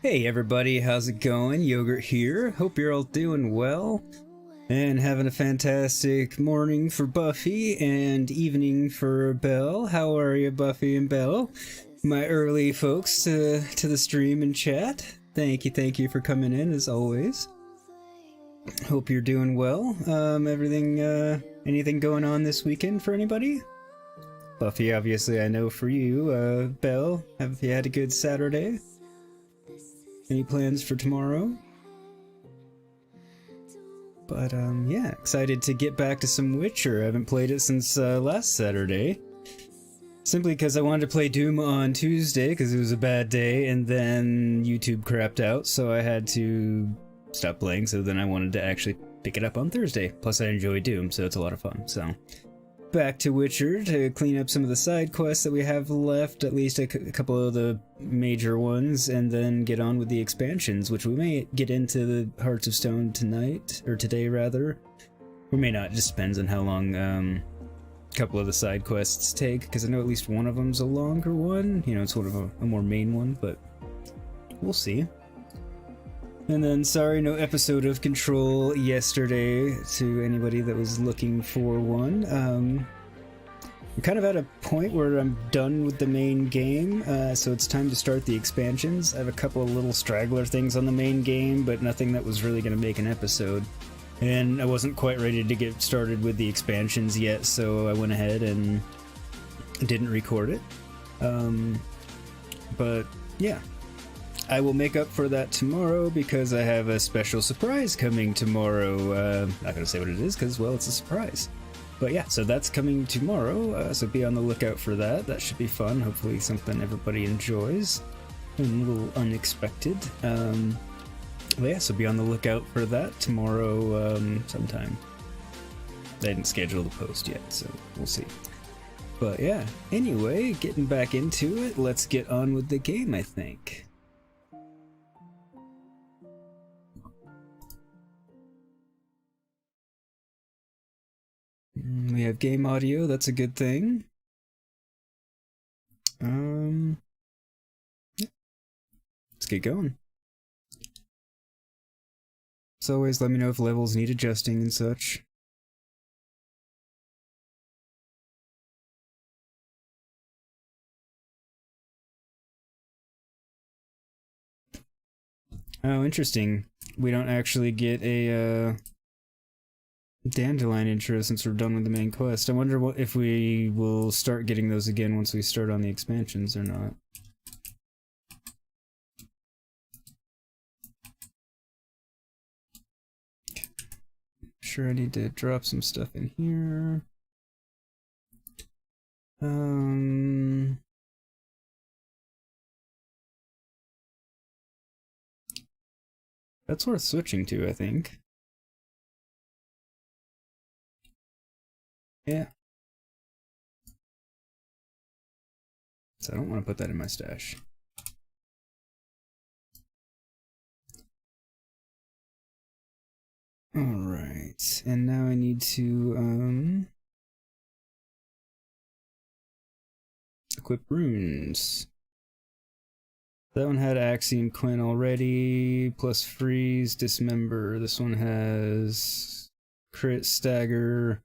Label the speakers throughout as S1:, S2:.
S1: Hey everybody, how's it going? Yogurt here. Hope you're all doing well and having a fantastic morning for Buffy and evening for Belle. How are you, Buffy and Belle? My early folks to the stream and chat. Thank you for coming in as always. Hope you're doing well. Anything going on this weekend for anybody? Buffy, obviously I know for you. Belle, have you had a good Saturday? Any plans for tomorrow? But yeah, excited to get back to some Witcher. I haven't played it since last Saturday. Simply because I wanted to play Doom on Tuesday because it was a bad day, and then YouTube crapped out, so I had to stop playing, so then I wanted to actually pick it up on Thursday. Plus I enjoy Doom, so it's a lot of fun. So back to Witcher to clean up some of the side quests that we have left, at least a couple of the major ones, and then get on with the expansions, which we may get into the Hearts of Stone tonight, or today rather. We may not, it just depends on how long a couple of the side quests take, because I know at least one of them's a longer one. You know, it's sort of a more main one, but we'll see. And then, sorry, no episode of Control yesterday to anybody that was looking for one. I'm kind of at a point where I'm done with the main game, so it's time to start the expansions. I have a couple of little straggler things on the main game, but nothing that was really going to make an episode. And I wasn't quite ready to get started with the expansions yet, so I went ahead and didn't record it. But yeah. I will make up for that tomorrow because I have a special surprise coming tomorrow. Not gonna say what it is because, well, it's a surprise. But yeah, so that's coming tomorrow, so be on the lookout for that. That should be fun, hopefully something everybody enjoys. And a little unexpected. But yeah, so be on the lookout for that tomorrow sometime. I didn't schedule the post yet, so we'll see. But yeah, anyway, getting back into it, let's get on with the game, I think. We have game audio, that's a good thing. Yeah. Let's get going. As always, let me know if levels need adjusting and such. Oh, interesting. We don't actually get a dandelion intro since we're done with the main quest. I wonder what if we will start getting those again once we start on the expansions or not. Sure, I need to drop some stuff in here. That's worth switching to, I think. Yeah. So I don't want to put that in my stash. Alright, and now I need to, equip runes. That one had Axiom Quinn already, plus freeze, dismember. This one has crit, stagger,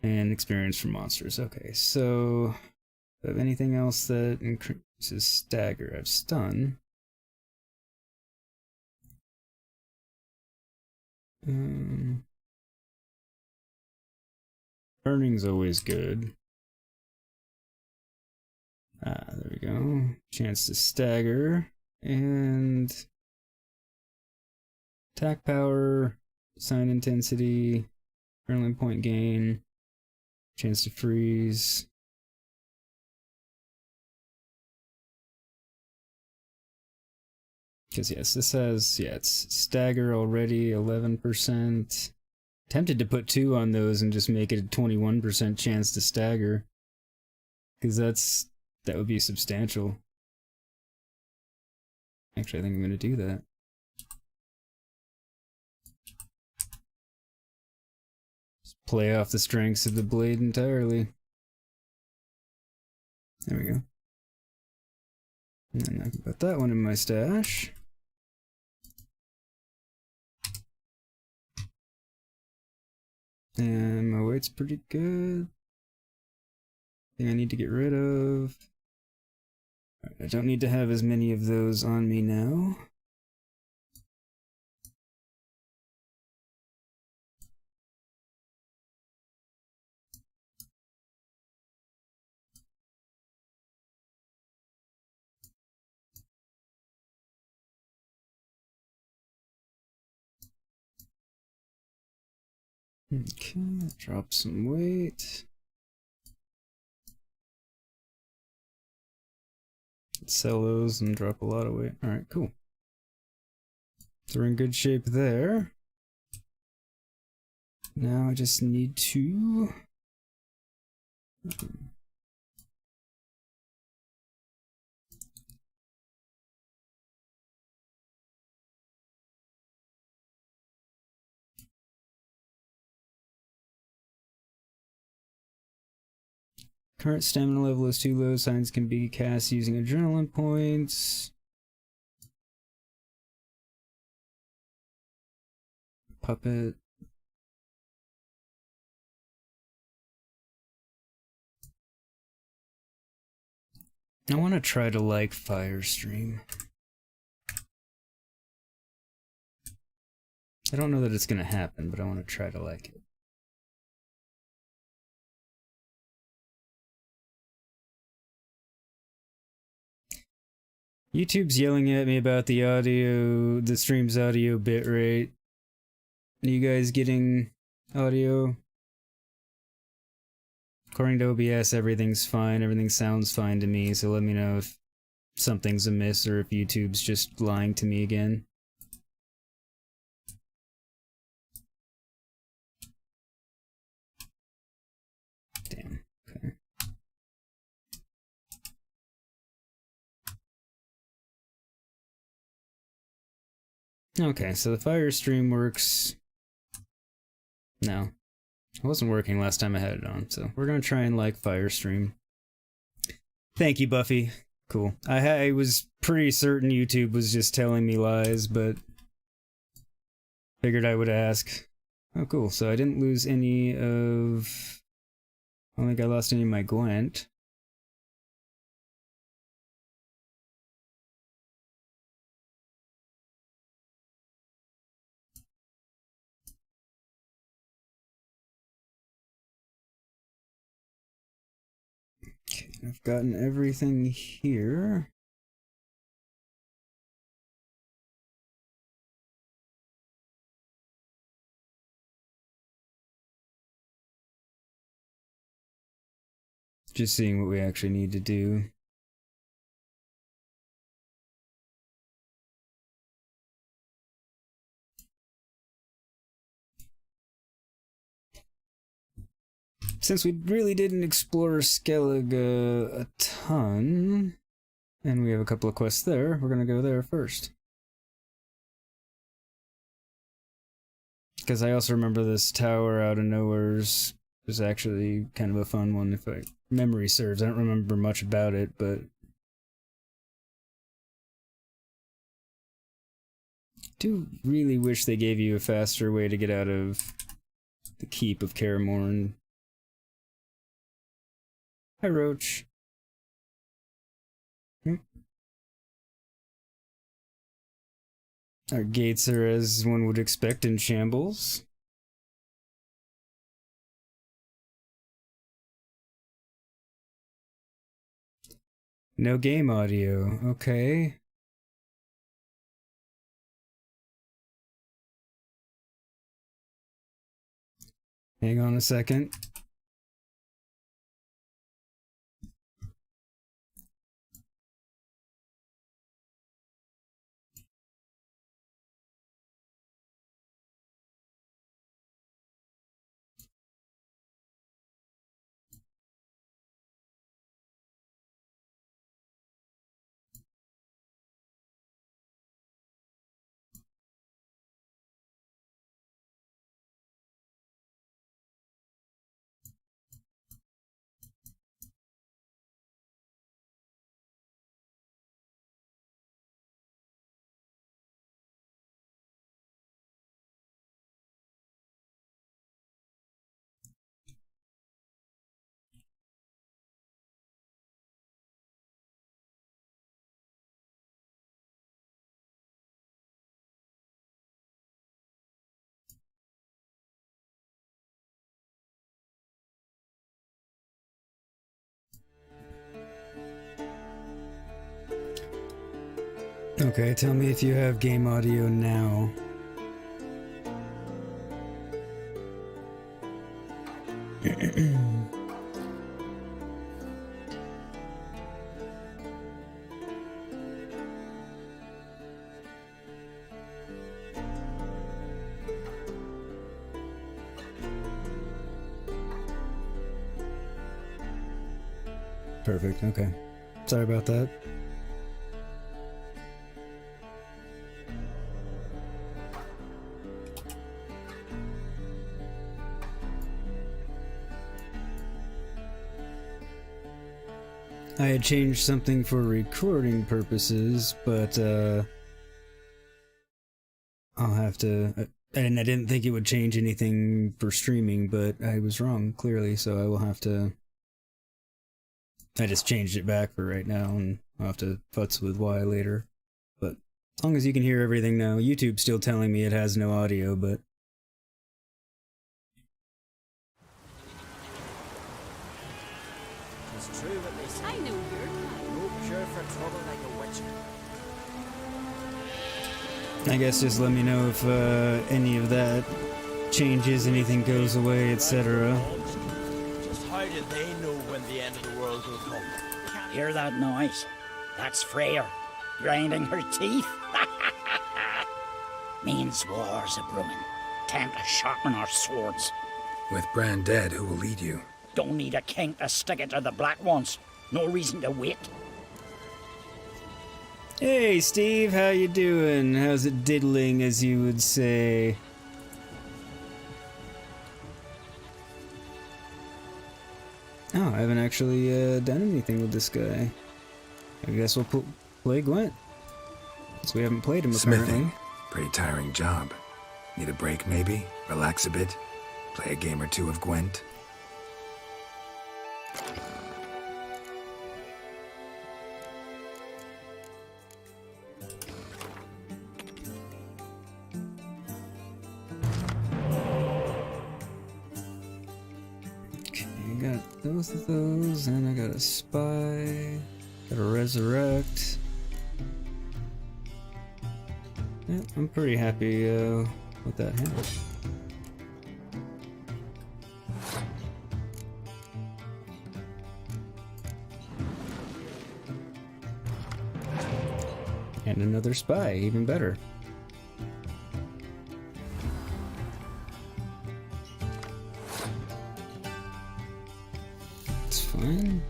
S1: and experience from monsters. Okay, so do I have anything else that increases stagger? I have stun. Burning's always good. There we go. Chance to stagger. And attack power, sign intensity, adrenaline point gain, chance to freeze. Because yes, this has, yeah, it's stagger already, 11%. Tempted to put 2 on those and just make it a 21% chance to stagger. Because that would be substantial. Actually, I think I'm going to do that. Just play off the strengths of the blade entirely. There we go. And then I can put that one in my stash. And my weight's pretty good. Thing I need to get rid of. I don't need to have as many of those on me now. Okay, drop some weight. Sell those and drop a lot of weight. Alright, cool. So we're in good shape there. Now I just need to... Current stamina level is too low. Signs can be cast using adrenaline points. Puppet. I want to try to like Firestream. I don't know that it's going to happen, but I want to try to like it. YouTube's yelling at me about the audio, the stream's audio bitrate. Are you guys getting audio? According to OBS, everything's fine. Everything sounds fine to me, so let me know if something's amiss or if YouTube's just lying to me again. Damn. Okay. Okay, so the fire stream works. No. It wasn't working last time I had it on, so we're gonna try and like Firestream. Thank you, Buffy. Cool. I was pretty certain YouTube was just telling me lies, but figured I would ask. Oh, cool. So I didn't lose any of... I don't think I lost any of my Gwent. Okay, I've gotten everything here. Just seeing what we actually need to do. Since we really didn't explore Skellige a ton, and we have a couple of quests there, we're gonna go there first. Because I also remember this tower out of nowhere's was actually kind of a fun one, if memory serves. I don't remember much about it, but... I do really wish they gave you a faster way to get out of the keep of Kaer Morhen. Hi, Roach. Our gates are, as one would expect, in shambles. No game audio. Okay. Hang on a second. Okay, tell me if you have game audio now. Perfect, okay. Sorry about that. I had changed something for recording purposes, but I'll have to... And I didn't think it would change anything for streaming, but I was wrong, clearly, so I will have to... I just changed it back for right now, and I'll have to futz with why later. But as long as you can hear everything now, YouTube's still telling me it has no audio, but...
S2: It's true what they say.
S3: I know your kind.
S2: No cure for trouble like a witch.
S1: I guess just let me know if any of that changes, anything goes away, etc.
S2: Just how do they know when the end of the world will come?
S4: Hear that noise? That's Freya, grinding her teeth. Means war's a brewing. Time to sharpen our swords.
S5: With Bran dead, who will lead you?
S4: Don't need a king to stick it to the black ones. No reason to wait.
S1: Hey Steve, how you doing? How's it diddling, as you would say? Oh, I haven't actually done anything with this guy. I guess we'll play Gwent. So we haven't played him apparently.
S5: Smithing. Pretty tiring job. Need a break maybe? Relax a bit? Play a game or two of Gwent?
S1: Got both of those, and I got a spy, got a resurrect. Yeah, I'm pretty happy with that hand. And another spy, even better. Fine.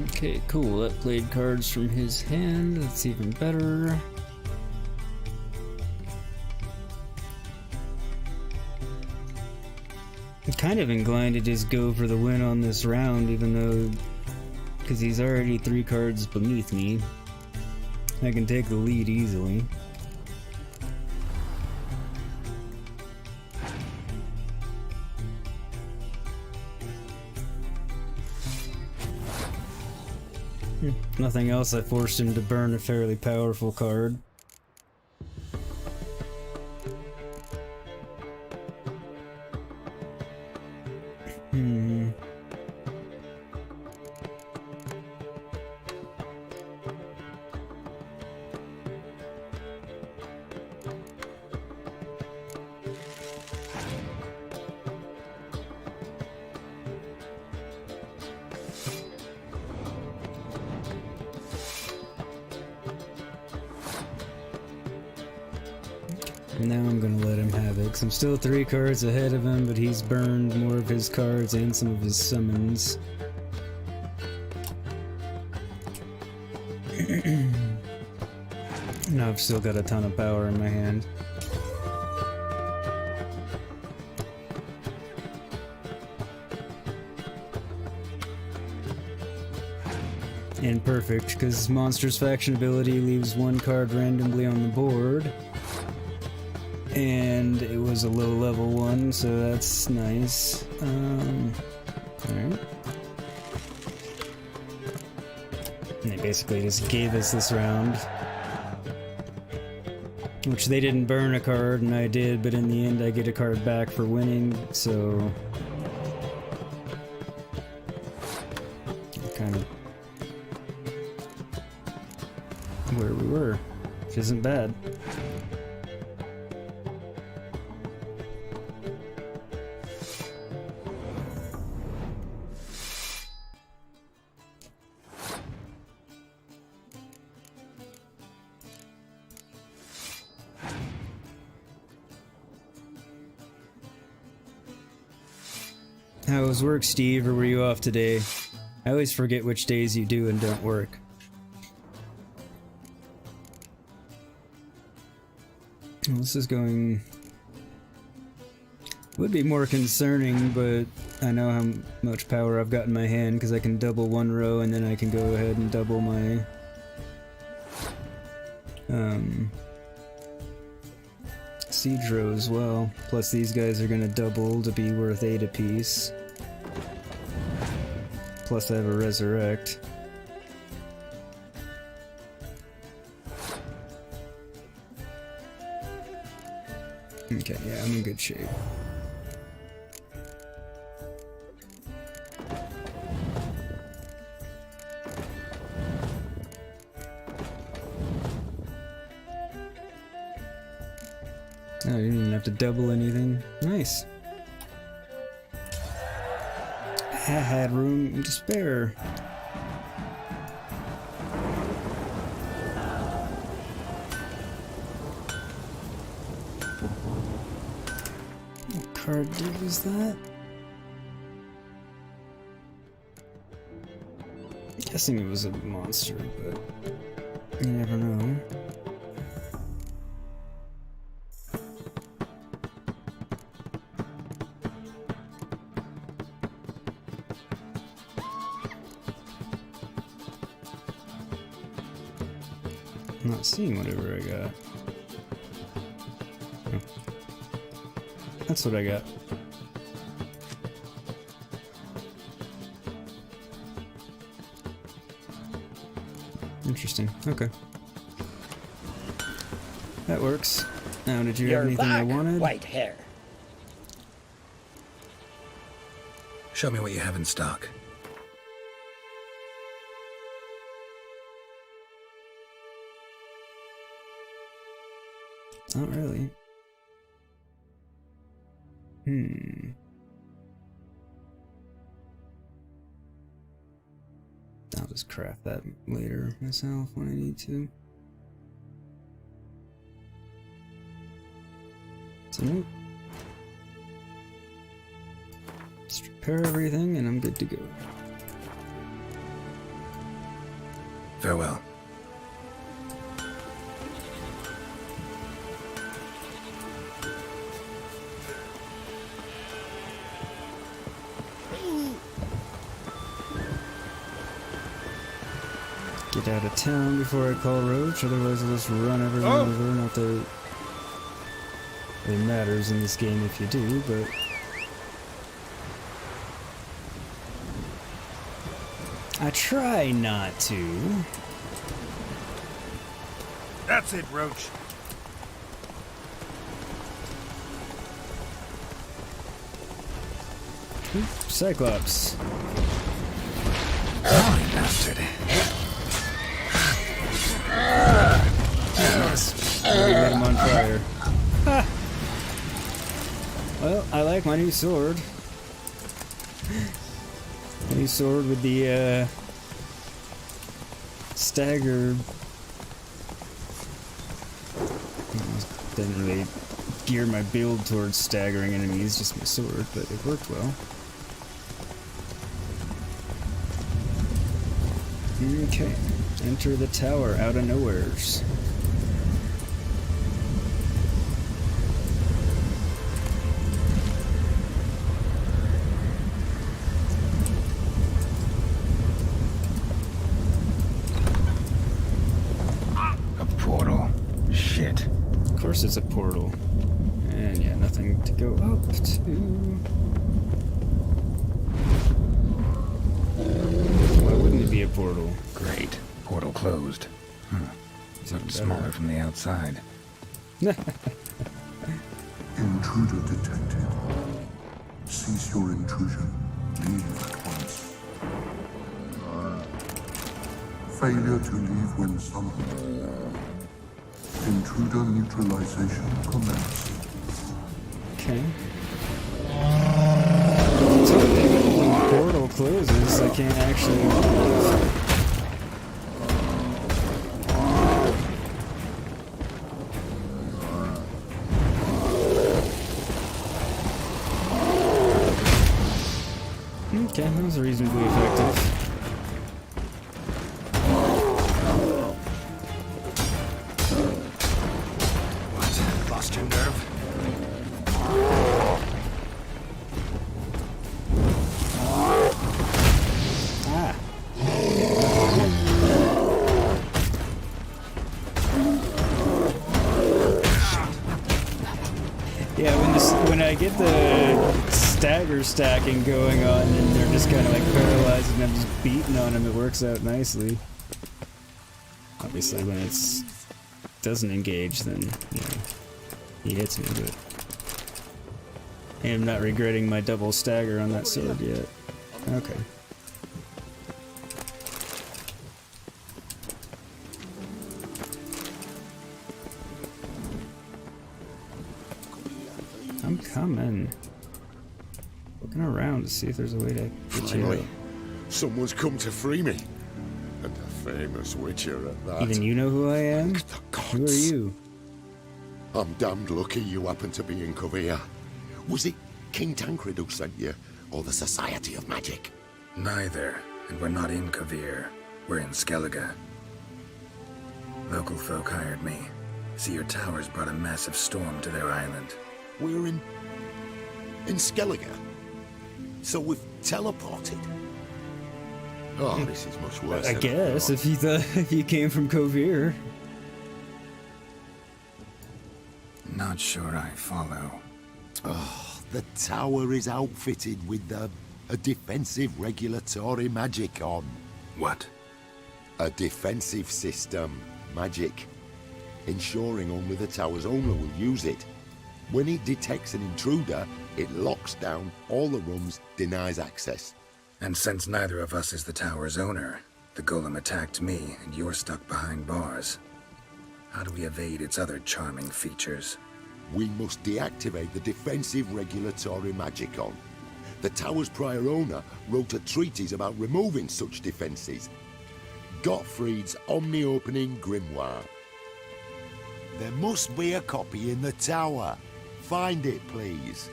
S1: Okay, cool. That played cards from his hand. That's even better. I'm kind of inclined to just go for the win on this round, even though, because he's already 3 cards beneath me, I can take the lead easily. Nothing else, I forced him to burn a fairly powerful card. Now I'm gonna let him have it, because I'm still 3 cards ahead of him, but he's burned more of his cards and some of his summons. And I've still got a ton of power in my hand. And perfect, because Monster's Faction ability leaves 1 card randomly on the board. And it was a low level one, so that's nice. Alright. And they basically just gave us this round. Which they didn't burn a card and I did, but in the end I get a card back for winning, so... kind of where we were, which isn't bad. How was work, Steve, or were you off today? I always forget which days you do and don't work. Well, this is going... would be more concerning, but I know how much power I've got in my hand because I can double one row and then I can go ahead and double my... siege row as well. Plus these guys are gonna double to be worth 8 apiece. Plus I have a resurrect. Okay, yeah, I'm in good shape. Oh, you didn't even have to double anything. Nice. I had room to spare. What card was that? I'm guessing it was a monster, but you never know. I'm not seeing whatever I got. Oh. That's what I got. Interesting. Okay. That works. Now, did you have anything I wanted?
S4: White hair.
S5: Show me what you have in stock.
S1: Not really. I'll just craft that later myself when I need to. So nope. Just repair everything and I'm good to go.
S5: Farewell.
S1: Get out of town before I call Roach, otherwise I'll just run everyone over. Not that it matters in this game if you do, but... I try not to.
S2: That's it, Roach.
S1: Oop, Cyclops.
S5: Oh, bastard.
S1: Nice. Lit him on fire. Ha! Well, I like my new sword. New sword with the stagger. Didn't really gear my build towards staggering enemies, just my sword, but it worked well. Okay, enter the tower out of nowheres.
S5: A portal. Shit.
S1: Of course it's a portal. And yeah, nothing to go up to. Why wouldn't it be a portal?
S5: Great. Portal closed. It's even smaller from the outside.
S3: Intruder detected. Cease your intrusion. Leave at once. Failure to leave when summoned. Intruder neutralization commenced.
S1: Okay. So when the portal closes, I can't actually leave. Okay, that was reasonably effective.
S5: What? Lost your nerve?
S1: Ah. Yeah, when I get the stagger stacking going on and they're just kind of like paralyzed and I'm just beating on them, it works out nicely. Obviously, when it's doesn't engage, then you know, he hits me, but I'm not regretting my double stagger on that sword yet. Okay. I'm coming. Looking around to see if there's a way to get you out.
S6: Finally, someone's come to free me. And a famous witcher at that.
S1: Even you know who I am?
S6: Thank the gods.
S1: Who are you?
S6: I'm damned lucky you happen to be in Kovir. Was it King Tancred who sent you, or the Society of Magic?
S5: Neither, and we're not in Kovir. We're in Skellige. Local folk hired me. See, your towers brought a massive storm to their island.
S6: We're in Skellige. So we've teleported. Oh, this is much worse.
S1: I
S6: than
S1: guess
S6: thought.
S1: if you came from Kovir.
S5: Not sure I follow.
S6: Oh, the tower is outfitted with a defensive regulatory magic on.
S5: What?
S6: A defensive system magic, ensuring only the tower's owner will use it. When it detects an intruder, it locks down all the rooms, denies access.
S5: And since neither of us is the tower's owner, the golem attacked me and you're stuck behind bars. How do we evade its other charming features?
S6: We must deactivate the defensive regulatory magicon. The tower's prior owner wrote a treatise about removing such defenses. Gottfried's Omni-Opening Grimoire. There must be a copy in the tower. Find it, please.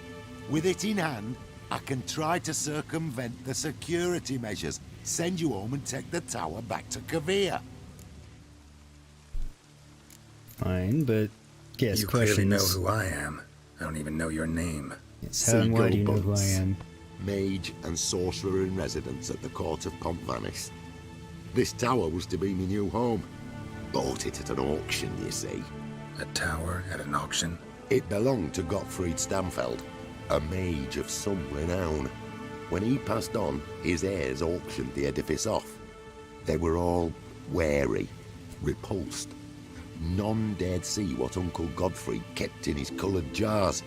S6: With it in hand, I can try to circumvent the security measures, send you home and take the tower back to Kovir.
S1: Fine, but guess
S5: You
S1: questions.
S5: clearly know who I am. I don't even know your name.
S1: Yes, how and why do you know who I
S6: Bunce,
S1: am?
S6: Mage and sorcerer in residence at the court of Pontvanis. This tower was to be my new home. Bought it at an auction, you see.
S5: A tower at an auction?
S6: It belonged to Gottfried Stamfeld, a mage of some renown. When he passed on, his heirs auctioned the edifice off. They were all wary, repulsed. None dared see what Uncle Godfrey kept in his coloured jars.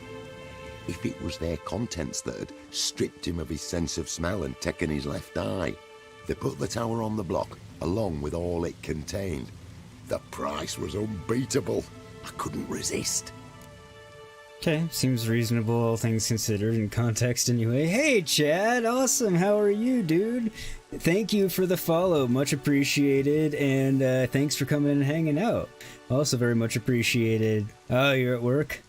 S6: If it was their contents that had stripped him of his sense of smell and taken his left eye, they put the tower on the block, along with all it contained. The price was unbeatable. I couldn't resist.
S1: Okay, seems reasonable, all things considered, in context anyway. Hey, Chad! Awesome! How are you, dude? Thank you for the follow, much appreciated, and thanks for coming and hanging out. Also very much appreciated. Oh, you're at work?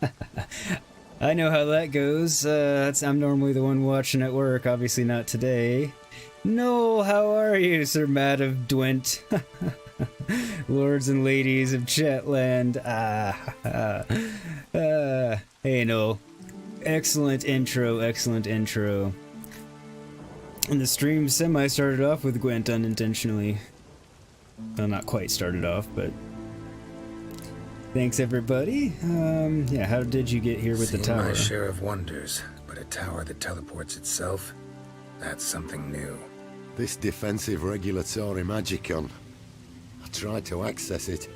S1: I know how that goes. I'm normally the one watching at work, obviously not today. No, how are you, Sir Matt of Dwint? Lords and ladies of Chatland. Hey, Noel. Excellent intro, excellent intro. And the stream semi started off with Gwent unintentionally. Well, not quite started off, but thanks everybody. Yeah, how did you get here with the
S5: Seen
S1: tower?
S5: my share of wonders, but a tower that teleports itself? That's something new.
S6: This defensive regulatory magicon. I tried to access it.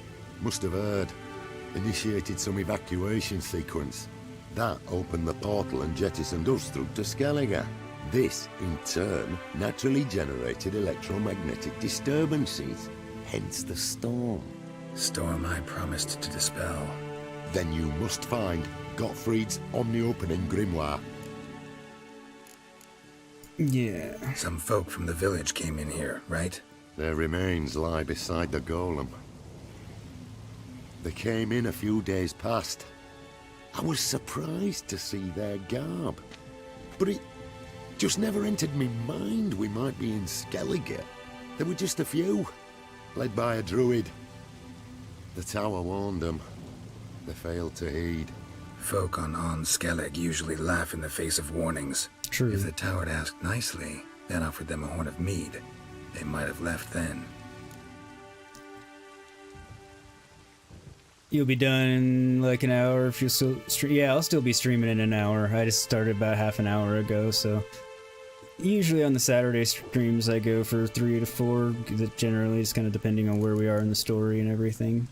S6: Must have heard. initiated some evacuation sequence. That opened the portal and jettisoned us through to Skellige. This, in turn, naturally generated electromagnetic disturbances, hence the storm.
S5: Storm I promised to dispel.
S6: Then you must find Gottfried's omni-opening grimoire.
S1: Yeah.
S5: Some folk from the village came in here, right?
S6: Their remains lie beside the golem. They came in a few days past. I was surprised to see their garb, but it just never entered me mind we might be in Skellige. There were just a few, led by a druid. The tower warned them. They failed to heed.
S5: Folk on Skellig usually laugh in the face of warnings.
S1: True.
S5: If the tower had asked nicely, then offered them a horn of mead, they might have left then.
S1: You'll be done in like an hour if you still stream. Yeah, I'll still be streaming in an hour. I just started about half an hour ago, so usually on the Saturday streams I go for 3 to 4. Generally, it's kind of depending on where we are in the story and everything.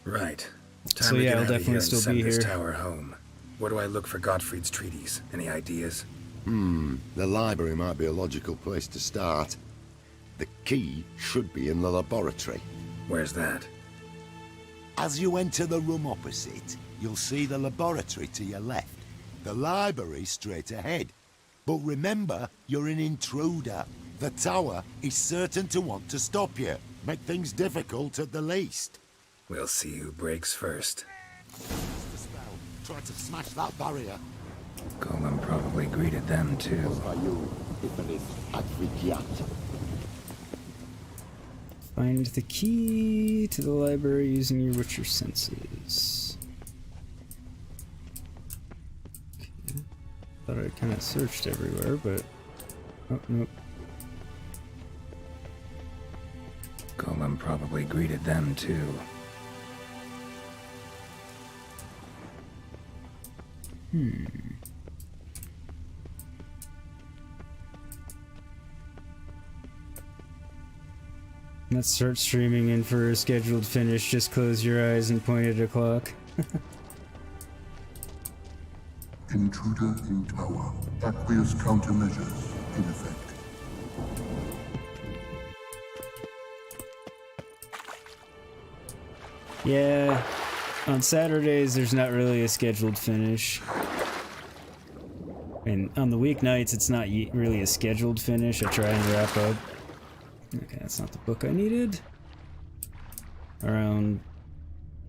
S5: Right. Time
S1: So
S5: to
S1: yeah,
S5: get
S1: I'll
S5: out of here
S1: definitely
S5: and
S1: still
S5: send
S1: be
S5: this
S1: here.
S5: tower home. Where do I look for Gottfried's treatise? Any ideas?
S6: The library might be a logical place to start. The key should be in the laboratory.
S5: Where's that?
S6: As you enter the room opposite, you'll see the laboratory to your left. The library straight ahead. But remember, you're an intruder. The tower is certain to want to stop you. Make things difficult at the least.
S5: We'll see who breaks first.
S6: The spell. Try to smash that barrier.
S5: Golem probably greeted them too.
S6: By you, if it is Advigiat.
S1: Find the key to the library using your richer senses. Okay. Thought I kind of searched everywhere, but... Oh, nope.
S5: Golem probably greeted them too.
S1: Let's start streaming in for a scheduled finish. Just close your eyes and point at a clock.
S3: Intruder in tower. Aqueous countermeasures in effect.
S1: Yeah, on Saturdays there's not really a scheduled finish. And on the weeknights it's not really a scheduled finish. I try and wrap up. Okay, that's not the book I needed. Around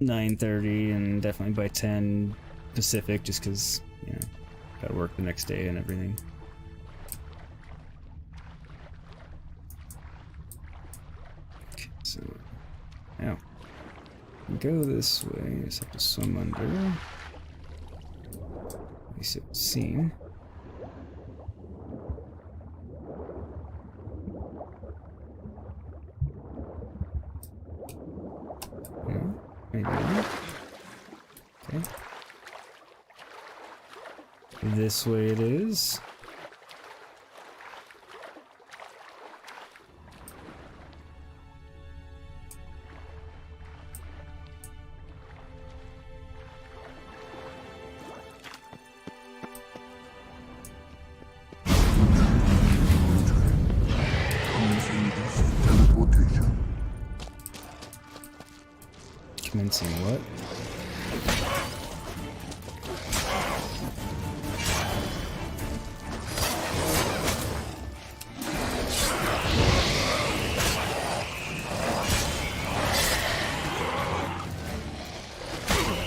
S1: 9:30 and definitely by 10 Pacific, just because, you know, gotta work the next day and everything. Okay, so now we go this way. Just have to swim under. At least it was seen. Maybe not. Okay. This way it is.
S3: Commencing this teleportation.
S1: Commencing what?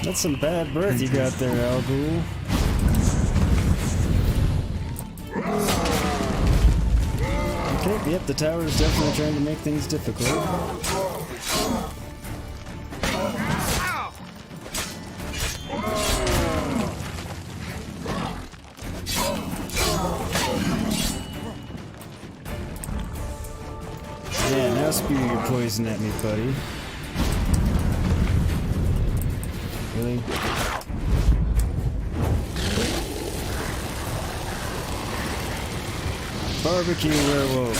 S1: That's some bad breath you got there, Al-Ghul. Okay, yep, the tower is definitely trying to make things difficult. Yeah, now spew your poison at me, buddy. Really? Barbecue werewolf.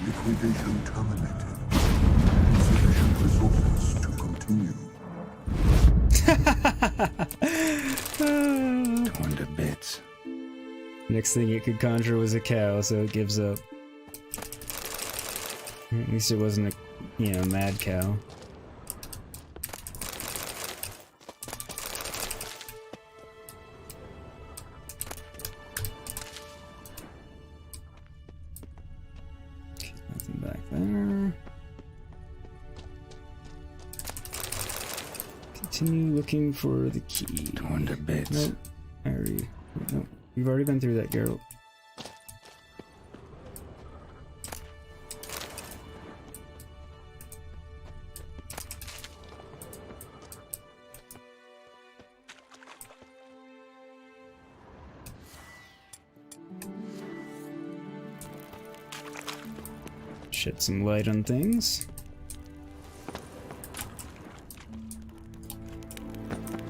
S3: Liquidation terminated.
S1: next thing it could conjure was a cow, so it gives up. At least it wasn't a, you know, mad cow. Nothing back there. Continue looking for the key.
S5: Torn to bits.
S1: Nope. Nope. You've already been through that, Geralt. Shed some light on things.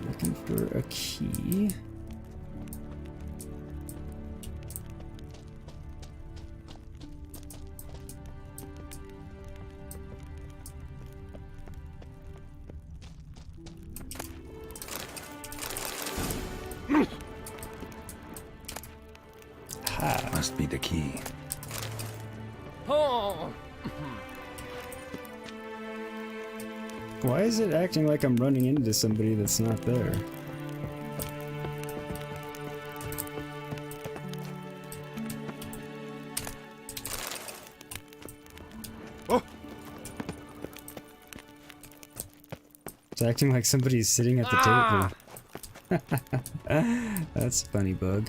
S1: Looking for a key.
S5: Must be the key.
S2: Oh!
S1: Why is it acting like I'm running into somebody that's not there?
S2: Oh!
S1: It's acting like somebody's sitting at the table. That's a funny bug.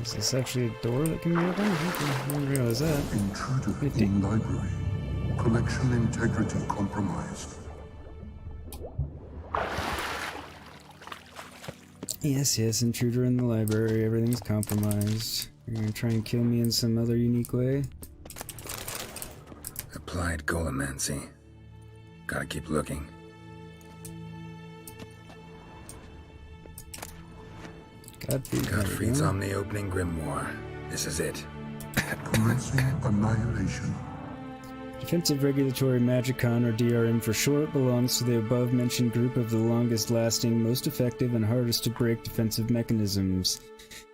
S1: Is this actually a door that can be opened? I didn't realize that.
S3: Intruder in library. Collection integrity compromised.
S1: Yes, intruder in the library. Everything's compromised. You're gonna try and kill me in some other unique way?
S5: Applied golemancy. Gotta keep looking. Godfrey's omni-opening grimoire. This is it.
S3: Commencing annihilation.
S1: Defensive Regulatory Magicon, or DRM for short, belongs to the above-mentioned group of the longest-lasting, most effective, and hardest-to-break defensive mechanisms.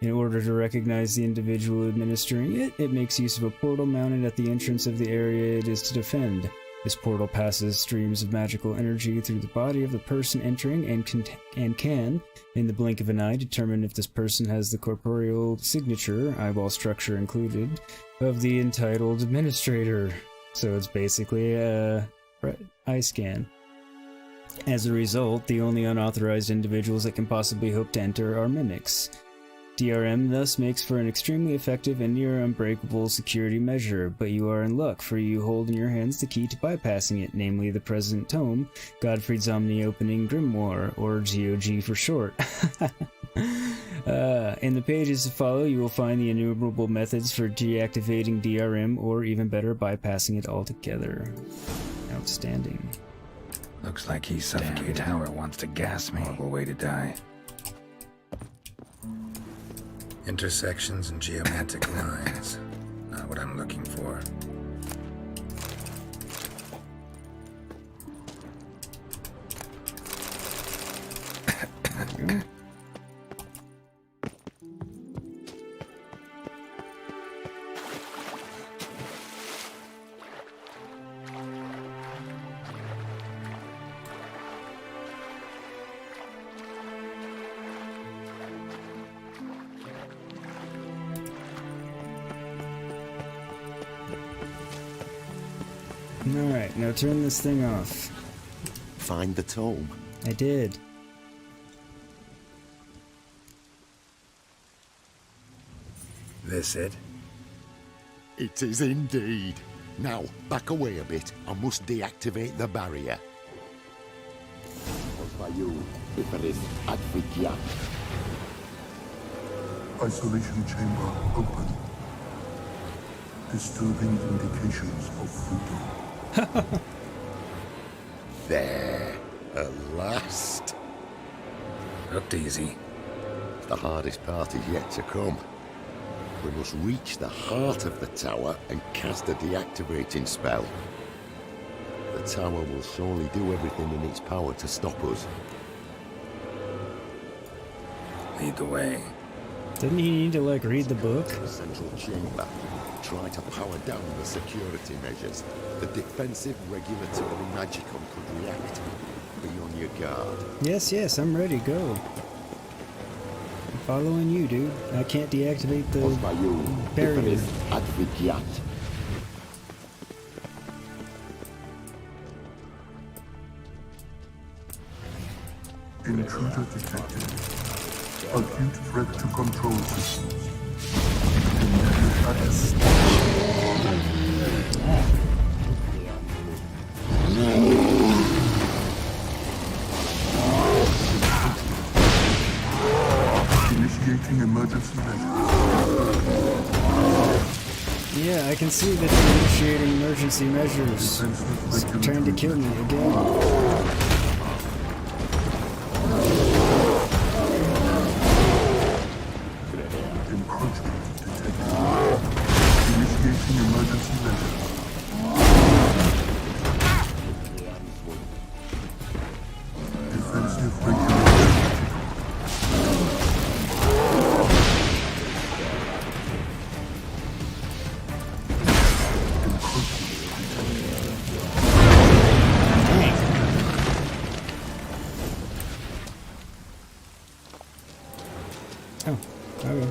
S1: In order to recognize the individual administering it, it makes use of a portal mounted at the entrance of the area it is to defend. This portal passes streams of magical energy through the body of the person entering and can, in the blink of an eye, determine if this person has the corporeal signature, eyeball structure included, of the entitled administrator. So it's basically a eye scan. As a result, the only unauthorized individuals that can possibly hope to enter are mimics. DRM thus makes for an extremely effective and near unbreakable security measure, but you are in luck, for you hold in your hands the key to bypassing it, namely the present tome, Godfrey's Omni-Opening Grimoire, or GOG for short. In the pages to follow, you will find the innumerable methods for deactivating DRM, or even better, bypassing it altogether. Outstanding.
S5: Looks like he suffocated. The tower wants to gas me. Horrible way to die. Intersections and geometric lines. Not what I'm looking for.
S1: Alright, now turn this thing off.
S6: Find the tome.
S1: I did.
S5: This it?
S6: It is indeed. Now, back away a bit. I must deactivate the barrier.
S3: Isolation chamber open. Disturbing indications of voodoo.
S6: There, at last.
S5: Looked easy.
S6: The hardest part is yet to come. We must reach the heart of the tower and cast a deactivating spell. The tower will surely do everything in its power to stop us.
S5: Lead the way.
S1: Didn't he need to, like, read the book?
S6: The central chamber. Try to power down the security measures. The defensive regulatory magicom could react. Be on your guard.
S1: Yes, yes, I'm ready, go. I'm following you, dude. I can't deactivate the barrier.
S6: Advocate.
S3: Intruder detected. Acute threat to control systems. Immediate access. Initiating emergency measures.
S1: Yeah, I can see that you're initiating emergency measures. It's trying to kill me again.
S3: Encroachment detected. Initiating emergency measures. Defensive regulation.
S1: Oh, okay.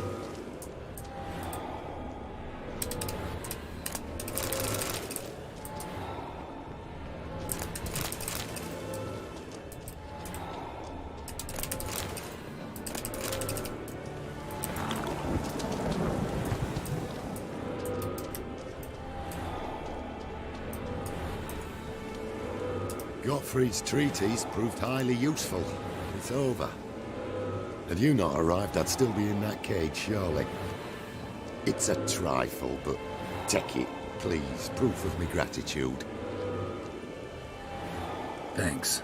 S6: Gottfried's treatise proved highly useful. It's over. Had you not arrived, I'd still be in that cage, surely. It's a trifle, but take it, please. Proof of my gratitude.
S5: Thanks.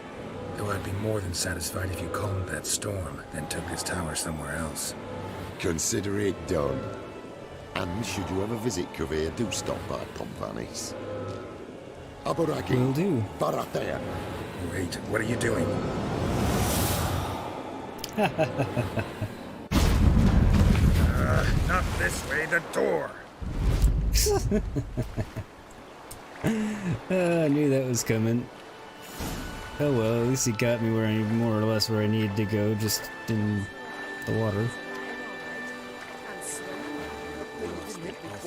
S5: Though I'd be more than satisfied if you calmed that storm, then took this tower somewhere else.
S6: Consider it done. And should you ever visit Kavir, do stop by Pompanis. Aboraki.
S1: Will do.
S6: Barathea.
S5: Wait, what are you doing? Not this way, the door!
S1: I knew that was coming. Oh well, at least he got me where I more or less where I needed to go, just in the water.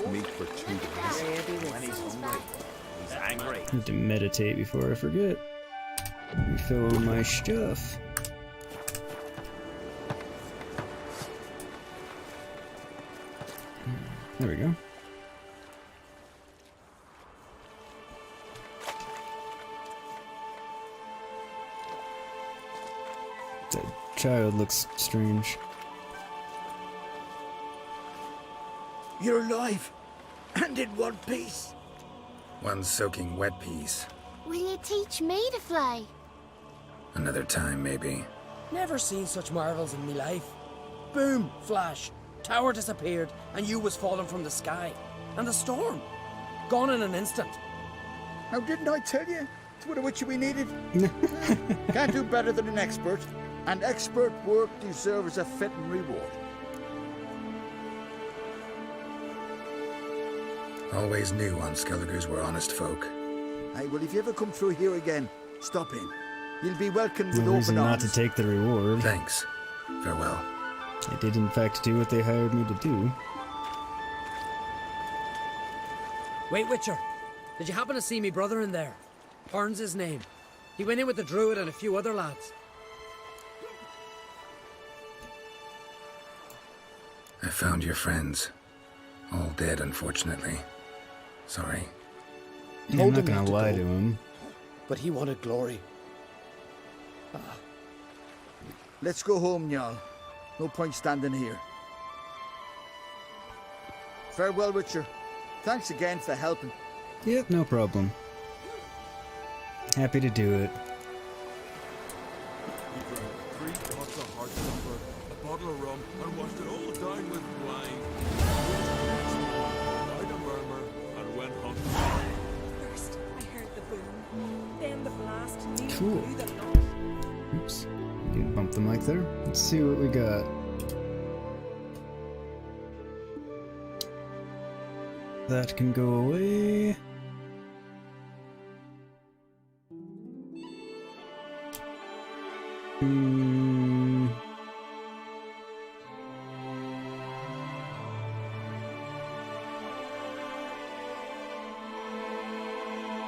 S6: Meat for 2 days.
S2: When he's hungry, he's angry.
S1: I need to meditate before I forget. Refill all my stuff. There we go. That child looks strange.
S2: You're alive, and in one piece.
S5: One soaking wet piece.
S7: Will you teach me to fly?
S5: Another time, maybe.
S8: Never seen such marvels in me life. Boom, flash, tower disappeared, and you was falling from the sky. And the storm, gone in an instant.
S9: Now, didn't I tell you? It's what a witch we needed. Can't do better than an expert, and expert work deserves a fitting reward.
S5: Always knew Unskelligers were honest folk.
S9: Aye, well, if you ever come through here again, stop in. You'll be welcomed with
S1: No
S9: open
S1: reason not
S9: arms.
S1: to take the reward.
S5: Thanks. Farewell.
S1: I did in fact do what they hired me to do.
S8: Wait, Witcher, did you happen to see me brother in there? Horn's his name. He went in with the druid and a few other lads.
S5: I found your friends. All dead, unfortunately. Sorry.
S1: I'm
S9: Told
S1: not
S9: him not
S1: gonna
S9: to
S1: lie
S9: go.
S1: to him.
S9: But he wanted glory. Let's go home, Jarl. No point standing here. Farewell, Witcher. Thanks again for helping.
S1: Yep, no problem. Happy to do it.
S2: We drank 3 pots of hard supper, a bottle of rum, and washed it all down with wine. Without a murmur, and went hunting.
S10: First, I heard the boom, then the blast nearly
S1: Cool.
S10: blew the lot.
S1: Oops. Didn't bump the mic there. Let's see what we got. That can go away.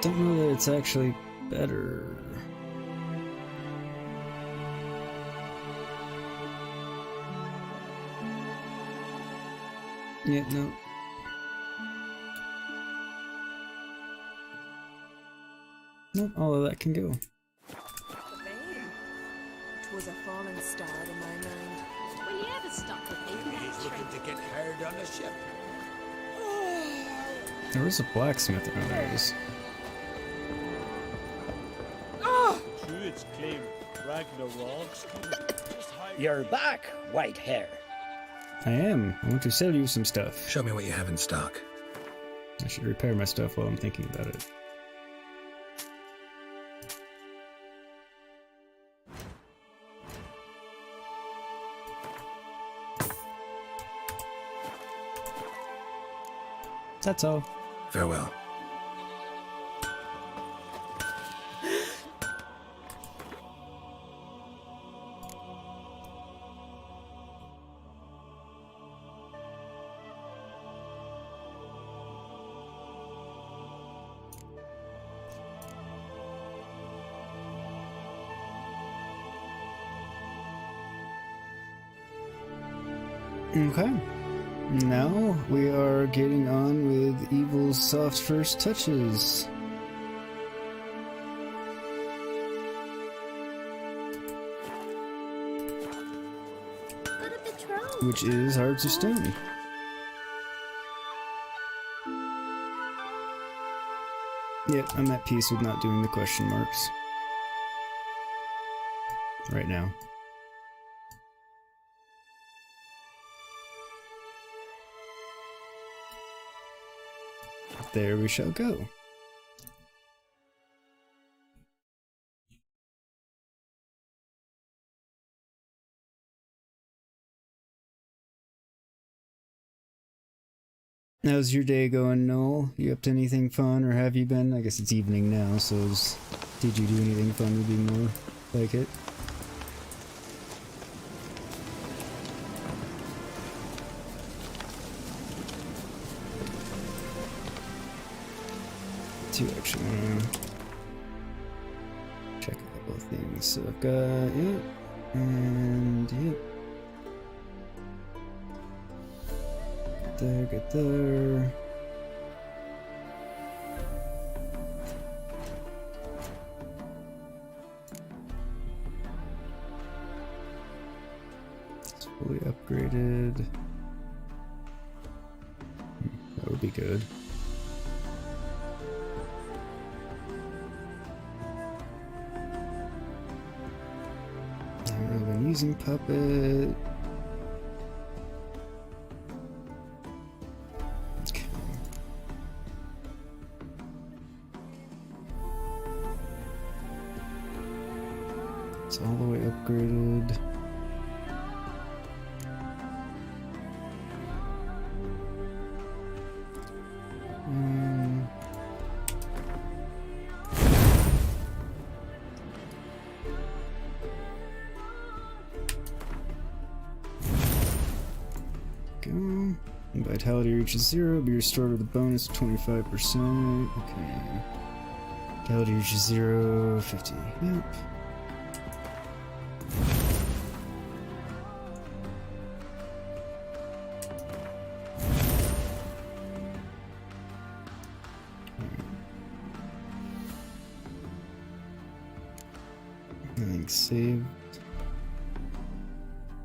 S1: Don't know that it's actually better. Yeah, no. Nope, all of that can go.
S10: The vein. It was a fallen star in my mind.
S7: Will you ever stop repeating
S2: He's
S7: that
S2: looking
S7: trick?
S2: to get hard on the ship.
S1: There was a blacksmith. Oh, there it is.
S2: True, it's claim. Ragnarok's coming. Just hide.
S4: You're back, white hair.
S1: I am. I want to sell you some stuff.
S5: Show me what you have in stock.
S1: I should repair my stuff while I'm thinking about it. That's all.
S5: Farewell.
S1: Okay. Now we are getting on with Evil's soft first touches.
S7: Got a patrol.
S1: Which is Hearts of Stone. Yep, I'm at peace with not doing the question marks. Right now. There we shall go. How's your day going, Noel? You up to anything fun, or have you been? I guess it's evening now, so did you do anything fun would be more like it. Do actually want to check a couple of things. So I've got it, and yep. Get there. It's fully upgraded. That would be good. I've been using Puppet. Okay. It's all the way upgraded. Go. Vitality reaches 0, be restored with a bonus of 25%. Okay. Vitality reaches 0, 50. Yep. Everything's saved.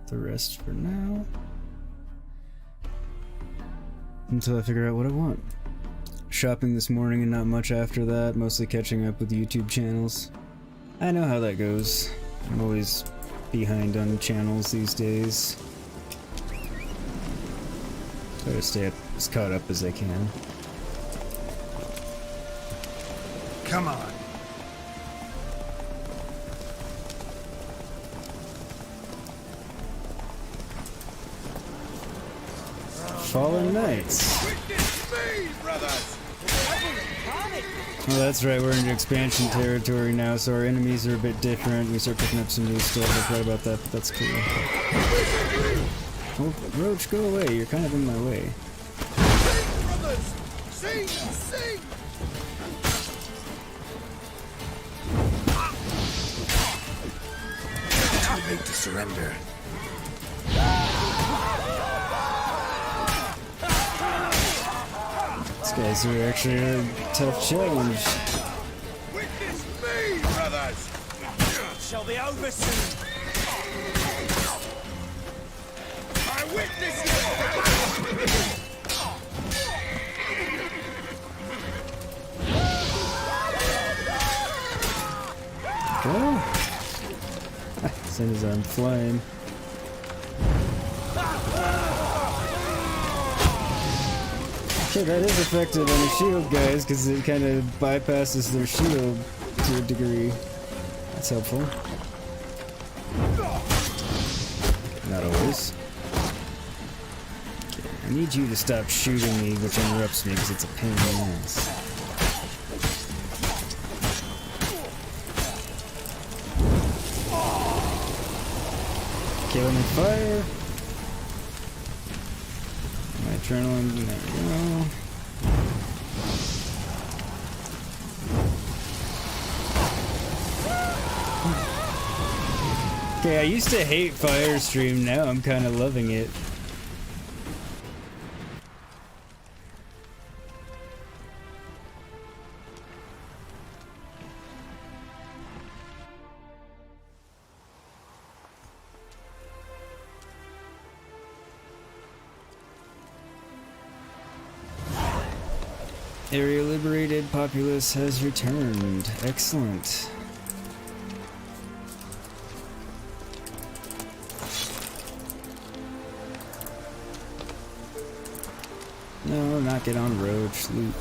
S1: The rest for now. until I figure out what I want. Shopping this morning and not much after that, mostly catching up with YouTube channels. I know how that goes. I'm always behind on channels these days. Try to stay as caught up as I can.
S5: Come on.
S1: Fallen Knights. Oh, that's right, we're in expansion territory now, so our enemies are a bit different. We start picking up some new stuff. I forgot about that, but that's cool. Oh, Roach, go away. You're kind of in my way.
S2: Sing, sing!
S5: Too late to surrender.
S1: These guys are actually a tough challenge.
S2: Witness me, brothers!
S8: Shall be over soon.
S2: I witness you!
S1: Go! As soon as I'm flying. Okay, that is effective on the shield guys, because it kind of bypasses their shield to a degree. That's helpful. Not always. Okay, I need you to stop shooting me, which interrupts me, because it's a pain in the ass. Kill him with fire. My adrenaline, there we go. Okay, I used to hate Firestream, now I'm kind of loving it. Area liberated, populace has returned. Excellent. No, not get on Roach. Loot.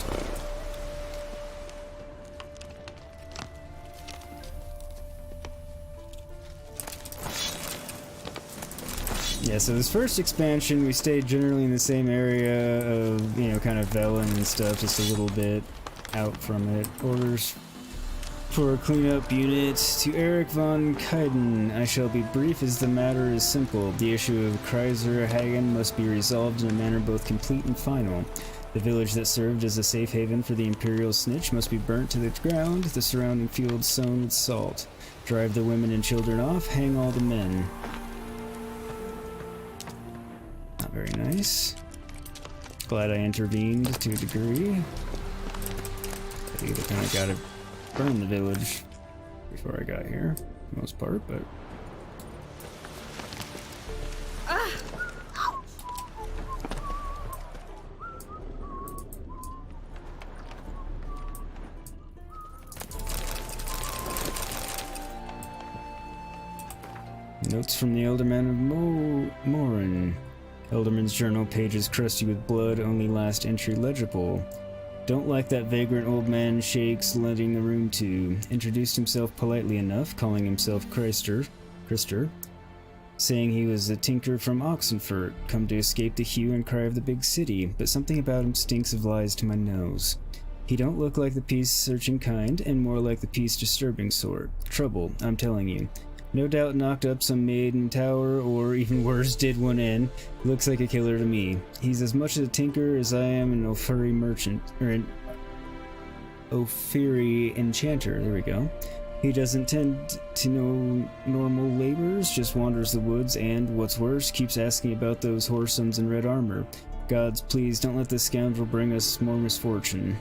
S1: Yeah, so this first expansion, we stayed generally in the same area of, you know, kind of Velen and stuff, just a little bit out from it. Orders for a cleanup unit to Eric von Kaiden. I shall be brief as the matter is simple. The issue of Kreiser Hagen must be resolved in a manner both complete and final. The village that served as a safe haven for the Imperial snitch must be burnt to the ground, the surrounding fields sown with salt. Drive the women and children off, hang all the men. Not very nice. Glad I intervened to a degree. I either kind of gotta burn the village before I got here, for the most part, but... Notes from the Elderman of Morin. Elderman's journal, pages crusty with blood, only last entry legible. Don't like that vagrant old man Shakes letting the room to. Introduced himself politely enough, calling himself Christer, saying he was a tinker from Oxenfurt, come to escape the hue and cry of the big city, but something about him stinks of lies to my nose. He don't look like the peace-searching kind, and more like the peace-disturbing sort. Trouble, I'm telling you. No doubt knocked up some maiden tower, or even worse, did one in. Looks like a killer to me. He's as much a tinker as I am an Ophiri merchant, or an Ophiri enchanter, there we go. He doesn't tend to know normal laborers, just wanders the woods, and, what's worse, keeps asking about those whoresomes in red armor. Gods, please don't let this scoundrel bring us more misfortune.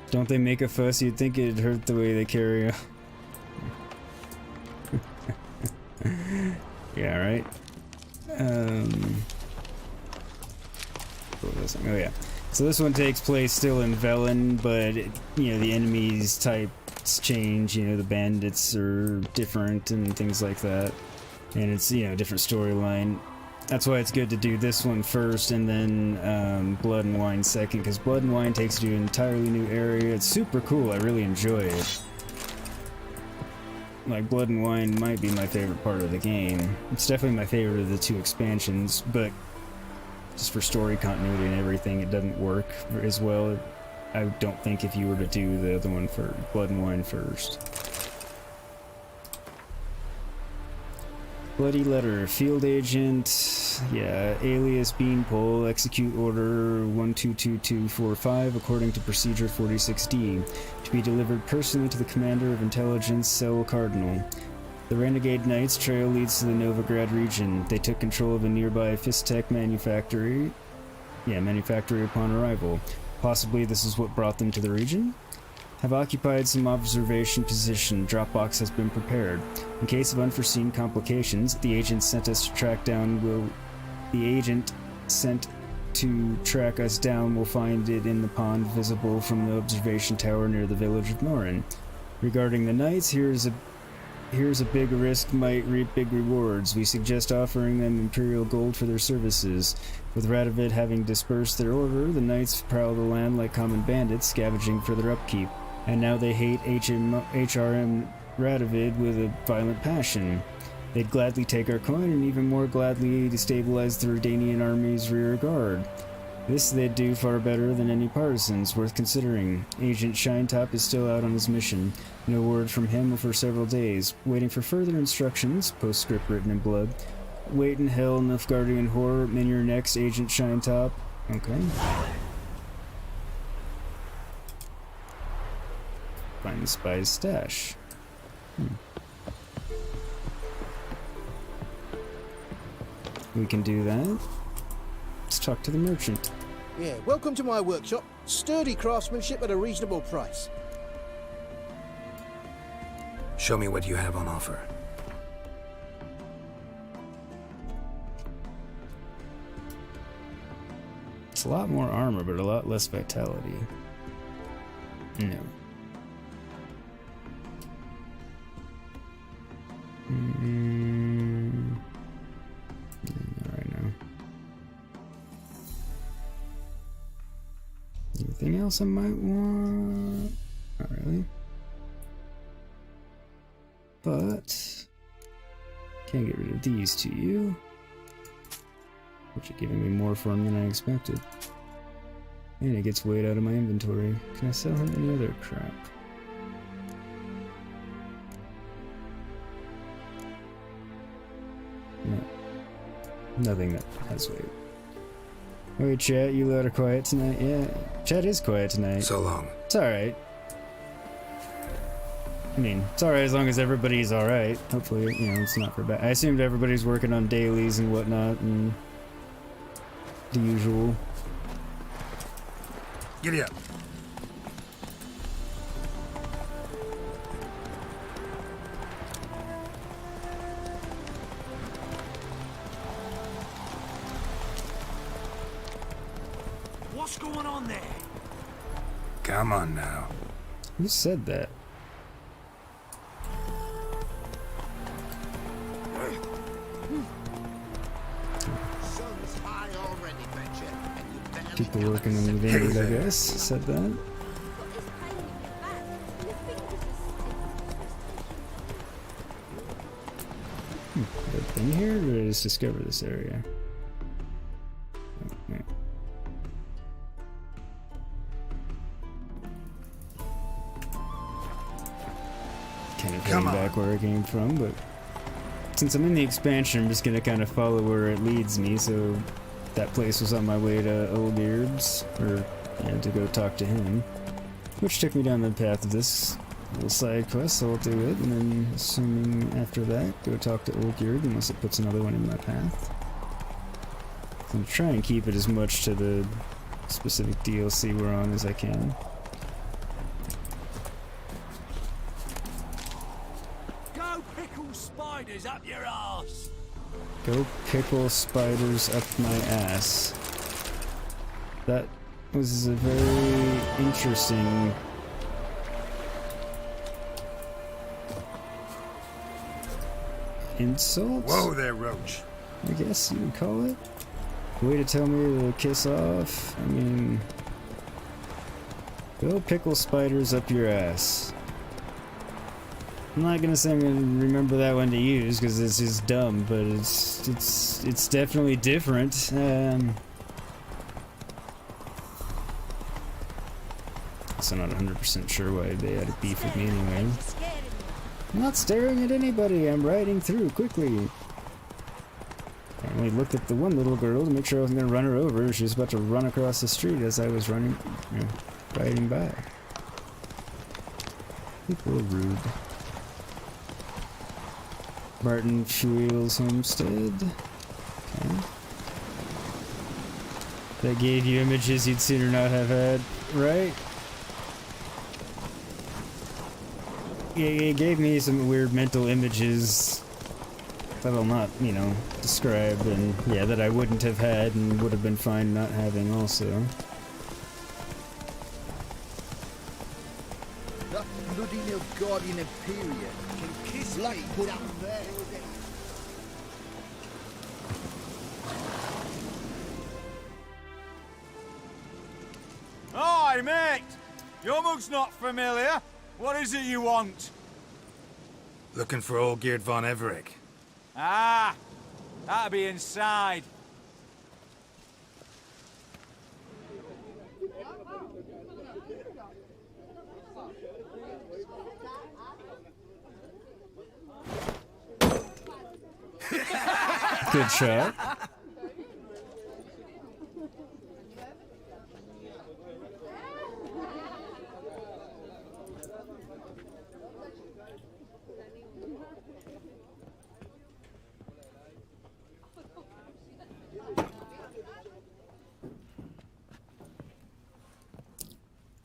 S1: Don't they make a fuss? You'd think it'd hurt the way they carry Yeah, right. What was I- Oh yeah. So this one takes place still in Velen, but you know the enemies types change. You know the bandits are different and things like that, and it's a different storyline. That's why it's good to do this one first and then Blood and Wine second, because Blood and Wine takes you to an entirely new area. It's super cool. I really enjoy it. Like, Blood and Wine might be my favorite part of the game. It's definitely my favorite of the 2 expansions, but just for story continuity and everything, it doesn't work as well. I don't think if you were to do the other one for Blood and Wine first. Bloody Letter, Field Agent, alias Beanpole, execute order 122245 according to procedure 46D, to be delivered personally to the commander of intelligence, Cell Cardinal. The Renegade Knights trail leads to the Novigrad region. They took control of a nearby Fistech manufactory upon arrival. Possibly this is what brought them to the region? Have occupied some observation position. Dropbox has been prepared. In case of unforeseen complications, the agent sent to track us down will find it in the pond visible from the observation tower near the village of Norin. Regarding the knights, here's a big risk might reap big rewards. We suggest offering them Imperial gold for their services. With Radovid having dispersed their order, the knights prowl the land like common bandits, scavenging for their upkeep. And now they hate HRM Radovid with a violent passion. They'd gladly take our coin and even more gladly destabilize the Redanian army's rear guard. This they'd do far better than any partisans, worth considering. Agent Shinetop is still out on his mission. No word from him for several days. Waiting for further instructions, postscript written in blood. Wait in hell, Nilfgaardian horror, in your next Agent Shinetop. Okay. Find the spy's stash. We can do that. Let's talk to the merchant.
S11: Yeah, welcome to my workshop. Sturdy craftsmanship at a reasonable price.
S5: Show me what you have on offer.
S1: It's a lot more armor, but a lot less vitality. No. Not right now. Anything else I might want? Not really. But can't get rid of these to you, which are giving me more for them than I expected. And it gets weight out of my inventory. Can I sell him any other crap? No. Nothing that has weight. Wait, chat, you lot are quiet tonight? Yeah, chat is quiet tonight.
S5: So long.
S1: It's alright. I mean, it's alright as long as everybody's alright. Hopefully, it's not for bad. I assumed everybody's working on dailies and whatnot, and the usual.
S5: Giddy up.
S2: What's going on there?
S5: Come on now.
S1: Who said that? People working on the vineyard, I guess, said that. Have I been here, or did I just discover this area? Okay. Kind of heading back where I came from, but since I'm in the expansion, I'm just gonna kind of follow where it leads me, so that place was on my way to Olgierd's, or to go talk to him, which took me down the path of this little side quest, so I'll do it, and then assuming after that, go talk to Olgierd, unless it puts another one in my path. So I'm trying to keep it as much to the specific DLC we're on as I can.
S2: Go pickle spiders up your ass!
S1: Go pickle spiders up my ass. That was a very interesting... insult?
S5: Whoa there, Roach.
S1: I guess you would call it. Way to tell me to kiss off. I mean... Go pickle spiders up your ass. I'm not gonna say I'm gonna remember that one to use because it's just dumb, but it's definitely different. So I'm not 100% sure why they had a beef with me anyway. I'm not staring at anybody. I'm riding through quickly. I only looked at the one little girl to make sure I wasn't gonna run her over. She was about to run across the street as I was riding by. People are rude. Martin Fuel's homestead. Okay. That gave you images you'd sooner not have had, right? Yeah, it gave me some weird mental images that I'll not, you know, describe, and yeah, that I wouldn't have had and would have been fine not having also.
S9: That bloody Nilfgaardian Imperium can kiss like put out there.
S2: Hi, mate! Your mug's not familiar. What is it you want?
S5: Looking for old Geert von Everec.
S2: Ah, that'll be inside.
S1: Good shot.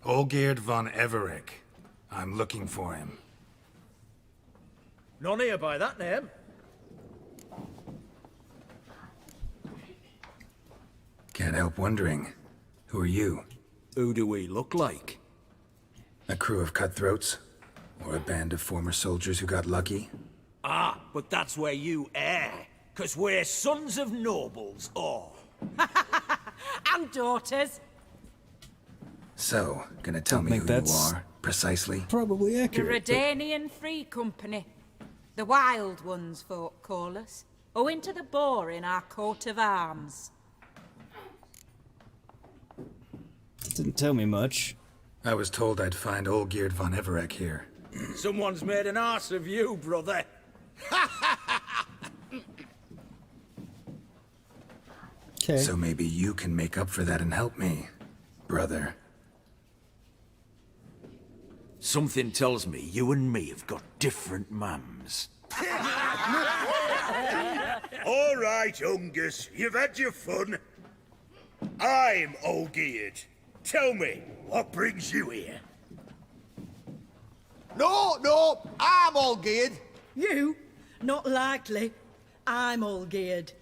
S5: Olgeerd von Everec. I'm looking for him.
S11: None here by that name.
S5: Can't help wondering. Who are you?
S11: Who do we look like?
S5: A crew of cutthroats? Or a band of former soldiers who got lucky?
S11: Ah, but that's where you err. 'Cause we're sons of nobles, all.
S10: And daughters.
S5: So, gonna tell me who you are, precisely?
S1: Probably
S10: The
S1: accurate.
S10: Redanian Free Company. The Wild Ones, folk call us. Owing to the boar in our coat of arms.
S1: Didn't tell me much.
S5: I was told I'd find Olgeerd von Everec here.
S11: Someone's made an arse of you, brother.
S1: Okay.
S5: So maybe you can make up for that and help me, brother.
S11: Something tells me you and me have got different mums.
S12: All right, Ungus, you've had your fun. I'm Olgeerd. Tell me, what brings you here?
S9: No, I'm all geared.
S13: You? Not likely. I'm all geared.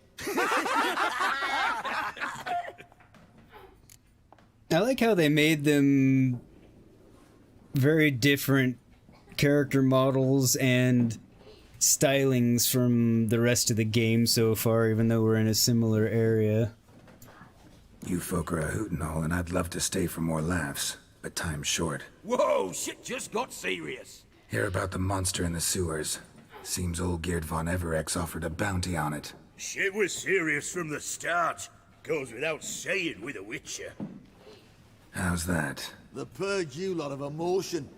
S1: I like how they made them very different character models and stylings from the rest of the game so far, even though we're in a similar area.
S5: You folk are a hoot and all, and I'd love to stay for more laughs, but time's short.
S11: Whoa, shit just got serious.
S5: Hear about the monster in the sewers. Seems Olgeerd von Everec's offered a bounty on it.
S12: Shit was serious from the start. Goes without saying with a Witcher.
S5: How's that?
S9: The purge you lot of emotion.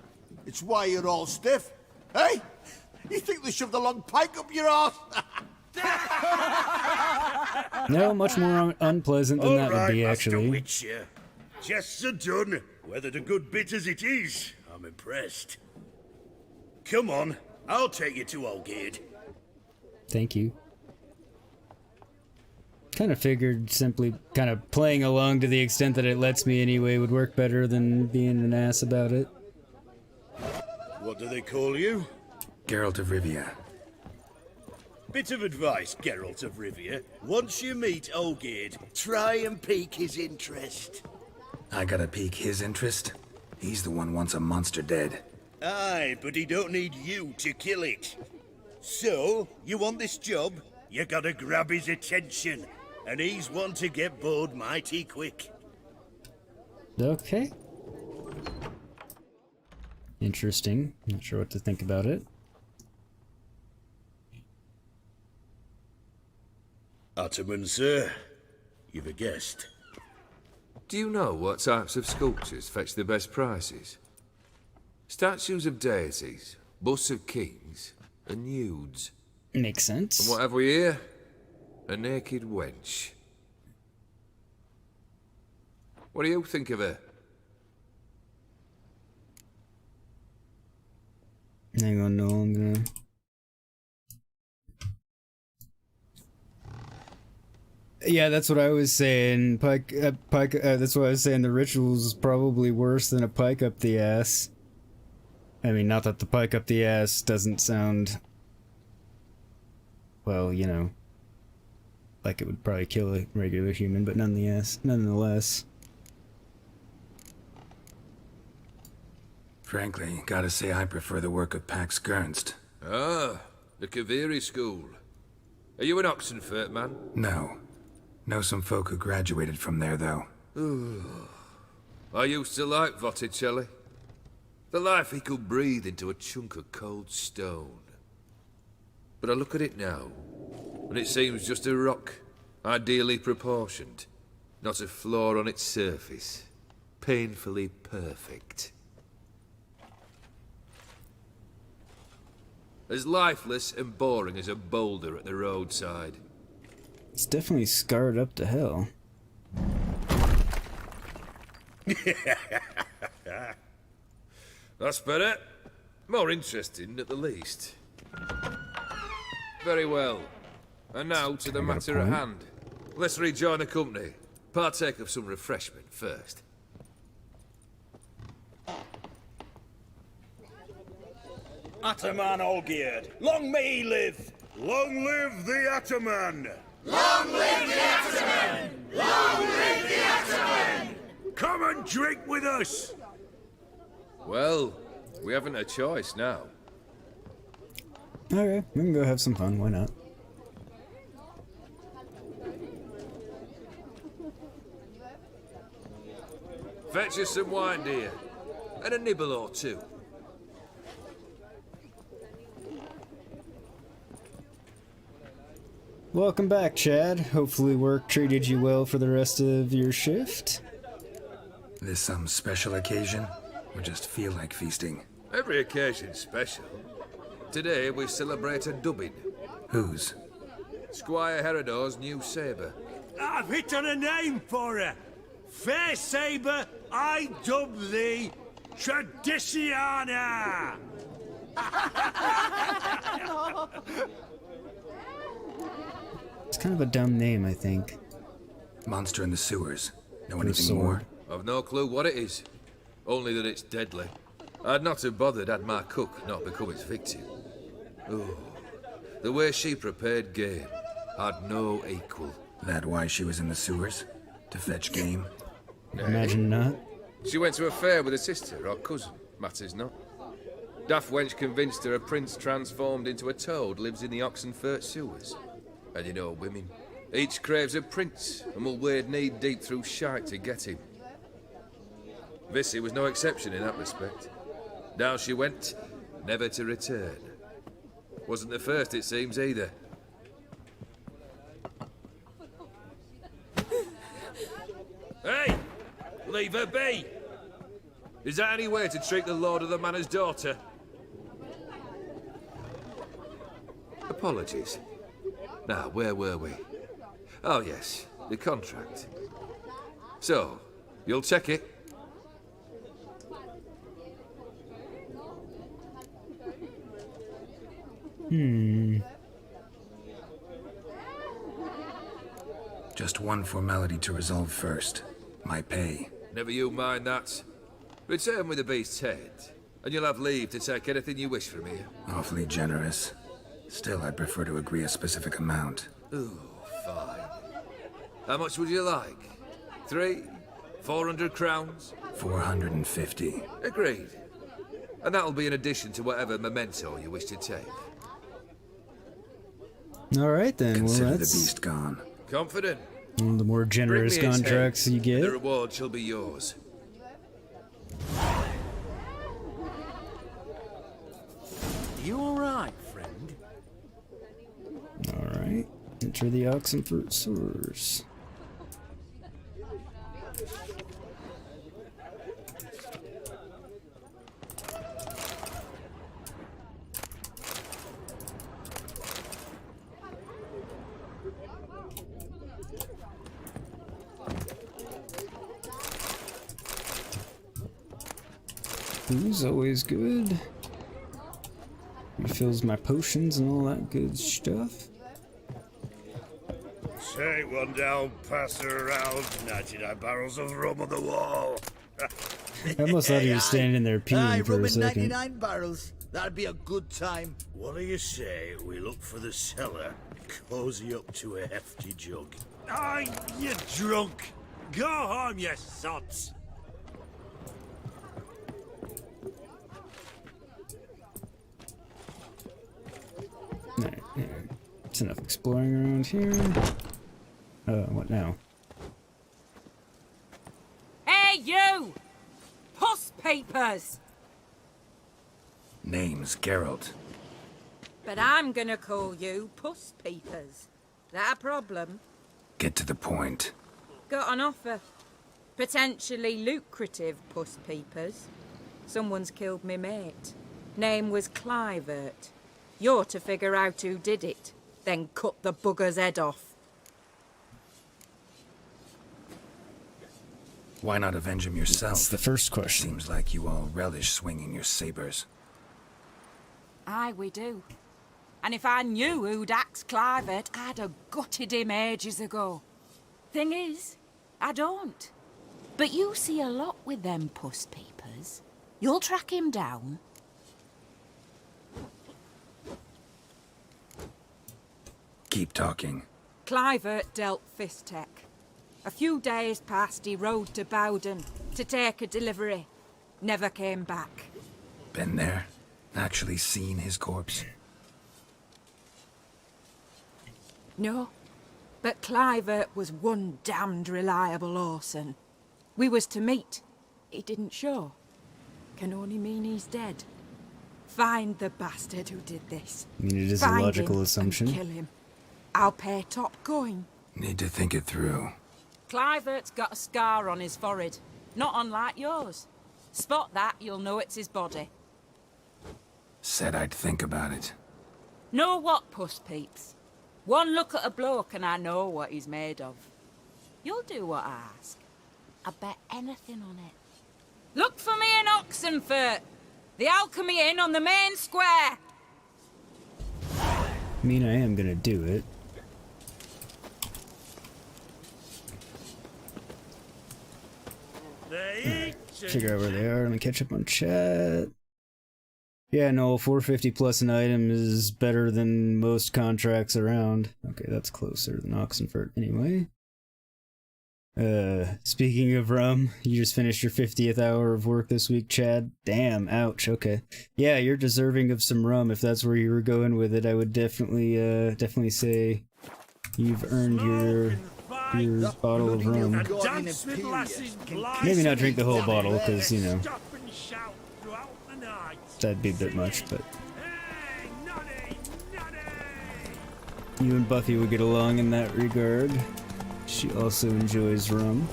S9: It's why you're all stiff. Hey? You think they shoved a long pike up your arse?
S1: No, much more unpleasant than that would be, actually.
S12: Witcher. Jests are done. Whether the good bit as it is, I'm impressed. Come on, I'll take you to Olgeerd.
S1: Thank you. Kind of figured simply kind of playing along to the extent that it lets me anyway would work better than being an ass about it.
S12: What do they call you?
S5: Geralt of Rivia.
S12: Bit of advice, Geralt of Rivia. Once you meet Olgierd, try and pique his interest.
S5: I gotta pique his interest? He's the one wants a monster dead.
S12: Aye, but he don't need you to kill it. So, you want this job? You gotta grab his attention. And he's one to get bored mighty quick.
S1: Okay. Interesting. Not sure what to think about it.
S12: Ottoman, sir. You've a guest.
S14: Do you know what types of sculptures fetch the best prices? Statues of deities, busts of kings, and nudes.
S1: Makes sense.
S14: And what have we here? A naked wench. What do you think of her?
S1: Hang on, no, I'm gonna... Yeah, that's what I was saying. Pike, that's what I was saying. The rituals is probably worse than a pike up the ass. I mean, not that the pike up the ass doesn't sound... Well, you know... like it would probably kill a regular human, but nonetheless.
S5: Frankly, gotta say I prefer the work of Pax Gernst.
S14: Ah, the Kaviri school. Are you an Oxenfurt man?
S5: No. Know some folk who graduated from there, though.
S14: I used to like Botticelli. The life he could breathe into a chunk of cold stone. But I look at it now, and it seems just a rock, ideally proportioned. Not a flaw on its surface. Painfully perfect. As lifeless and boring as a boulder at the roadside.
S1: It's definitely scarred up to hell.
S14: That's better. More interesting, at the least. Very well. And now to the matter at hand. Let's rejoin the company. Partake of some refreshment first.
S12: Ataman Olgierd, long may he live! Long live the Ataman!
S11: Long live the Ataman! Long live the Ataman!
S12: Come and drink with us!
S14: Well, we haven't a choice now.
S1: Okay, we can go have some fun, why not?
S14: Fetch us some wine, dear. And a nibble or two.
S1: Welcome back, Chad. Hopefully work treated you well for the rest of your shift.
S5: This some special occasion? Or just feel like feasting?
S14: Every occasion's special. Today we celebrate a dubbing.
S5: Whose?
S14: Squire Herodor's new sabre.
S11: I've hit on a name for her. Fair sabre, I dub thee Traditiana.
S1: It's kind of a dumb name, I think.
S5: Monster in the sewers. Know
S1: For a
S5: anything
S1: sword.
S5: more?
S14: I've no clue what it is. Only that it's deadly. I'd not have bothered had my cook not become its victim. Oh, the way she prepared game had no equal.
S5: That why she was in the sewers? To fetch game?
S1: Imagine not.
S14: She went to a fair with a sister or cousin, matters not. Daft wench convinced her a prince transformed into a toad lives in the Oxenfurt sewers. And you know women, each craves a prince and will wade knee-deep through shite to get him. Vissy was no exception in that respect. Down she went, never to return. Wasn't the first, it seems, either. Hey! Leave her be! Is that any way to treat the lord of the manor's daughter? Apologies. Now, where were we? Oh, yes, the contract. So, you'll check it?
S5: Just one formality to resolve first. My pay.
S14: Never you mind that. Return with the beast's head, and you'll have leave to take anything you wish from here.
S5: Awfully generous. Still, I'd prefer to agree a specific amount.
S14: Ooh, fine. How much would you like? 3? 400 crowns?
S5: 450.
S14: Agreed. And that'll be in addition to whatever memento you wish to take.
S1: Alright then,
S5: Consider
S1: well
S5: the
S1: that's
S5: beast gone.
S14: Confident?
S1: one of the more generous
S14: Bring me its
S1: contracts
S14: head.
S1: you get.
S14: The reward shall be yours.
S11: You alright, friend?
S1: Alright, enter the Oxenfurt sewers. Food's always good. Refills my potions and all that good stuff.
S12: Take one down, pass her around, 99 barrels of rum on the wall.
S1: I almost thought he was standing there peeing for
S9: rum
S1: a
S9: in
S1: second.
S9: 99 barrels. That'd be a good time.
S12: What do you say we look for the cellar, cozy up to a hefty jug?
S11: Aye, you drunk! Go home, you sots!
S1: Alright, it's enough exploring around here. What now?
S10: Hey, you! Puss papers!
S5: Name's Geralt.
S10: But I'm gonna call you Puss Peepers. That a problem?
S5: Get to the point.
S10: Got an offer. Potentially lucrative Puss Peepers. Someone's killed me mate. Name was Clivert. You're to figure out who did it, then cut the bugger's head off.
S5: Why not avenge him yourself?
S1: That's the first question.
S5: Seems like you all relish swinging your sabers.
S10: Aye, we do. And if I knew who'd axed Clivert, I'd have gutted him ages ago. Thing is, I don't. But you see a lot with them Puss Peepers. You'll track him down.
S5: Keep talking.
S10: Clivert dealt Fistech. A few days passed, he rode to Bowden to take a delivery. Never came back.
S5: Been there? Actually seen his corpse?
S10: No, but Clivert was one damned reliable Orson. We was to meet. He didn't show. Can only mean he's dead. Find the bastard who did this.
S1: I mean, it is
S10: Find
S1: a logical
S10: him
S1: assumption.
S10: And kill him. I'll pay top coin.
S5: Need to think it through.
S10: Clivert's got a scar on his forehead, not unlike yours. Spot that, you'll know it's his body.
S5: Said I'd think about it.
S10: Know what, Puss Peeps? One look at a bloke and I know what he's made of. You'll do what I ask. I bet anything on it. Look for me in Oxenfurt! The Alchemy Inn on the main square!
S1: I mean, I am gonna do it. Figure out where they are. Let me catch up on chat. Yeah, no, 450 plus an item is better than most contracts around. Okay, that's closer than Oxenfurt anyway. Speaking of rum, you just finished your 50th hour of work this week, Chad. Damn, ouch, okay. Yeah, you're deserving of some rum if that's where you were going with it. I would definitely say you've earned your bottle of rum. Maybe not drink the whole bottle, because, you know, that'd be a bit much, but you and Buffy would get along in that regard. She also enjoys rum.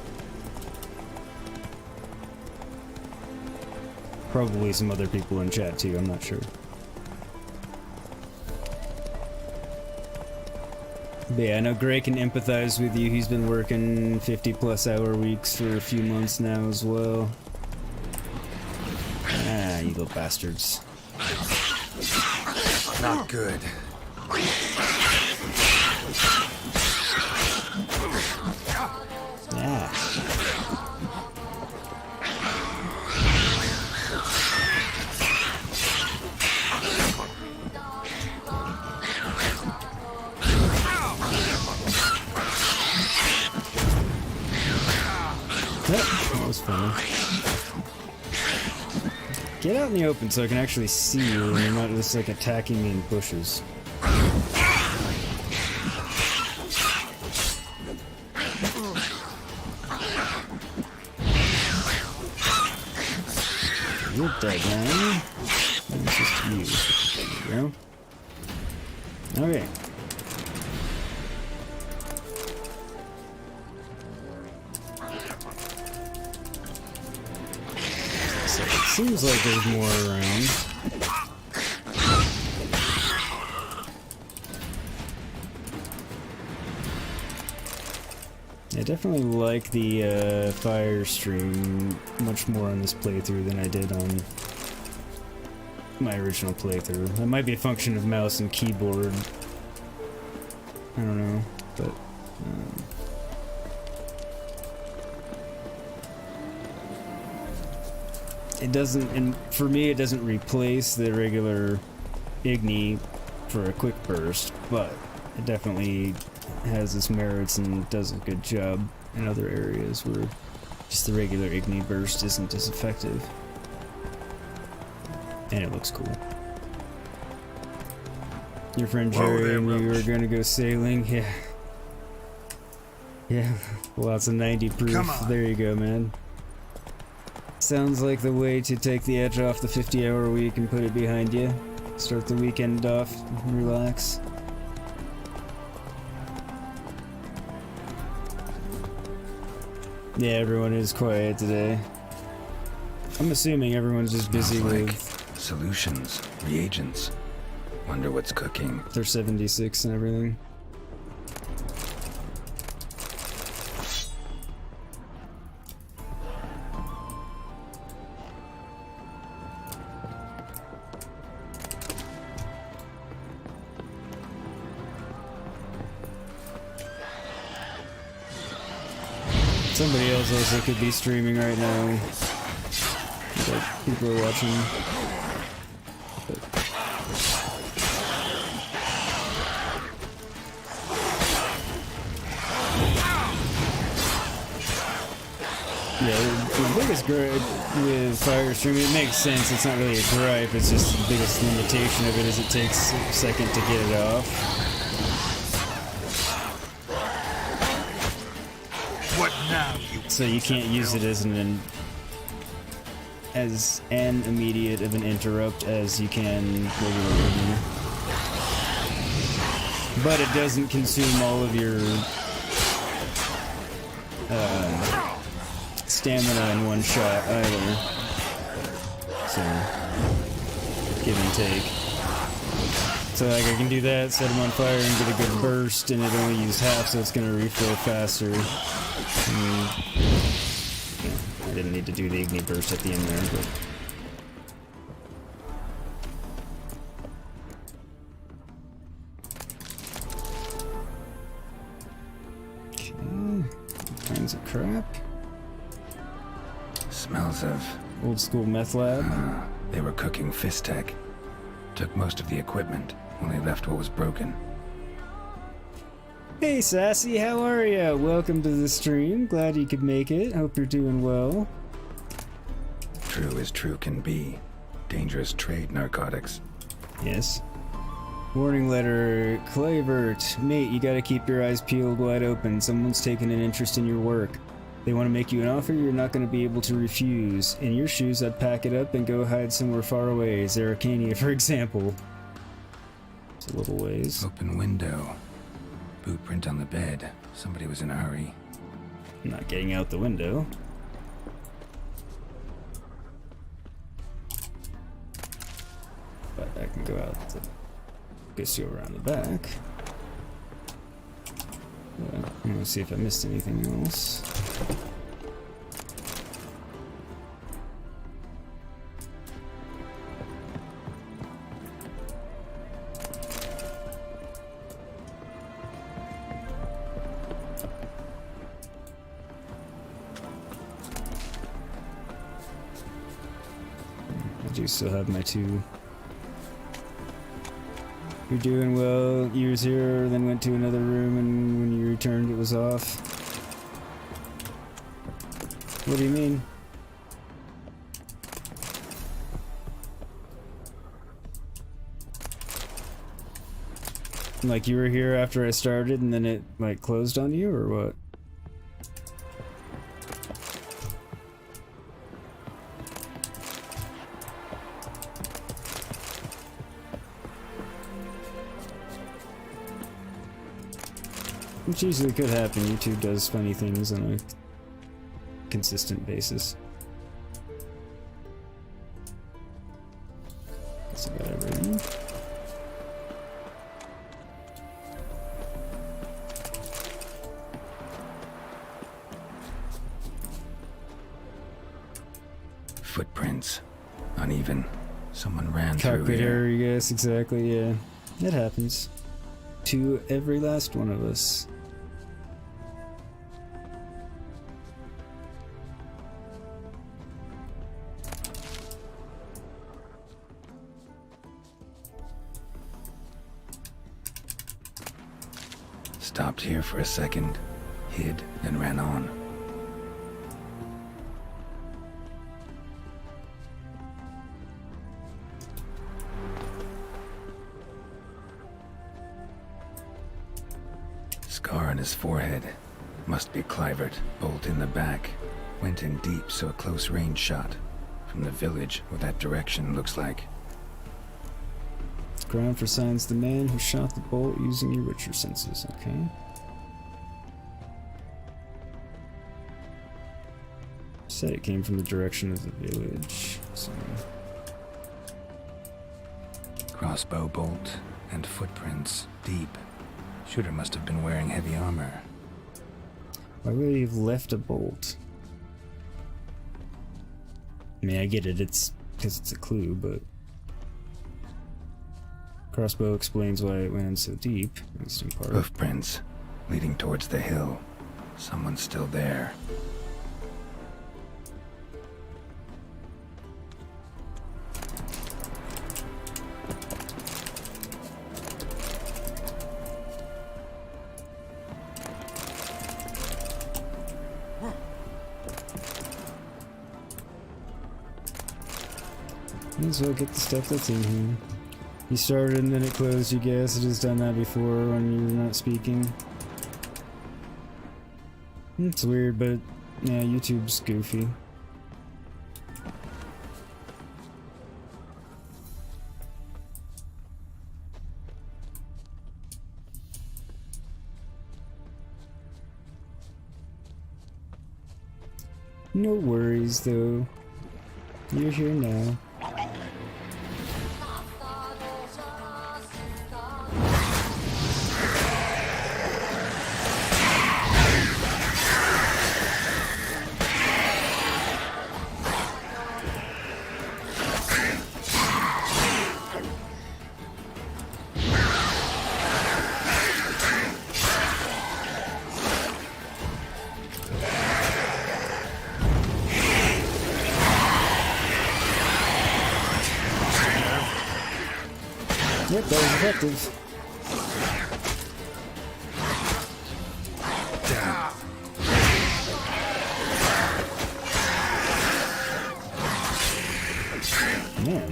S1: Probably some other people in chat too, I'm not sure. But yeah, I know Gray can empathize with you. He's been working 50+ hour weeks for a few months now as well. Ah, you little bastards.
S5: Not good.
S1: Yeah. funny. Get out in the open so I can actually see you and you're not just like attacking me in bushes. You're dead now. It's just you. There you go. Okay. So it seems like there's more around. I definitely like the fire stream much more on this playthrough than I did on my original playthrough. That might be a function of mouse and keyboard. I don't know, but it doesn't, and for me it doesn't replace the regular Igni for a quick burst, but it definitely has its merits and does a good job in other areas where just the regular Igni burst isn't as effective. And it looks cool. Your friend Jerry and you were gonna go sailing? Yeah. Yeah, lots of 90 proof. There you go, man. Sounds like the way to take the edge off the 50-hour week and put it behind you. Start the weekend off and relax. Yeah, everyone is quiet today. I'm assuming everyone's just busy with
S5: solutions, reagents. Wonder what's cooking.
S1: They're 76 and everything. Somebody else also could be streaming right now. But people are watching. Yeah, the biggest gripe with fire streaming, it makes sense, it's not really a gripe, it's just the biggest limitation of it is it takes a second to get it off.
S2: What now, you?
S1: So you can't use it as an immediate of an interrupt as you can regularly. But it doesn't consume all of your stamina in one shot either. So, give and take. So like I can do that, set them on fire and get a good burst, and it only uses half, so it's gonna refill faster. I didn't need to do the Igni burst at the end there, but... Okay, all kinds of crap.
S5: Smells of...
S1: old school meth lab.
S5: They were cooking Fistech. Took most of the equipment, only left what was broken.
S1: Hey Sassy, how are ya? Welcome to the stream. Glad you could make it. Hope you're doing well.
S5: True as true can be. Dangerous trade, narcotics.
S1: Yes. Warning letter, Clavert. Mate, you gotta keep your eyes peeled wide open. Someone's taking an interest in your work. They want to make you an offer you're not going to be able to refuse. In your shoes, I'd pack it up and go hide somewhere far away. Zeracania, for example. It's a little ways.
S5: Open window. Boot print on the bed. Somebody was in a hurry.
S1: I'm not getting out the window. But I can go out the... guess you around the back. I'm gonna see if I missed anything else. I do still have my two. You're doing well. You was here, then went to another room, and when you returned, it was off. What do you mean? Like you were here after I started and then it like closed on you or what? Which usually could happen. YouTube does funny things on a consistent basis. That's about everything.
S5: Footprints. Uneven. Someone ran through
S1: Cockpit
S5: here.
S1: error, yes, exactly, yeah. It happens. To every last one of us.
S5: Stopped here for a second, hid, and ran on. Scar on his forehead. Must be Clivert. Bolt in the back. Went in deep, so a close range shot. From the village, what that direction looks like.
S1: Ground for signs the man who shot the bolt using your richer senses, okay. Said it came from the direction of the village, so...
S5: Crossbow bolt and footprints deep. Shooter must have been wearing heavy armor.
S1: Why would he have left a bolt? I mean, I get it, it's because it's a clue, but... Crossbow explains why it went in so deep, at least in part.
S5: Hoofprints leading towards the hill. Someone's still there.
S1: Might as well get the stuff that's in here. You started and then it closed, you guess. It has done that before when you were not speaking. It's weird, but yeah, YouTube's goofy. No worries though. You're here now. Yep, that was effective. Man.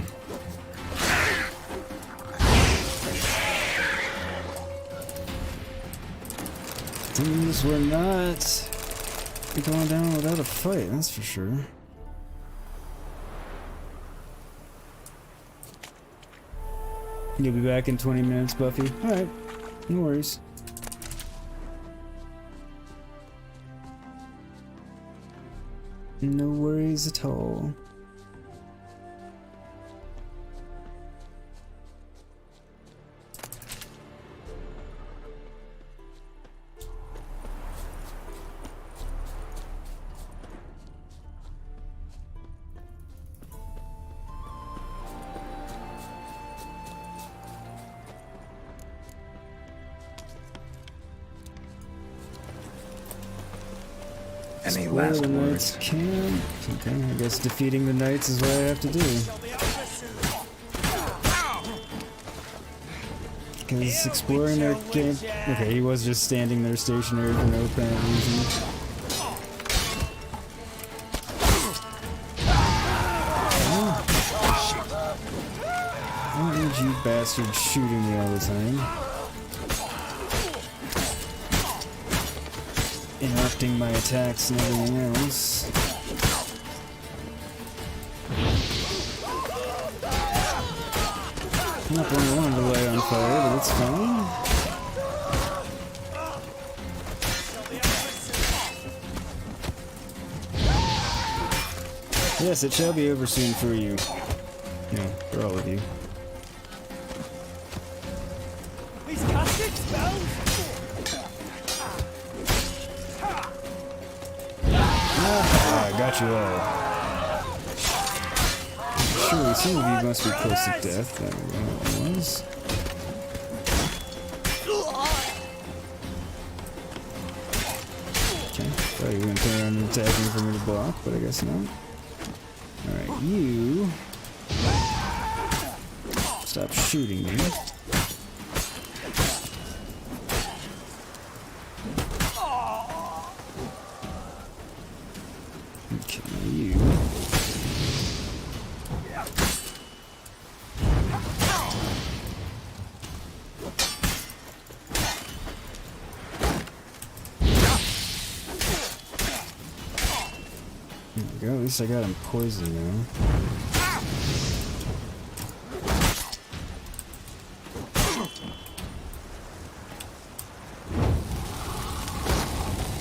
S1: Things were not going down without a fight, that's for sure. You'll be back in 20 minutes, Buffy. Alright, no worries. No worries at all.
S5: Any last words?
S1: Camp. Okay, I guess defeating the knights is what I have to do. Because exploring their camp... Okay, he was just standing there stationary for no apparent reason. I don't need you bastards shooting me all the time. interrupting my attacks and everything else. Not the only one to light on fire, but it's fine. Yes, it shall be over soon for you. No, for all of you.
S11: He's casting spells!
S1: Ah, got you all. Surely some of you must be close to death. That was. Okay, thought you were gonna turn around and attack me for me to block, but I guess not. Alright, you stop shooting me. Okay, you. There we go, at least I got him poisoned now.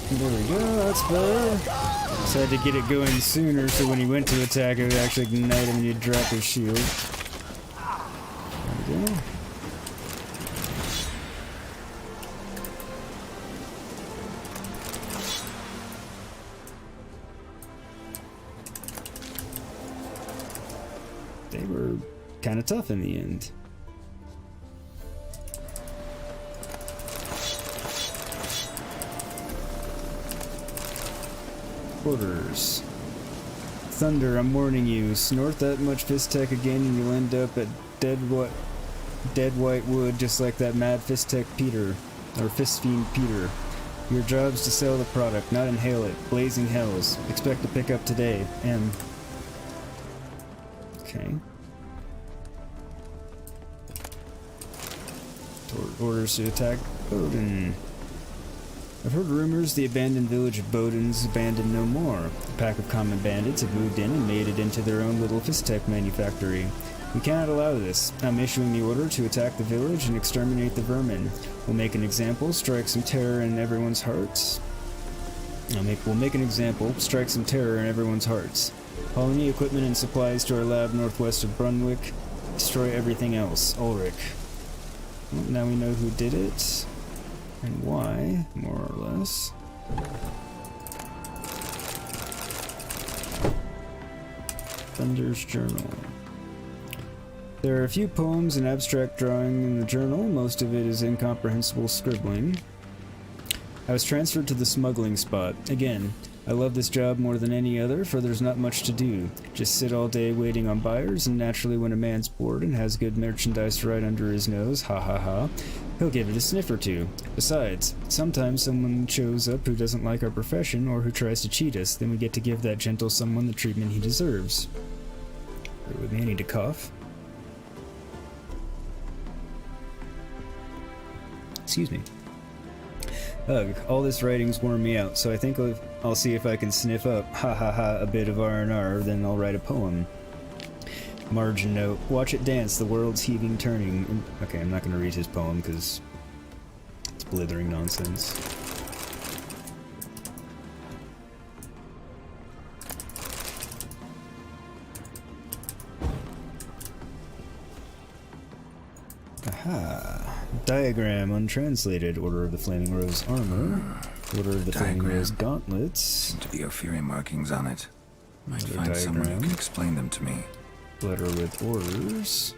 S1: There we go, that's better. Just had to get it going sooner so when he went to attack it would actually ignite him and he'd drop his shield. There we go. They were kind of tough in the end. Orders. Thunder, I'm warning you. Snort that much fist tech again and you'll end up at dead white wood just like that mad fist tech Peter. Or fist fiend Peter. Your job's to sell the product, not inhale it. Blazing hells. Expect to pick up today. M. Okay. Orders to attack Bowden. I've heard rumors the abandoned village of Bowden's abandoned no more. A pack of common bandits have moved in and made it into their own little fist-tech manufactory. We cannot allow this. I'm issuing the order to attack the village and exterminate the vermin. We'll make an example, strike some terror in everyone's hearts. We'll make an example, strike some terror in everyone's hearts. Haul any equipment and supplies to our lab northwest of Brunwick. Destroy everything else. Ulrich. Well, now we know who did it. And why, more or less. Thunder's Journal. There are a few poems and abstract drawing in the journal. Most of it is incomprehensible scribbling. I was transferred to the smuggling spot. Again, I love this job more than any other, for there's not much to do. Just sit all day waiting on buyers, and naturally when a man's bored and has good merchandise right under his nose, ha ha ha, he'll give it a sniff or two. Besides, sometimes someone shows up who doesn't like our profession or who tries to cheat us, then we get to give that gentle someone the treatment he deserves. Bear with me, I need to cough. Excuse me. Ugh, all this writing's worn me out, so I think I'll see if I can sniff up, ha ha ha, a bit of R&R, then I'll write a poem. Margin note, watch it dance, the world's heaving, turning. Okay, I'm not going to read his poem because it's blithering nonsense. Aha. Diagram untranslated. Order of the Flaming Rose armor. Order of the Flaming Rose gauntlets.
S5: To the Ophiri markings on it. Might
S1: Another
S5: find someone who
S1: diagram.
S5: can explain them to me.
S1: Letter with orders.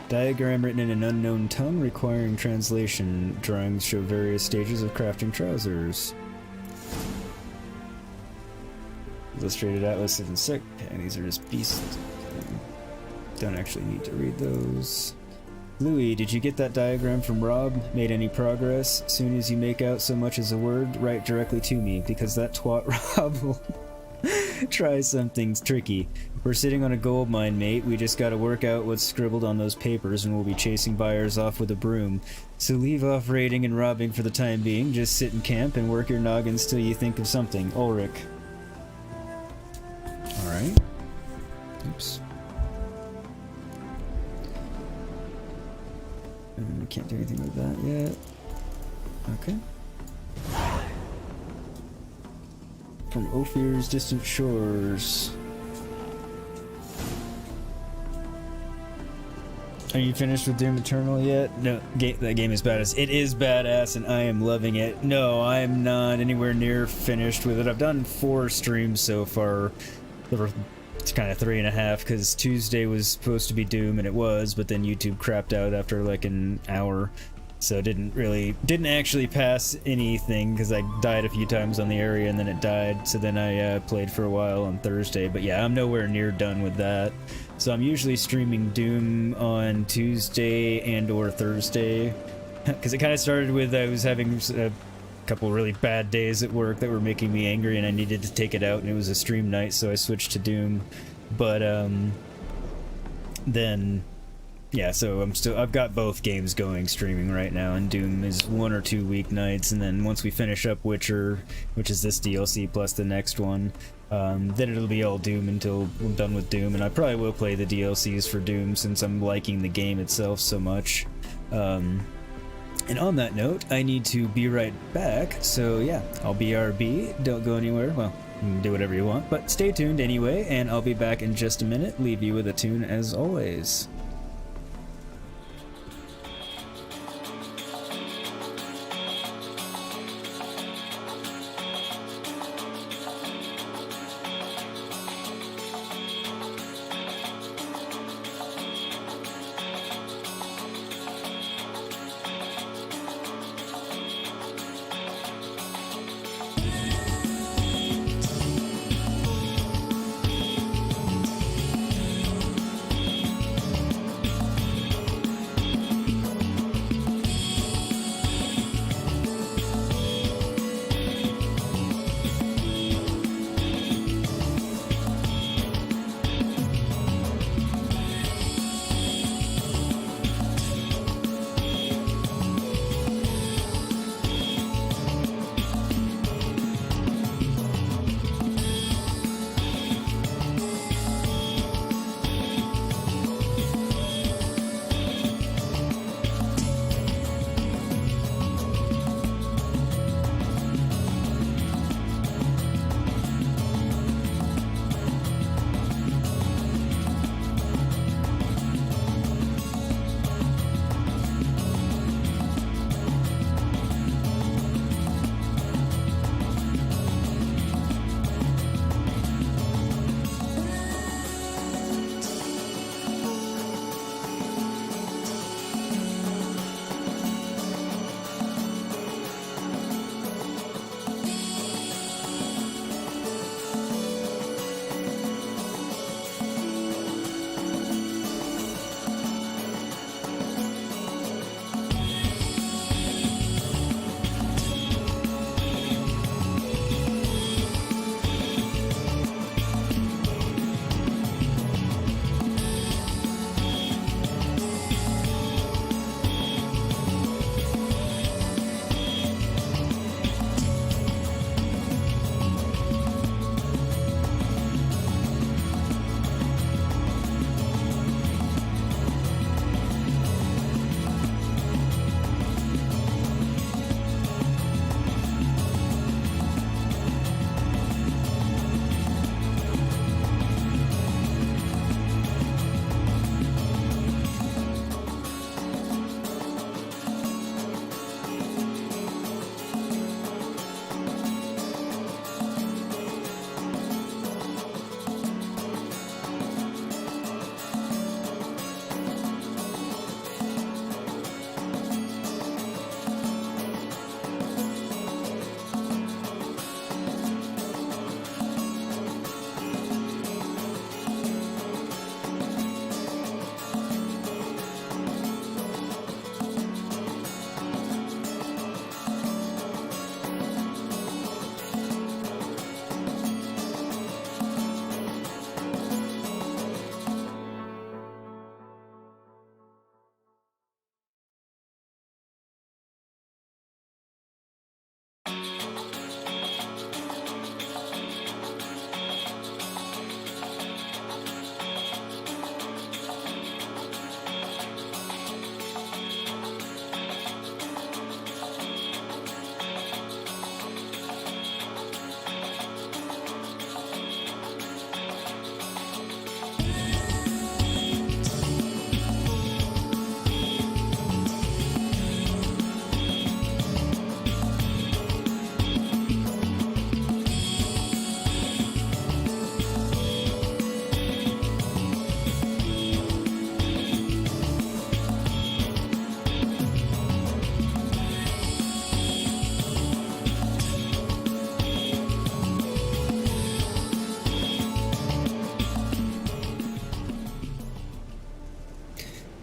S1: Diagram written in an unknown tongue requiring translation. Drawings show various stages of crafting trousers. Illustrated Atlas of Insect. Okay, these are just beasts. Don't actually need to read those. Louis, did you get that diagram from Rob? Made any progress? Soon as you make out so much as a word, write directly to me, because that twat Rob will Try something tricky. We're sitting on a gold mine, mate. We just gotta work out what's scribbled on those papers and we'll be chasing buyers off with a broom. So leave off raiding and robbing for the time being. Just sit in camp and work your noggins till you think of something. Ulrich. Alright. Oops. We can't do anything with that yet. Okay. From Ophir's distant shores. Are you finished with Doom Eternal yet? No, that game is badass. It is badass and I am loving it. No, I am not anywhere near finished with it. I've done 4 streams so far. It's kind of 3.5 because Tuesday was supposed to be Doom and it was, but then YouTube crapped out after like an hour. So didn't actually pass anything because I died a few times on the area and then it died. So then I played for a while on Thursday. But yeah, I'm nowhere near done with that. So I'm usually streaming Doom on Tuesday and or Thursday. Because it kind of started with I was having a couple really bad days at work that were making me angry and I needed to take it out and it was a stream night, so I switched to Doom. But then yeah, so I've got both games going streaming right now, and Doom is 1 or 2 weeknights, and then once we finish up Witcher, which is this DLC plus the next one, then it'll be all Doom until I'm done with Doom, and I probably will play the DLCs for Doom since I'm liking the game itself so much. And on that note, I need to be right back, so yeah, I'll BRB, don't go anywhere, well, you can do whatever you want, but stay tuned anyway, and I'll be back in just a minute, leave you with a tune as always.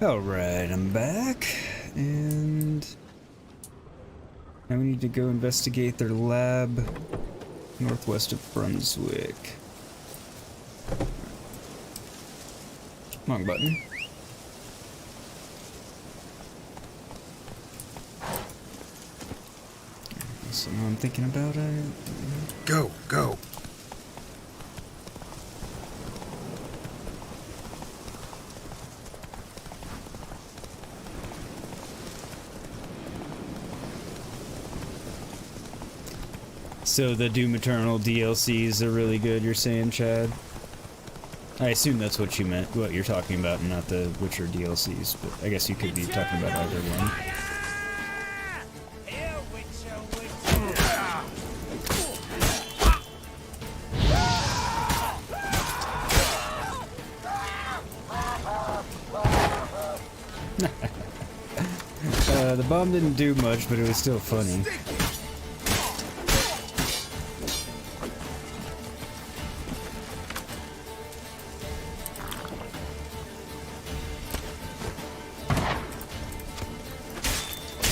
S1: Alright, I'm back, and now we need to go investigate their lab northwest of Brunswick. Wrong button. So now I'm thinking about it.
S5: Go, go.
S1: So the Doom Eternal DLCs are really good, you're saying, Chad? I assume that's what you meant, what you're talking about, and not the Witcher DLCs, but I guess you could be talking about either one. The bomb didn't do much, but it was still funny.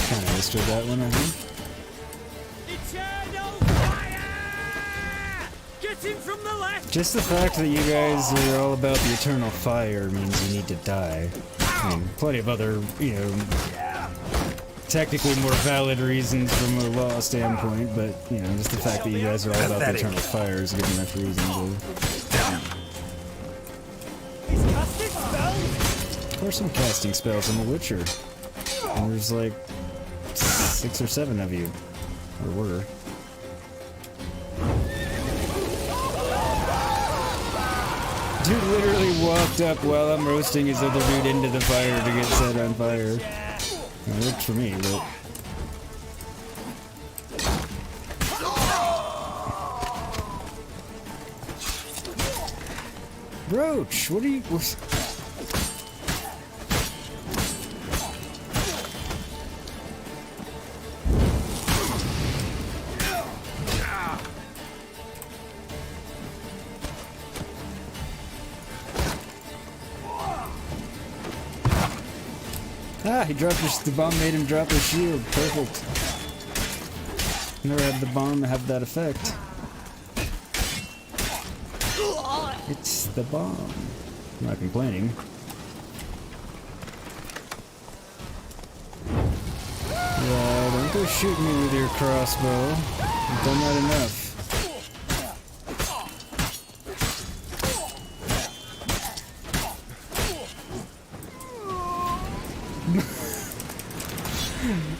S1: Kind of understood that one, I think. Just the fact that you guys are all about the eternal fire means you need to die. I mean, plenty of other, you know, technically more valid reasons from a law standpoint, but, you know, just the fact that you guys are all about the eternal fire is a good enough reason to... Of course I'm casting spells, I'm a Witcher. And there's like 6 or 7 of you. Or were. Dude literally walked up while I'm roasting his other dude into the fire to get set on fire. It worked for me, but... Roach, what are you... Ah, he dropped the bomb made him drop his shield. Perfect. Never had the bomb have that effect. It's the bomb. I'm not complaining. Yeah, don't go shooting me with your crossbow. I've done that enough.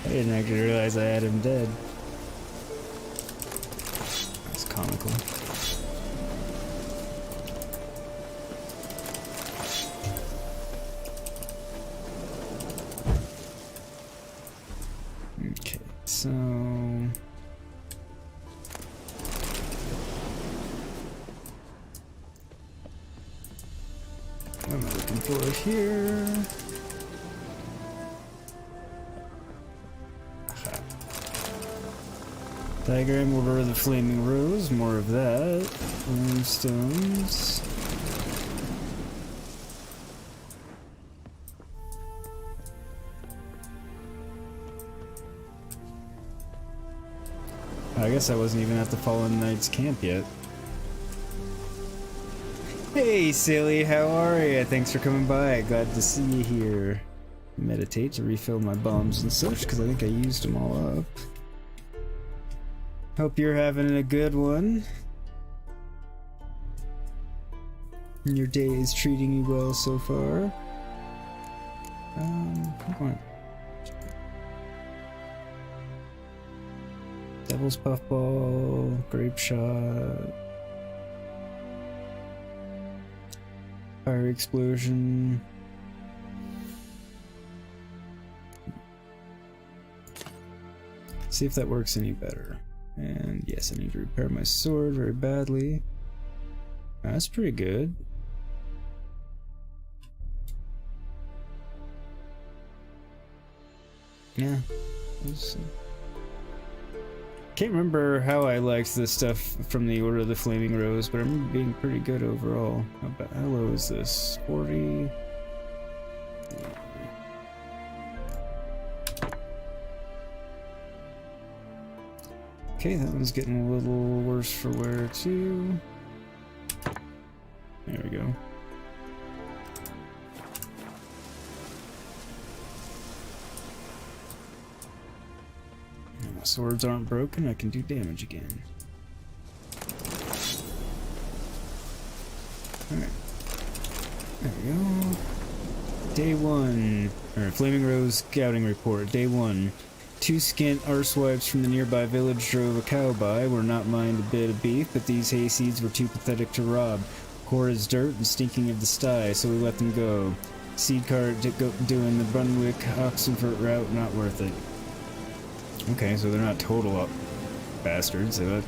S1: I didn't actually realize I had him dead. That's comical. Okay, so... what am I looking for here? Diagram Order of the Flaming Rose, more of that. Stones. I guess I wasn't even at the Fallen Knights camp yet. Hey silly, how are ya? Thanks for coming by, glad to see you here. Meditate to refill my bombs and such, because I think I used them all up. Hope you're having a good one. And your day is treating you well so far. Come on. Devil's Puffball, Grape Shot, Fire Explosion. See if that works any better. And yes, I need to repair my sword very badly. That's pretty good. Yeah. Can't remember how I liked this stuff from the Order of the Flaming Rose, but I remember being pretty good overall. How low is this? 40? Okay, that one's getting a little worse for wear too. There we go. Now my swords aren't broken, I can do damage again. Alright. There we go. Day 1. Or Flaming Rose scouting report. Day 1. 2 skint arsewipes from the nearby village drove a cow by. Were not mind a bit of beef, but these hayseeds were too pathetic to rob. Core is dirt and stinking of the sty, so we let them go. Seed cart doing the Brunwick Oxenford route, not worth it. Okay, so they're not total bastards, so let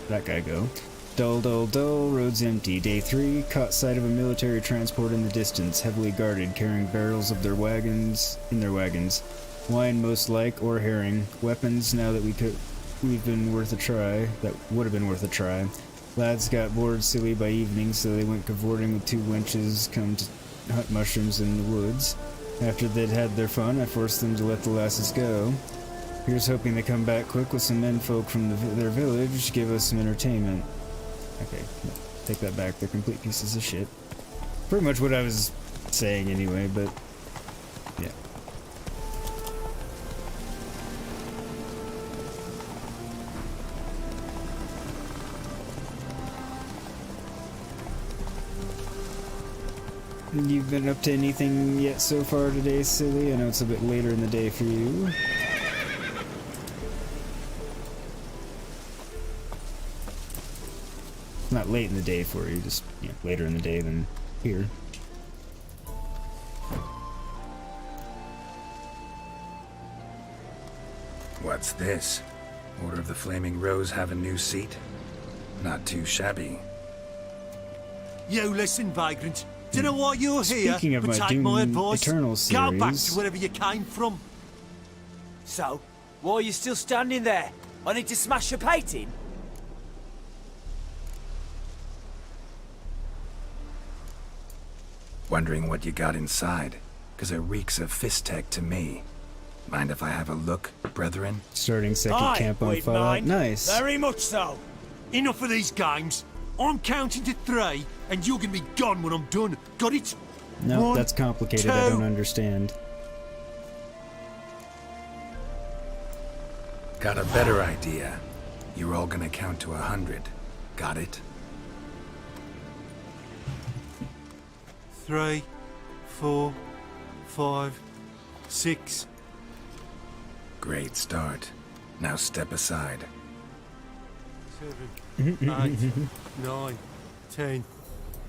S1: that guy go. Dull, dull, dull, roads empty. Day 3, caught sight of a military transport in the distance, heavily guarded, carrying barrels of their wagons in their wagons. Wine most like, or herring. Weapons, now that we've been worth a try. That would have been worth a try. Lads got bored silly by evening, so they went cavorting with 2 wenches come to hunt mushrooms in the woods. After they'd had their fun, I forced them to let the lasses go. Here's hoping they come back quick with some menfolk from their village, give us some entertainment. Okay, take that back, they're complete pieces of shit. Pretty much what I was saying anyway, but yeah. You've been up to anything yet so far today, Silly? I know it's a bit later in the day for you. Not late in the day for you, just later in the day than here.
S5: What's this? Order of the Flaming Rose have a new seat? Not too shabby.
S11: You listen, vagrant. Dunno why you're here,
S1: Speaking of
S11: but
S1: my
S11: take
S1: Doom
S11: my advice.
S1: Eternal
S11: Go back
S1: series.
S11: to wherever you came from.
S15: So, why are you still standing there? I need to smash your painting?
S5: Wondering what you got inside, 'cause it reeks of fist tech to me. Mind if I have a look, brethren?
S1: Starting second
S11: Aye,
S1: camp on
S11: wait,
S1: Fallout.
S11: mind.
S1: Nice.
S11: Very much so. Enough of these games. I'm counting to 3, and you're gonna be gone when I'm done. Got it?
S1: No,
S11: 1,
S1: that's complicated.
S11: 2.
S1: I don't understand.
S5: Got a better idea. You're all gonna count to 100. Got it?
S11: 3, 4, 5, 6.
S5: Great start. Now step aside.
S11: 7, 8, 9, 10,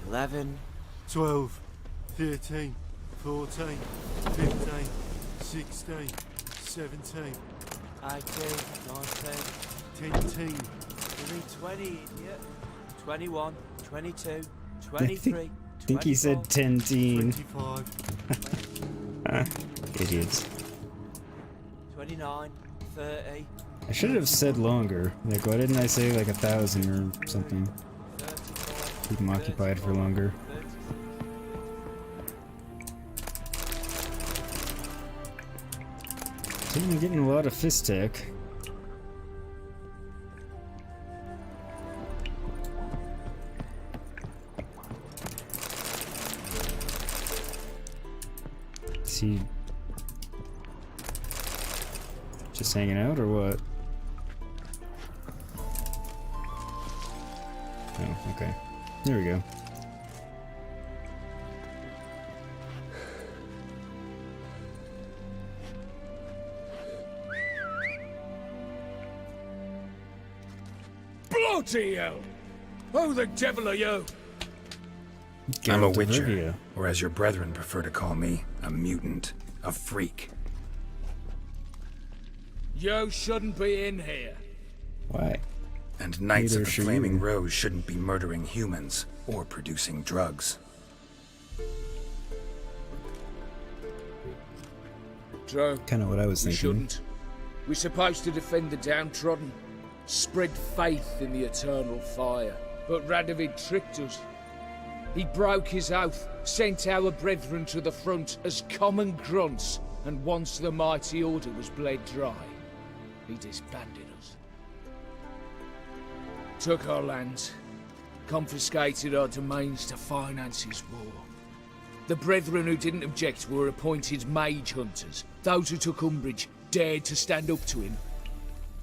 S15: 11.
S11: 12, 13, 14, 15, 16, 17,
S15: 18, 19,
S11: 10.
S15: you mean 20, idiot. 21, 22,
S1: I
S15: 23,
S1: think he said 10-teen.
S11: 25.
S1: Idiots.
S15: 29, 30,
S1: I should have said longer. Like, why didn't I say like 1,000 or something? Keep them occupied for longer. So I'm getting a lot of fist tech. Is he just hanging out or what? Oh, okay. There we go.
S11: Bloody hell! Who the devil are you?
S5: I'm a
S1: Geralt of
S5: witcher,
S1: Rivia.
S5: or as your brethren prefer to call me, a mutant, a freak.
S11: You shouldn't be in here.
S1: Why?
S5: And Knights
S1: Neither
S5: of the
S1: should
S5: Flaming
S1: you.
S5: Rose shouldn't be murdering humans or producing drugs.
S16: True.
S1: Kind of what I was
S16: We
S1: thinking.
S16: shouldn't. We're supposed to defend the downtrodden, spread faith in the eternal fire. But Radovid tricked us. He broke his oath, sent our brethren to the front as common grunts, and once the mighty order was bled dry, he disbanded us. took our lands, confiscated our domains to finance his war. The brethren who didn't object were appointed mage hunters. Those who took umbrage, dared to stand up to him,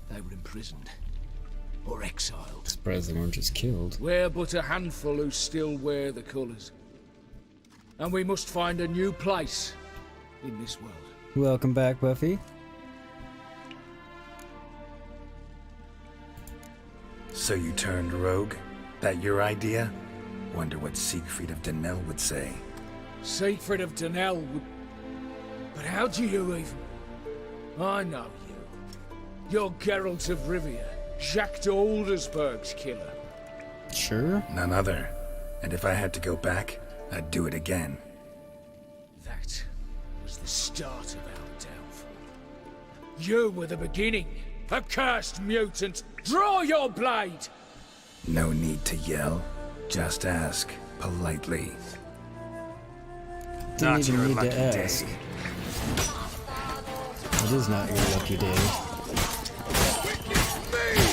S16: they were imprisoned or exiled.
S1: Surprised they weren't just killed.
S16: We're but a handful who still wear the colours. And we must find a new place in this world.
S1: Welcome back, Buffy.
S5: So you turned rogue? That your idea? Wonder what Siegfried of Denel would say.
S16: Siegfried of Denel would... But how do you even... I know you. You're Geralt of Rivia, Jacques de Aldersberg's killer.
S1: Sure.
S5: None other. And if I had to go back, I'd do it again.
S16: That was the start of our downfall. You were the beginning. Accursed mutant! Draw your blade!
S5: No need to yell. Just ask, politely.
S1: Didn't even need to ask. It is not your lucky day.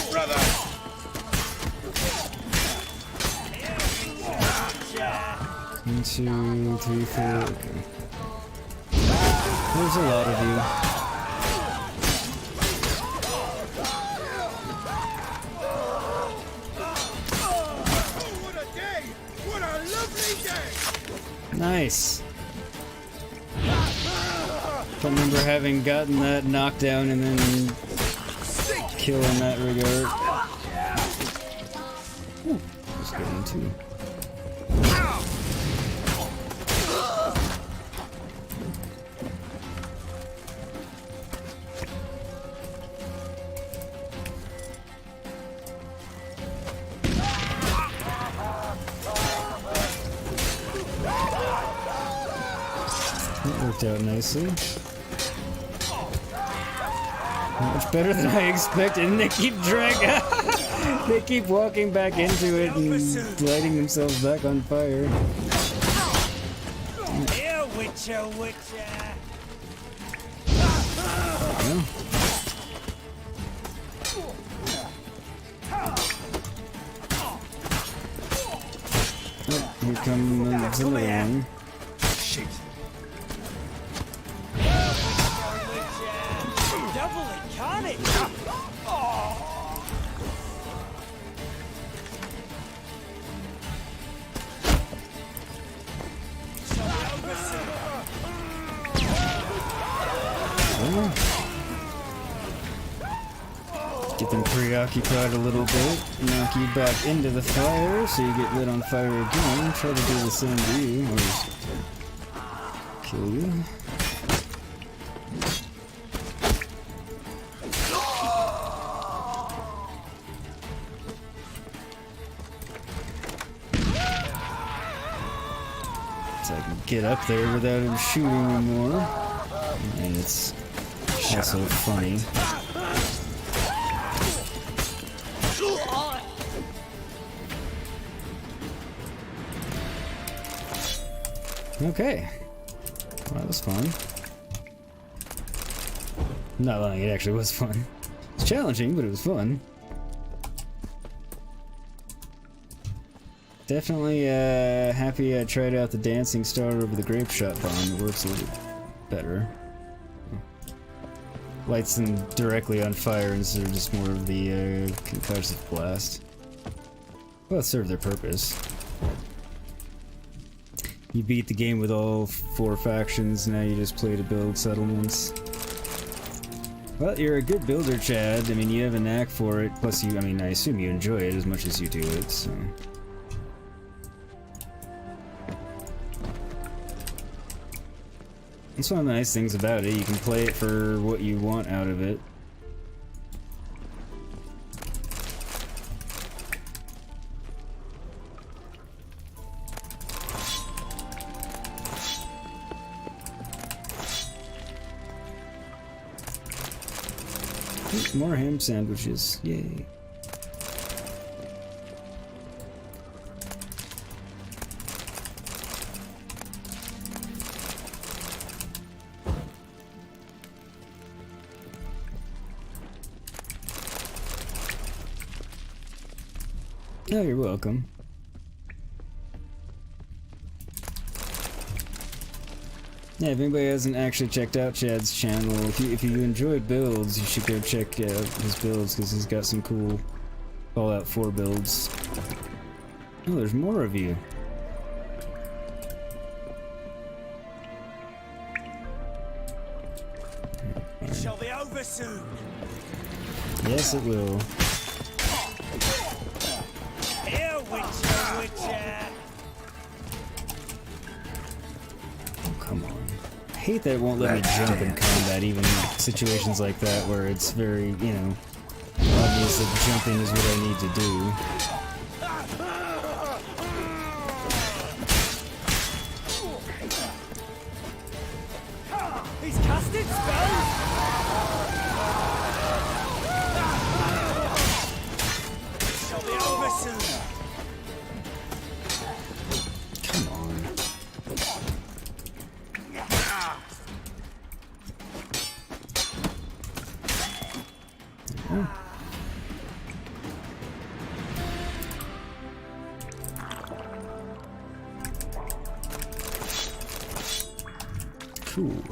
S12: Brother!
S1: 1, 2, 3, 4. Okay. There's a lot of you.
S12: What a day! What a lovely day!
S1: Nice. I remember having gotten that knockdown and then kill in that regard. Ooh, just getting two. That worked out nicely. Much better than I expected, and they keep dragging. They keep walking back into it and lighting themselves back on fire.
S15: Here, Witcher, Witcher.
S1: Yeah. Oh, here comes another one.
S15: Shit. Double it, carnage.
S1: Get them preoccupied a little bit, knock you back into the fire so you get lit on fire again. Try to do the same to you, or just kill you. So I can get up there without him shooting anymore. And it's also funny. Okay. Well, that was fun. Not lying, it actually was fun. It's challenging, but it was fun. Definitely happy I tried out the dancing star over the grape shot bomb. It works a little better. Lights them directly on fire instead of just more of the concussive blast. Both serve their purpose. You beat the game with all 4 factions, now you just play to build settlements. Well, you're a good builder, Chad. I mean, you have a knack for it, plus I assume you enjoy it as much as you do it, so... That's one of the nice things about it, you can play it for what you want out of it. Ooh, more ham sandwiches, yay. Oh, you're welcome. Yeah, if anybody hasn't actually checked out Chad's channel, if you enjoy builds, you should go check out his builds, because he's got some cool Fallout 4 builds. Oh, there's more of you.
S15: It shall be over soon.
S1: Yes, it will.
S15: Here, Witcher, Witcher.
S1: Oh, come on. I hate that it won't let me jump in combat, even in situations like that where it's very, you know, obvious that jumping is what I need to do.
S15: He's casted spells. It shall be over soon.
S1: Come on. Oh. Cool.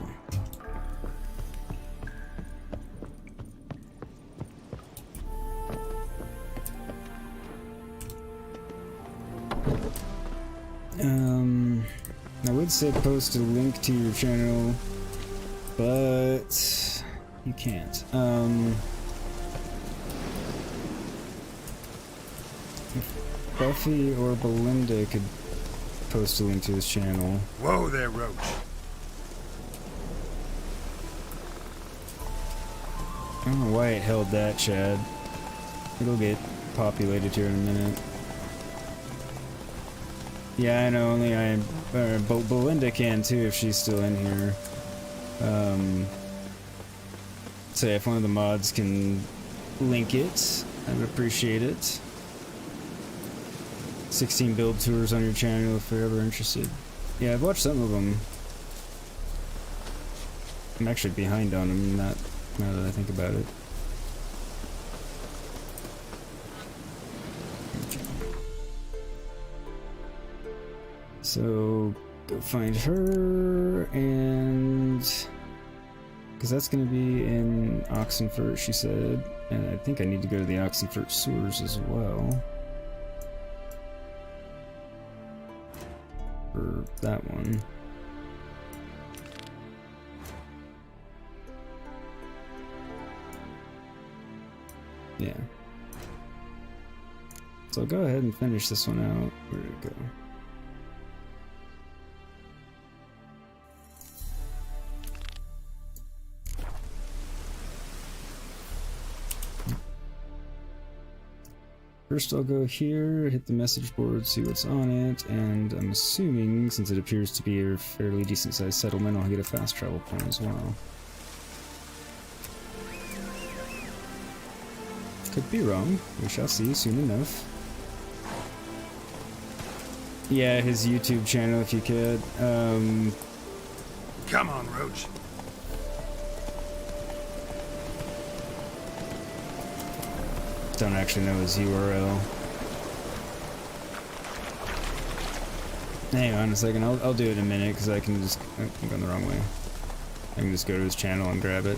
S1: I would say post a link to your channel, but you can't. If Buffy or Belinda could post a link to his channel.
S5: Whoa there, Roach.
S1: I don't know why it held that, Chad. It'll get populated here in a minute. Yeah, I know, only Belinda can too if she's still in here. So if one of the mods can link it, I would appreciate it. 16 build tours on your channel if you're ever interested. Yeah, I've watched some of them. I'm actually behind on them, now that I think about it. So, go find her, and... because that's going to be in Oxenfurt, she said. And I think I need to go to the Oxenfurt sewers as well. For that one. Yeah. So I'll go ahead and finish this one out. Where did it go? First I'll go here, hit the message board, see what's on it, and I'm assuming, since it appears to be a fairly decent sized settlement, I'll get a fast travel point as well. Could be wrong, we shall see soon enough. Yeah, his YouTube channel if you could.
S5: Come on, Roach.
S1: Don't actually know his URL. Hang on a second, I'll do it in a minute because I can just... oh, I'm going the wrong way. I can just go to his channel and grab it.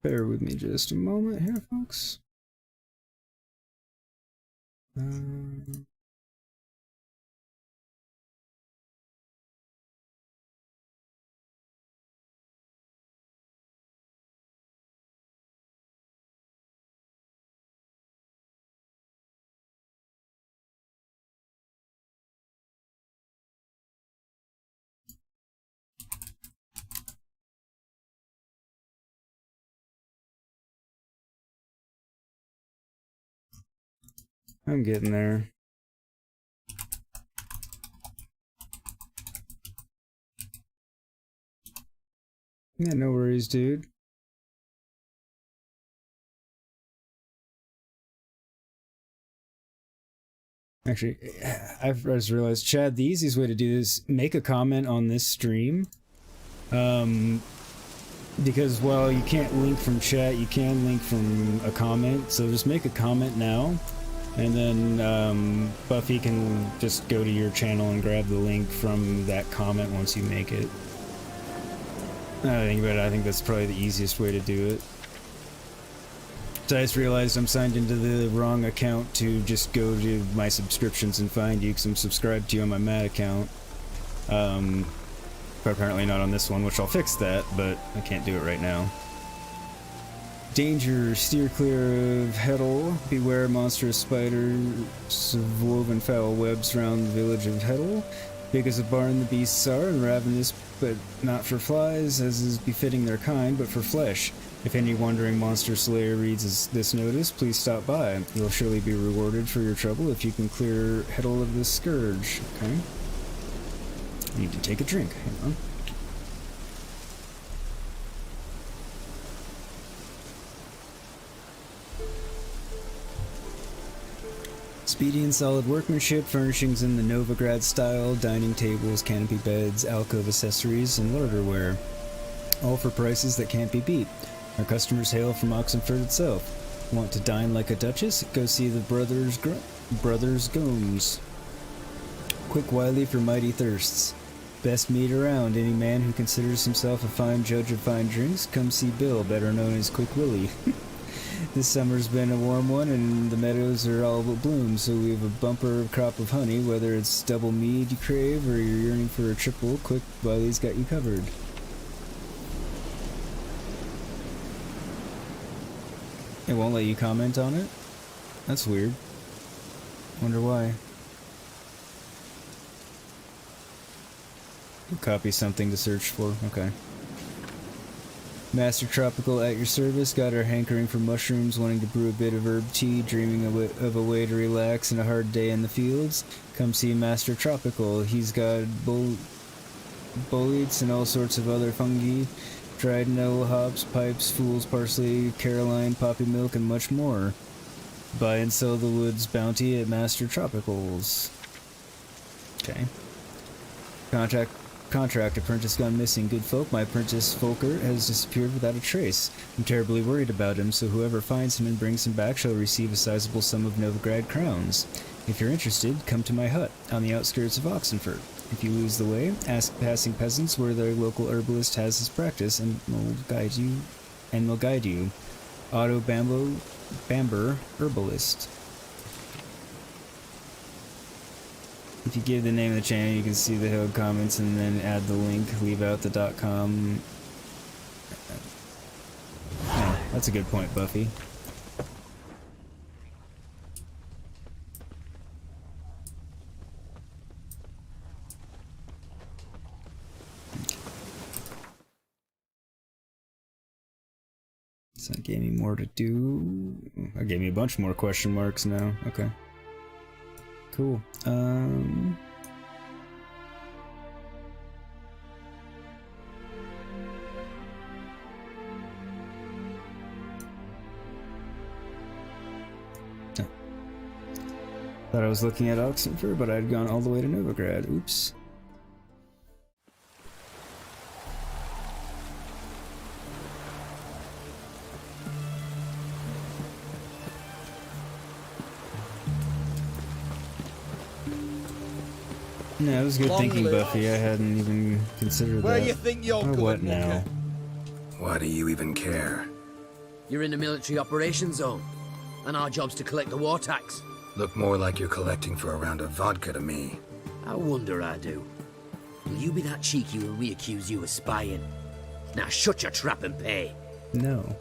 S1: Bear with me just a moment here, folks. I'm getting there. Yeah, no worries, dude. Actually, I've just realized, Chad, the easiest way to do this, make a comment on this stream. Because while you can't link from chat, you can link from a comment. So just make a comment now, and then Buffy can just go to your channel and grab the link from that comment once you make it. Now that I think about it, I think that's probably the easiest way to do it. So I just realized I'm signed into the wrong account to just go to my subscriptions and find you, because I'm subscribed to you on my Matt account. But apparently not on this one, which I'll fix that, but I can't do it right now. Danger, steer clear of Heddle. Beware monstrous spiders of woven foul webs round the village of Heddle. Big as a barn the beasts are, and ravenous, but not for flies, as is befitting their kind, but for flesh. If any wandering monster slayer reads this notice, please stop by. You'll surely be rewarded for your trouble if you can clear Heddle of this scourge. Okay? I need to take a drink. Hang on. Speedy and solid workmanship, furnishings in the Novigrad style, dining tables, canopy beds, alcove accessories, and larderware. All for prices that can't be beat. Our customers hail from Oxenford itself. Want to dine like a duchess? Go see the Brothers Gomes. Quick wily for mighty thirsts. Best meat around. Any man who considers himself a fine judge of fine drinks, come see Bill, better known as Quick Willie. This summer's been a warm one, and the meadows are all but bloom, so we have a bumper crop of honey. Whether it's double mead you crave, or you're yearning for a triple, Quick Willie's got you covered. It won't let you comment on it? That's weird. Wonder why. Copy something to search for. Okay. Master Tropical at your service. Got our hankering for mushrooms, wanting to brew a bit of herb tea, dreaming of a way to relax in a hard day in the fields. Come see Master Tropical. He's got boletes and all sorts of other fungi. Dried nettle, hops, pipes, fools, parsley, Caroline, poppy milk, and much more. Buy and sell the wood's bounty at Master Tropicals. Okay. Contract. Apprentice gone missing. Good folk, my apprentice Folker has disappeared without a trace. I'm terribly worried about him, so whoever finds him and brings him back shall receive a sizable sum of Novigrad crowns. If you're interested, come to my hut, on the outskirts of Oxenford. If you lose the way, ask passing peasants where their local herbalist has his practice, and will guide you. Otto Bamber, herbalist. If you give the name of the channel, you can see the held comments and then add the link, leave out the .com. Yeah, that's a good point, Buffy. So it gave me more to do. It gave me a bunch more question marks now. Okay. Cool. Thought I was looking at Oxenford, but I'd gone all the way to Novigrad. Oops. Yeah, it was good thinking, Buffy. I hadn't even considered
S12: Where
S1: that.
S12: you think you're going,
S1: what now?
S5: Why do you even care?
S8: You're in the military operations zone, and our job's to collect the war tax.
S5: Look more like you're collecting for a round of vodka to me.
S8: I wonder I do. Will you be that cheeky when we accuse you of spying? Now shut your trap and pay.
S1: No.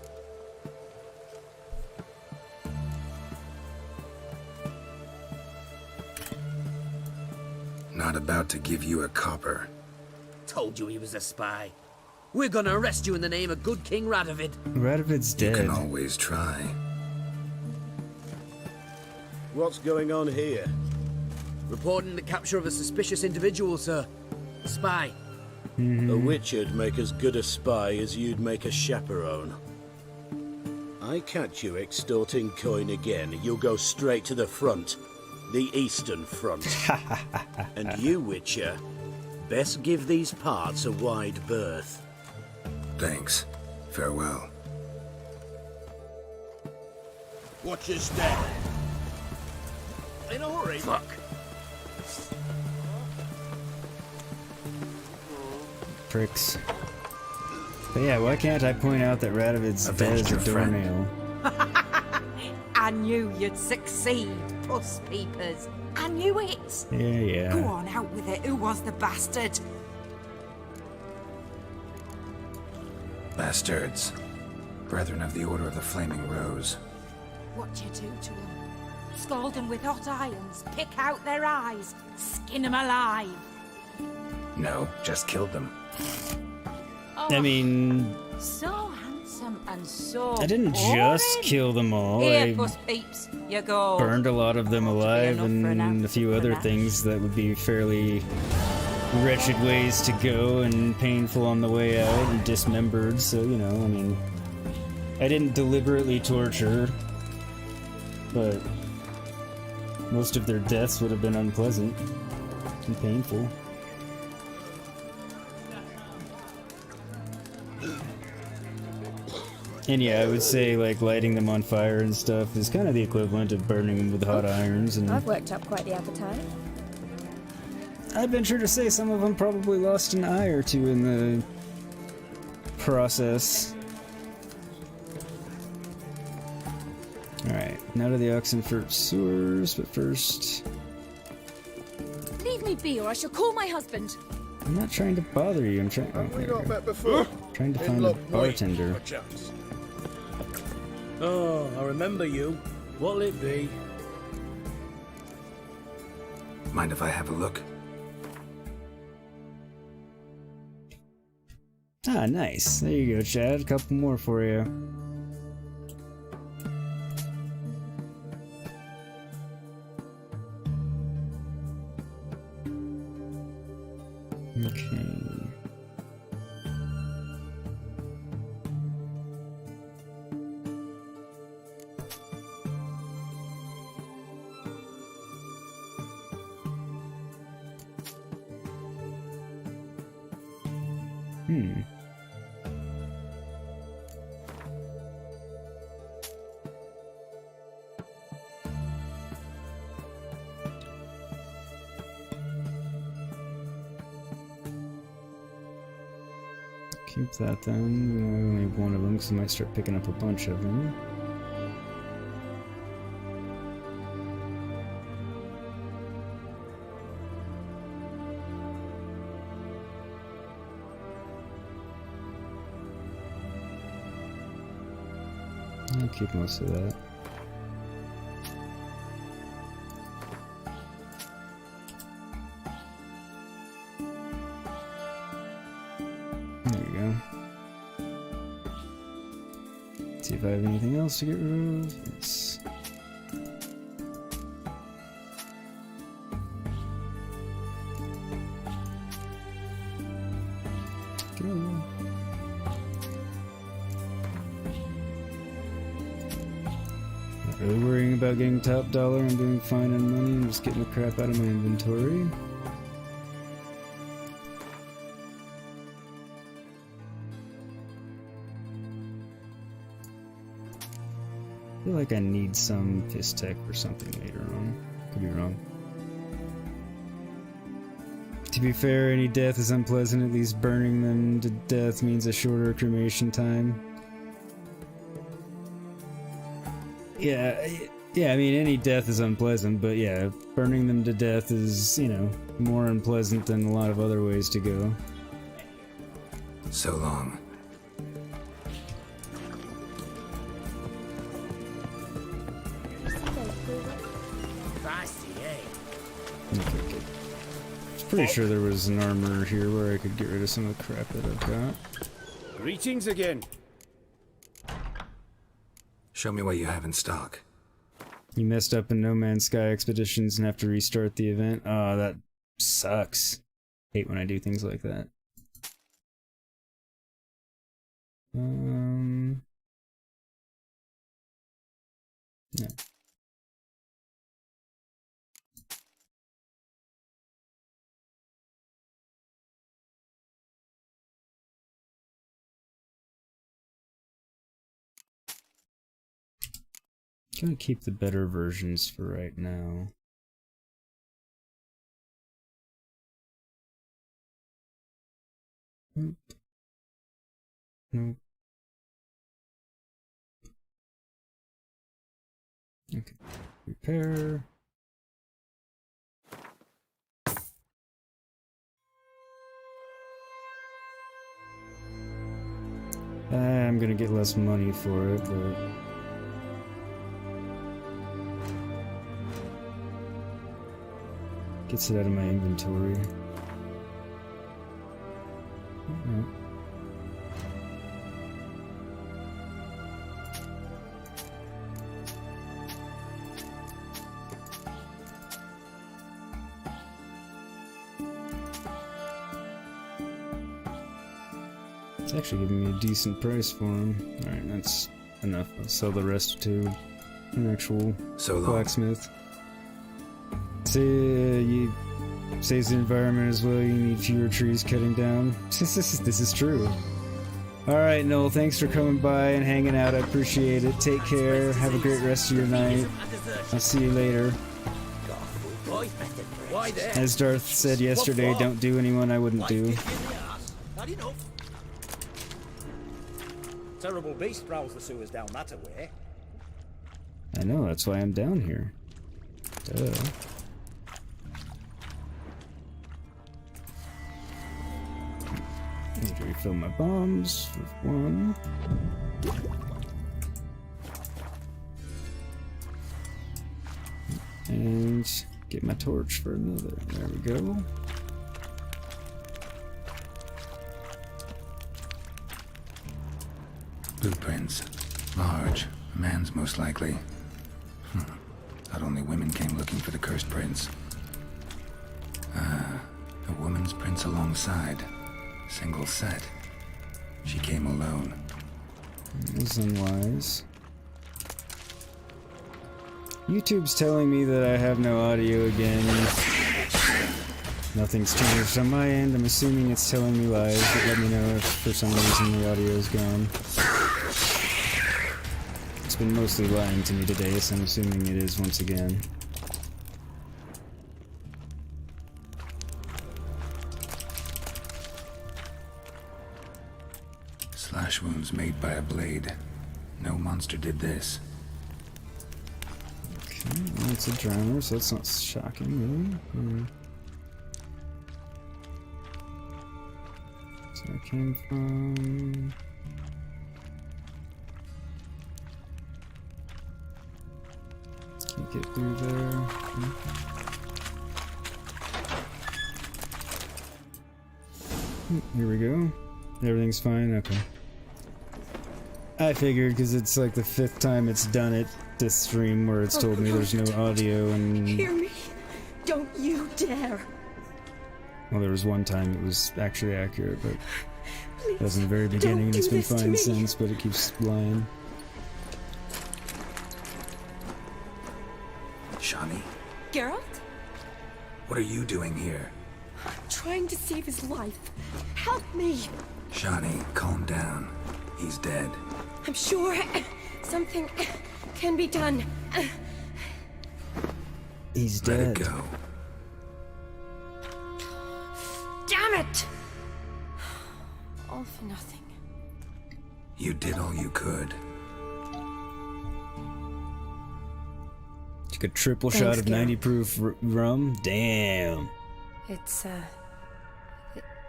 S5: Not about to give you a copper.
S8: Told you he was a spy. We're gonna arrest you in the name of good King Radovid.
S1: Radovid's dead.
S5: You can always try.
S12: What's going on here?
S8: Reporting the capture of a suspicious individual, sir. A spy.
S12: A witcher'd make as good a spy as you'd make a chaperone. I catch you extorting coin again, you'll go straight to the front. the Eastern Front. And you, Witcher, best give these parts a wide berth.
S5: Thanks. Farewell.
S12: Watch your step. In a hurry.
S5: Fuck.
S1: Pricks. But yeah, why can't I point out that Radovid's dead as a doornail?
S10: I knew you'd succeed, puss peepers. I knew it.
S1: Yeah.
S10: Go on, out with it. Who was the bastard?
S5: Bastards. Brethren of the Order of the Flaming Rose.
S10: What you do to them? Scald them with hot irons, pick out their eyes, skin them alive.
S5: No, just killed them.
S10: Oh,
S1: I mean...
S10: so handsome and so
S1: I didn't
S10: boring.
S1: just kill them all.
S10: Here,
S1: I
S10: puss peeps, you go.
S1: burned a lot of them alive
S10: enough for an
S1: and a few other things that would be fairly wretched ways to go and painful on the way out and dismembered, so, you know, I mean... I didn't deliberately torture, but most of their deaths would have been unpleasant and painful. And yeah, I would say like lighting them on fire and stuff is kind of the equivalent of burning them with hot irons. And
S7: I've worked up quite the appetite.
S1: I'd venture to say some of them probably lost an eye or two in the process. Alright, now to the Oxenfurt sewers, but first...
S7: Leave me be or I shall call my husband.
S1: I'm not trying to bother you, I'm trying... Oh,
S9: We
S1: there
S9: not
S1: we go.
S9: met before.
S1: Trying to find a bartender.
S8: Oh, I remember you. What'll it be?
S5: Mind if I have a look?
S1: Ah, nice. There you go, Chad. A couple more for you. Okay. Keep that then. I only have one of them, so I might start picking up a bunch of them. I'll keep most of that. See if I have anything else to get rid of. Yes. Go. Not really worrying about getting top dollar. I'm doing fine on money. I'm just getting the crap out of my inventory. I feel like I need some fist tech or something later on. Could be wrong. To be fair, any death is unpleasant. At least burning them to death means a shorter cremation time. Yeah, I mean, any death is unpleasant, but yeah, burning them to death is, you know, more unpleasant than a lot of other ways to go.
S5: So long.
S1: Okay, good. Pretty sure there was an armor here where I could get rid of some of the crap that I've got.
S12: Greetings again.
S5: Show me what you have in stock.
S1: You messed up in No Man's Sky expeditions and have to restart the event. Oh, that sucks. Hate when I do things like that. No. Gonna keep the better versions for right now. Nope. Nope. Okay. Repair. I'm gonna get less money for it, but gets it out of my inventory. Alright. It's actually giving me a decent price for them. Alright, that's enough. I'll sell the rest to an actual blacksmith. You saves the environment as well. You need fewer trees cutting down. This is true. Alright, Noel, thanks for coming by and hanging out. I appreciate it. Take care. Have a great rest of your night. I'll see you later. As Darth said yesterday, don't do anyone I wouldn't do.
S4: Terrible beast prowls the sewers down that way.
S1: I know, that's why I'm down here. Duh. Need to refill my bombs with one. And get my torch for another. There we go.
S5: Blueprints. Large. A man's most likely. Thought only women came looking for the cursed prince. A woman's prints alongside. Single set. She came alone.
S1: That was unwise. YouTube's telling me that I have no audio again. Nothing's changed on my end. I'm assuming it's telling me lies, but let me know if for some reason the audio is gone. It's been mostly lying to me today, so I'm assuming it is once again.
S5: Slash wounds made by a blade. No monster did this.
S1: Okay, well, it's a drowner, so that's not shocking, really. So I came from... Can't get through there. Here we go. Everything's fine? Okay. I figured, because it's like the 5th time it's done it this stream where it's told me there's no audio and...
S13: Hear me. Don't you dare.
S1: Well, there was one time it was actually accurate, but
S13: Please,
S1: that was in the very beginning and it's been
S13: this to
S1: fine
S13: me.
S1: since, but it keeps lying.
S5: Shani?
S13: Geralt?
S5: What are you doing here?
S13: Trying to save his life. Help me.
S5: Shani, calm down. He's dead.
S13: I'm sure something can be done.
S1: He's
S5: Let
S1: dead.
S5: it go.
S13: Damn it! All for nothing.
S5: You did all you could.
S1: Took a triple
S13: Thanks,
S1: shot of
S13: Geralt.
S1: 90 proof rum. Damn.
S13: It's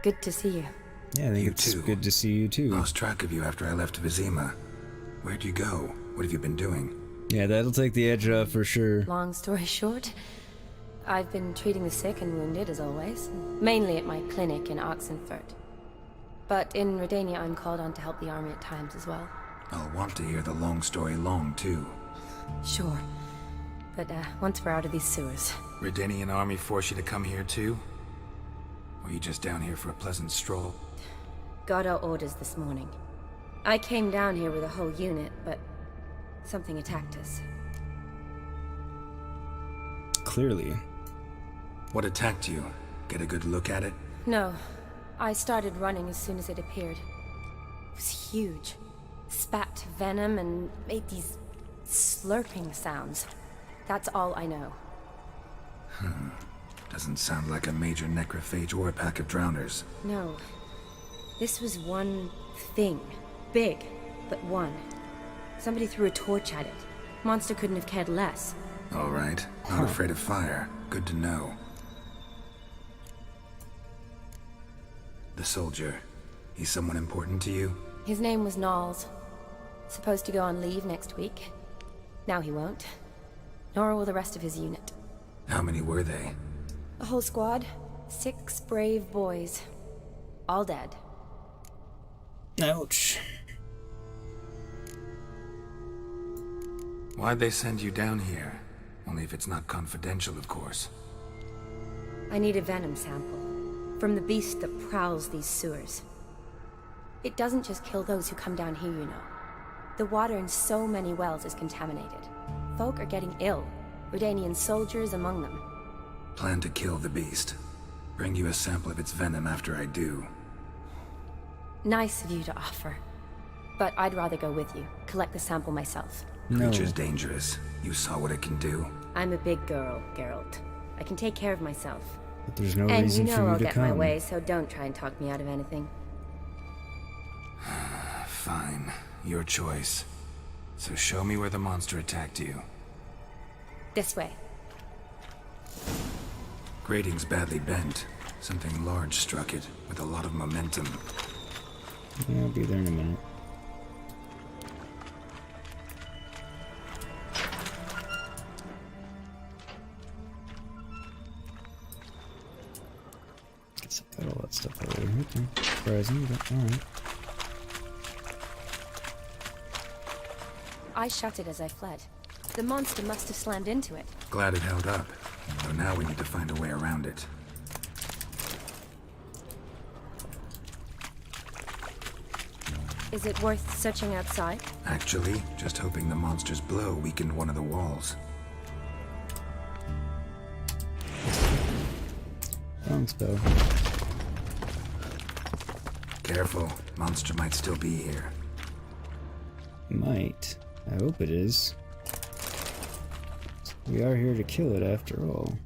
S13: good to see you.
S1: Yeah, I think
S5: You
S1: it's
S5: too.
S1: good to see you too.
S5: Lost track of you after I left Vizima. Where'd you go? What have you been doing?
S1: Yeah, that'll take the edge off for sure.
S17: Long story short, I've been treating the sick and wounded as always, mainly at my clinic in Oxenfurt. But in Redania, I'm called on to help the army at times as well.
S5: I'll want to hear the long story long, too.
S17: Sure. But once we're out of these sewers.
S5: Redanian army force you to come here, too? Or you just down here for a pleasant stroll?
S17: Got our orders this morning. I came down here with a whole unit, but something attacked us.
S1: Clearly.
S5: What attacked you? Get a good look at it?
S17: No. I started running as soon as it appeared. It was huge. Spat venom and made these slurping sounds. That's all I know.
S5: Doesn't sound like a major necrophage or a pack of drowners.
S17: No. This was one thing. Big, but one. Somebody threw a torch at it. Monster couldn't have cared less.
S5: All right. Not afraid of fire. Good to know. The soldier. He's someone important to you?
S17: His name was Knowles. Supposed to go on leave next week. Now he won't. Nor will the rest of his unit.
S5: How many were they?
S17: A whole squad. 6 brave boys. All dead.
S1: Ouch.
S5: Why'd they send you down here? Only if it's not confidential, of course.
S17: I need a venom sample. From the beast that prowls these sewers. It doesn't just kill those who come down here, you know. The water in so many wells is contaminated. Folk are getting ill. Redanian soldiers among them.
S5: Plan to kill the beast. Bring you a sample of its venom after I do.
S17: Nice of you to offer. But I'd rather go with you. Collect the sample myself.
S5: Creature's dangerous. You saw what it can do.
S17: I'm a big girl, Geralt. I can take care of myself.
S1: But there's no
S17: and
S1: reason
S17: you know
S1: for you
S17: I'll
S1: to
S17: get
S1: come.
S17: my way, so don't try and talk me out of anything.
S5: Fine. Your choice. So show me where the monster attacked you.
S17: This way.
S5: Grating's badly bent. Something large struck it, with a lot of momentum.
S1: Yeah, I'll be there in a minute. Guess I got all that stuff already. Okay. Surprising, but alright.
S17: I shut it as I fled. The monster must have slammed into it.
S5: Glad it held up. Though now we need to find a way around it.
S17: Is it worth searching outside?
S5: Actually, just hoping the monster's blow weakened one of the walls.
S1: Wrong spell.
S5: Careful, monster might still be here.
S1: Might. I hope it is. We are here to kill it after all.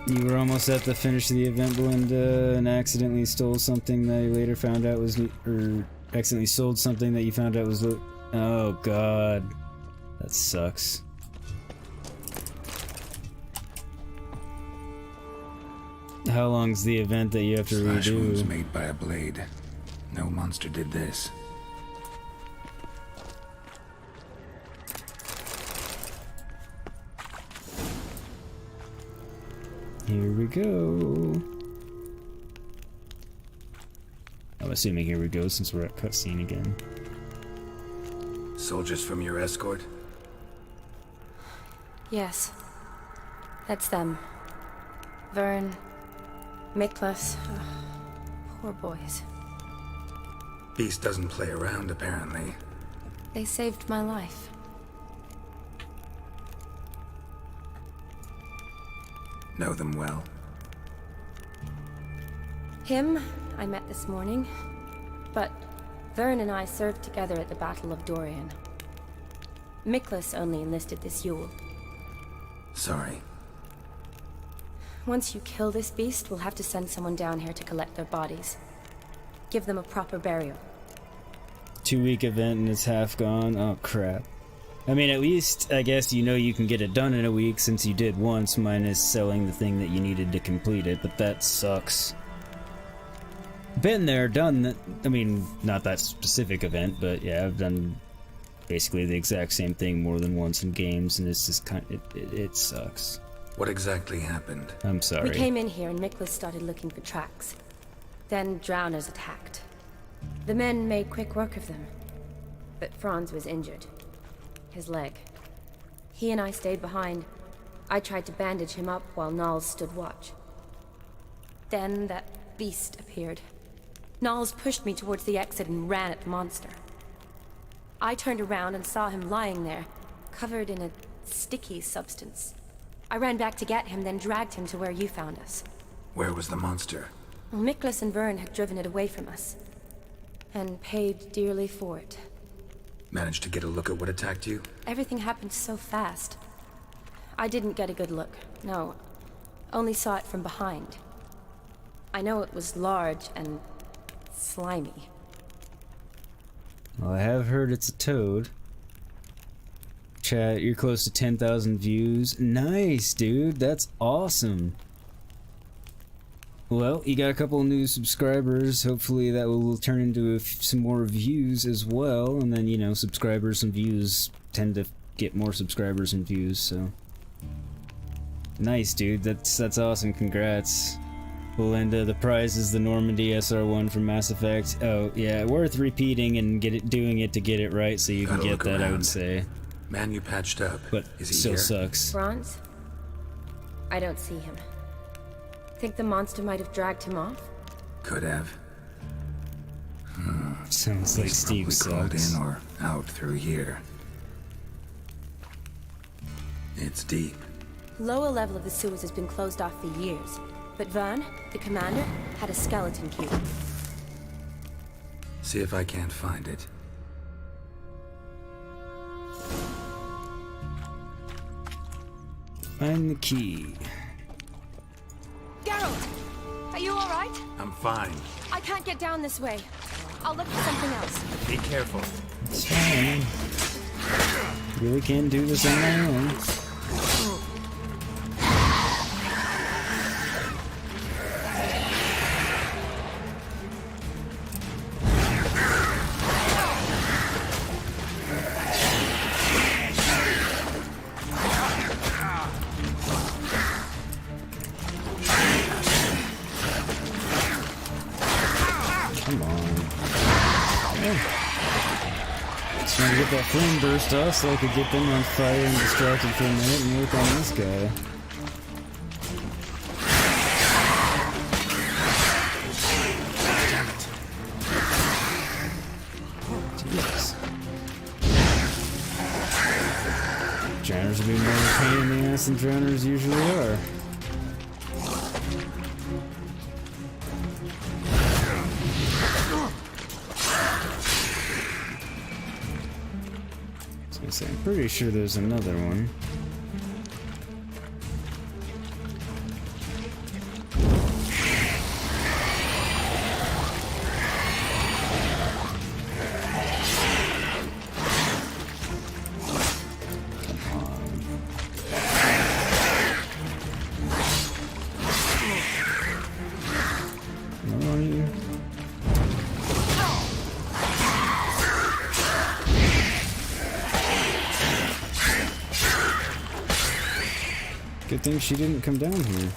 S1: You were almost at the finish of the event, Belinda, and accidentally stole something that you later found out was, or accidentally sold something that you found out was, oh god. That sucks. How long's the event that you have to
S5: Slash wounds
S1: redo?
S5: made by a blade. No monster did this.
S1: Here we go. I'm assuming here we go since we're at cutscene again.
S5: Soldiers from your escort?
S17: Yes. That's them. Vern, Miklas. Poor boys.
S5: Beast doesn't play around, apparently.
S17: They saved my life.
S5: Know them well?
S17: Him, I met this morning. But Vern and I served together at the Battle of Dorian. Miklas only enlisted this Yule.
S5: Sorry.
S17: Once you kill this beast, we'll have to send someone down here to collect their bodies. Give them a proper burial.
S1: 2-week event and it's half gone. Oh crap. I mean, at least, I guess you know you can get it done in a week since you did once, minus selling the thing that you needed to complete it, but that sucks. Been there, done that. I mean, not that specific event, but yeah, I've done basically the exact same thing more than once in games, and it's just kind of, it sucks.
S5: What exactly happened?
S1: I'm sorry.
S17: We came in here and Miklas started looking for tracks. Then drowners attacked. The men made quick work of them. But Franz was injured. His leg. He and I stayed behind. I tried to bandage him up while Knowles stood watch. Then that beast appeared. Knowles pushed me towards the exit and ran at the monster. I turned around and saw him lying there, covered in a sticky substance. I ran back to get him, then dragged him to where you found us.
S5: Where was the monster?
S17: Well, Miklas and Vern had driven it away from us. And paid dearly for it.
S5: Managed to get a look at what attacked you?
S17: Everything happened so fast. I didn't get a good look, no. Only saw it from behind. I know it was large and slimy.
S1: Well, I have heard it's a toad. Chat, you're close to 10,000 views. Nice, dude. That's awesome. Well, you got a couple new subscribers. Hopefully that will turn into some more views as well. And then, you know, subscribers and views tend to get more subscribers and views, so... Nice, dude. That's awesome. Congrats. Belinda, the prize is the Normandy SR1 from Mass Effect. Oh, yeah, worth repeating and doing it to get it right so you can get that, I would say.
S5: Man you patched up.
S1: But
S5: is he
S1: still
S5: here?
S1: Sucks.
S17: Franz? I don't see him. Think the monster might have dragged him off?
S5: Could have.
S1: Sounds like
S5: He's
S1: Steve
S5: probably
S1: sucks.
S5: crawled in or out through here. It's deep.
S17: Lower level of the sewers has been closed off for years. But Vern, the commander, had a skeleton key.
S5: See if I can't find it.
S1: Find the key.
S17: Geralt! Are you alright?
S5: I'm fine.
S17: I can't get down this way. I'll look for something else.
S5: Be careful.
S1: It's fine. Really can't do this on my own. Come on. Just trying to get that flame burst off so I could get them on fire and distracted for a minute and work on this guy. Jesus. Drowners will be more of a pain in the ass than drowners usually are. I'm pretty sure there's another one. Good thing she didn't come down here.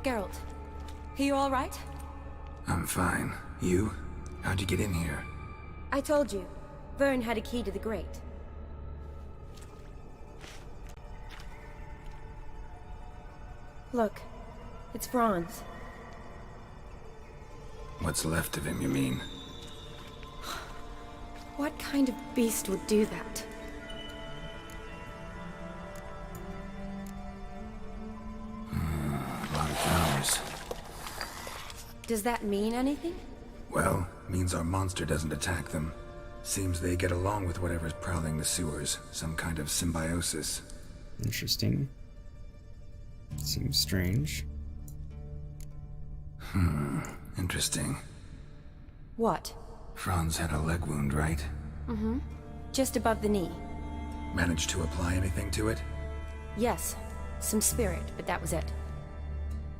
S17: Geralt, are you alright?
S5: I'm fine. You? How'd you get in here?
S17: I told you. Vern had a key to the grate. Look, it's Franz.
S5: What's left of him, you mean?
S17: What kind of beast would do that?
S5: A lot of flowers.
S17: Does that mean anything?
S5: Well, means our monster doesn't attack them. Seems they get along with whatever's prowling the sewers. Some kind of symbiosis.
S1: Interesting. Seems strange.
S5: Interesting.
S17: What?
S5: Franz had a leg wound, right?
S17: Mm-hmm. Just above the knee.
S5: Managed to apply anything to it?
S17: Yes. Some spirit, but that was it.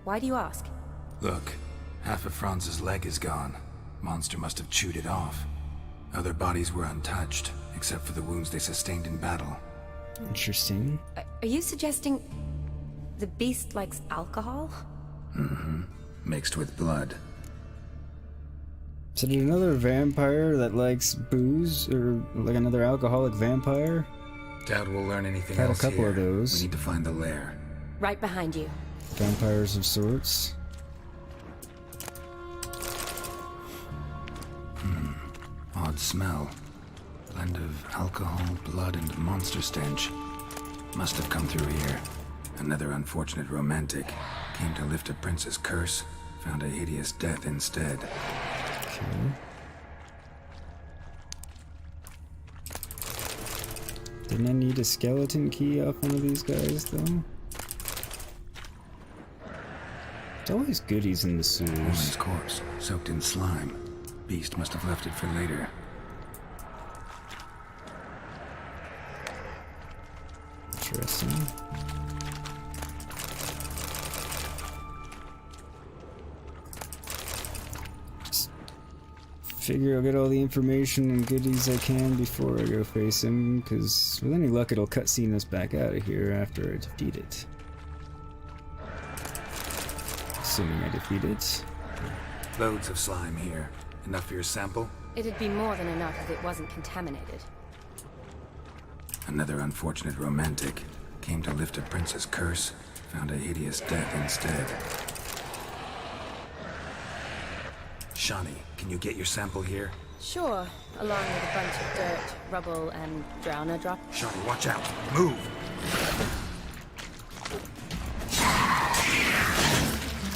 S17: Why do you ask?
S5: Look, half of Franz's leg is gone. Monster must have chewed it off. Other bodies were untouched, except for the wounds they sustained in battle.
S1: Interesting.
S17: Are you suggesting the beast likes alcohol?
S5: Mm-hmm. Mixed with blood.
S1: So did another vampire that likes booze, or like another alcoholic vampire?
S5: Doubt we'll learn anything
S1: Had
S5: else
S1: a couple
S5: here.
S1: of those.
S5: We need to find the lair.
S17: Right behind you.
S1: Vampires of sorts.
S5: Odd smell. Blend of alcohol, blood, and monster stench. Must have come through here. Another unfortunate romantic. Came to lift a prince's curse. Found a hideous death instead.
S1: Okay. Didn't I need a skeleton key off one of these guys, though? There's always goodies in the sewers.
S5: Woman's corpse, soaked in slime. Beast must have left it for later.
S1: Interesting. Just figure I'll get all the information and goodies I can before I go face him, because with any luck it'll cutscene us back out of here after I defeat it. Assuming I defeat it.
S5: Loads of slime here. Enough for your sample?
S17: It'd be more than enough if it wasn't contaminated.
S5: Another unfortunate romantic. Came to lift a prince's curse. Found a hideous death instead. Shawnee, can you get your sample here?
S17: Sure, along with a bunch of dirt, rubble, and drowner drop.
S5: Shawnee, watch out! Move!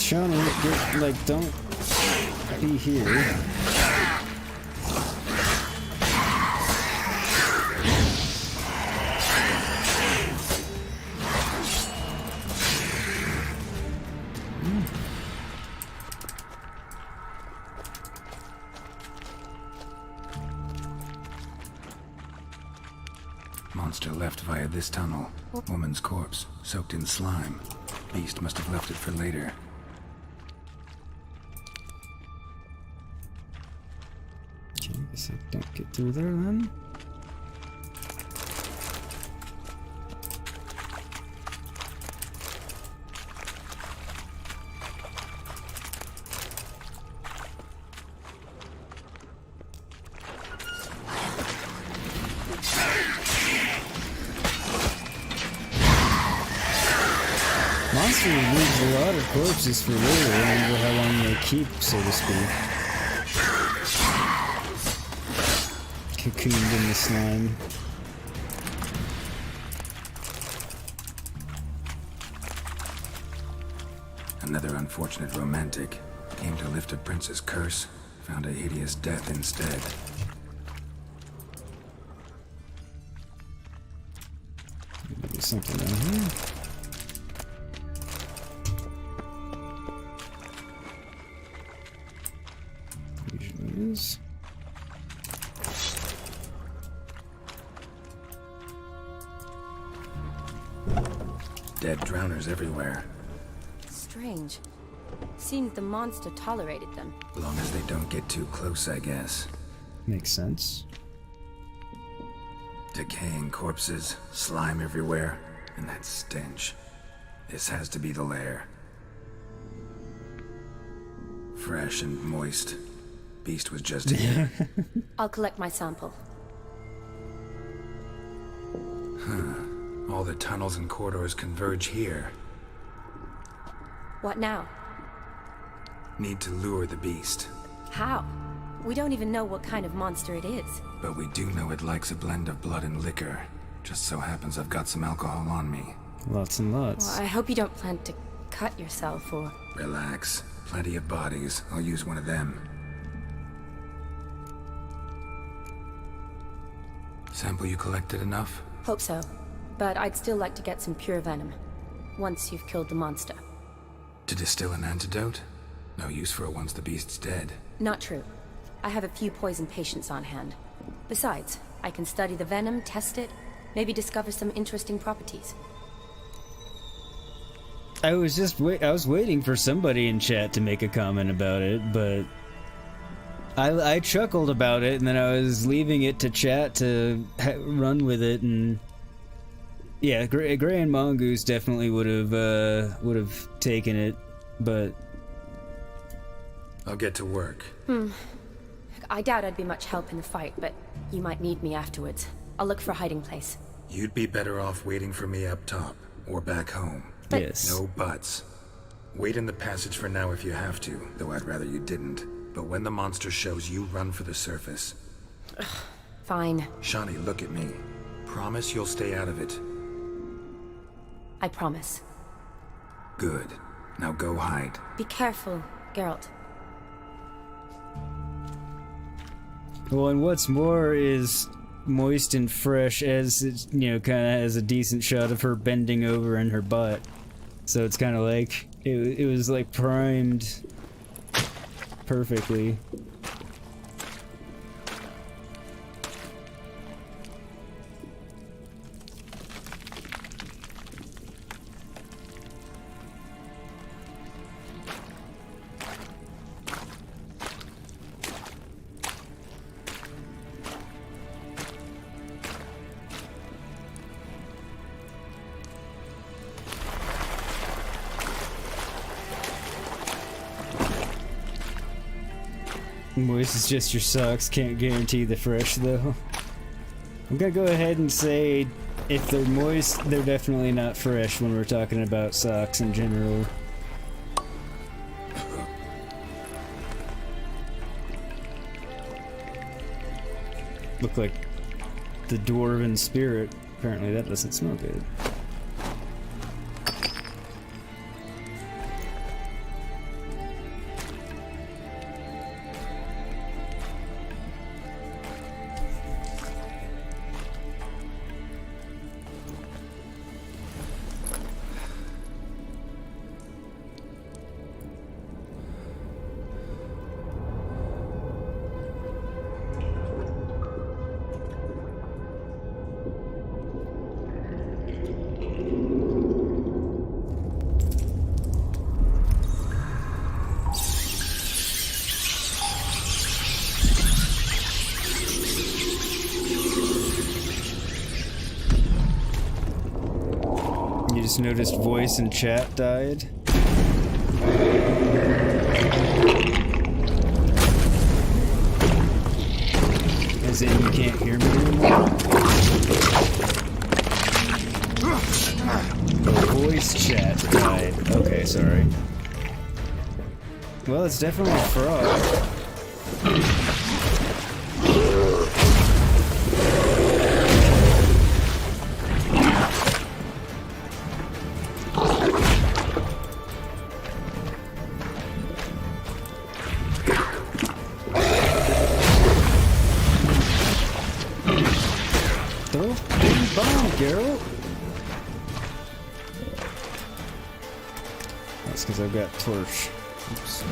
S1: Shawnee, don't be here.
S5: Monster left via this tunnel. Woman's corpse, soaked in slime. Beast must have left it for later.
S1: Okay, guess I don't get through there then. Monster leaves a lot of corpses for later. I wonder how long they keep, so to speak. Cocooned in the slime.
S5: Another unfortunate romantic. Came to lift a prince's curse. Found a hideous death instead.
S1: Maybe something down here. Usually is.
S5: Dead drowners everywhere.
S17: Strange. Seemed the monster tolerated them.
S5: Long as they don't get too close, I guess.
S1: Makes sense.
S5: Decaying corpses, slime everywhere, and that stench. This has to be the lair. Fresh and moist. Beast was just here.
S17: I'll collect my sample.
S5: Huh. All the tunnels and corridors converge here.
S17: What now?
S5: Need to lure the beast.
S17: How? We don't even know what kind of monster it is.
S5: But we do know it likes a blend of blood and liquor. Just so happens I've got some alcohol on me.
S1: Lots and lots.
S17: Well, I hope you don't plan to cut yourself or...
S5: Relax. Plenty of bodies. I'll use one of them. Sample you collected enough?
S17: Hope so. But I'd still like to get some pure venom. Once you've killed the monster.
S5: To distill an antidote? No use for it once the beast's dead.
S17: Not true. I have a few poison patients on hand. Besides, I can study the venom, test it, maybe discover some interesting properties.
S1: I was waiting for somebody in chat to make a comment about it, but I chuckled about it, and then I was leaving it to chat to run with it, and yeah, Gray and Mongoose definitely would have taken it, but
S5: I'll get to work.
S17: I doubt I'd be much help in the fight, but you might need me afterwards. I'll look for a hiding place.
S5: You'd be better off waiting for me up top, or back home.
S1: Yes.
S5: No buts. Wait in the passage for now if you have to, though I'd rather you didn't. But when the monster shows, you run for the surface.
S17: Fine.
S5: Shawnee, look at me. Promise you'll stay out of it.
S17: I promise.
S5: Good. Now go hide.
S17: Be careful, Geralt.
S1: Well, and what's more is moist and fresh, as it, you know, kind of has a decent shot of her bending over in her butt. So it's kind of like it was like primed perfectly. Moist is just your socks, can't guarantee the fresh though. I'm gonna go ahead and say if they're moist, they're definitely not fresh when we're talking about socks in general. Look like the dwarven spirit. Apparently that doesn't smell good. You just noticed voice and chat died. As in you can't hear me anymore? The voice chat died. Okay, sorry. Well, it's definitely a frog. That's because I've got torch. Oops.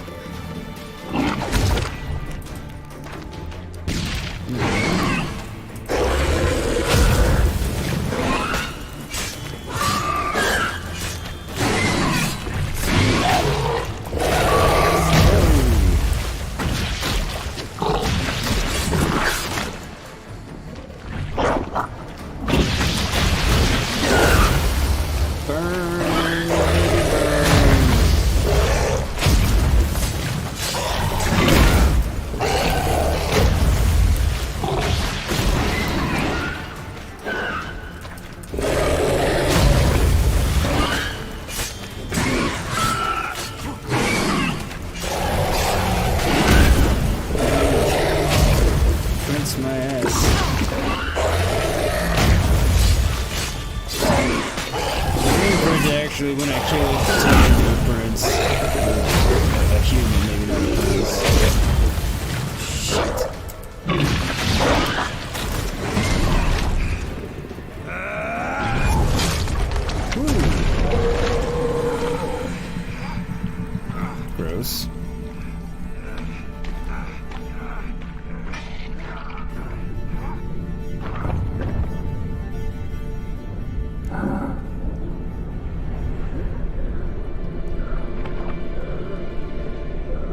S1: Actually, when I killed the prince, a human, maybe not a prince. Shit. Gross.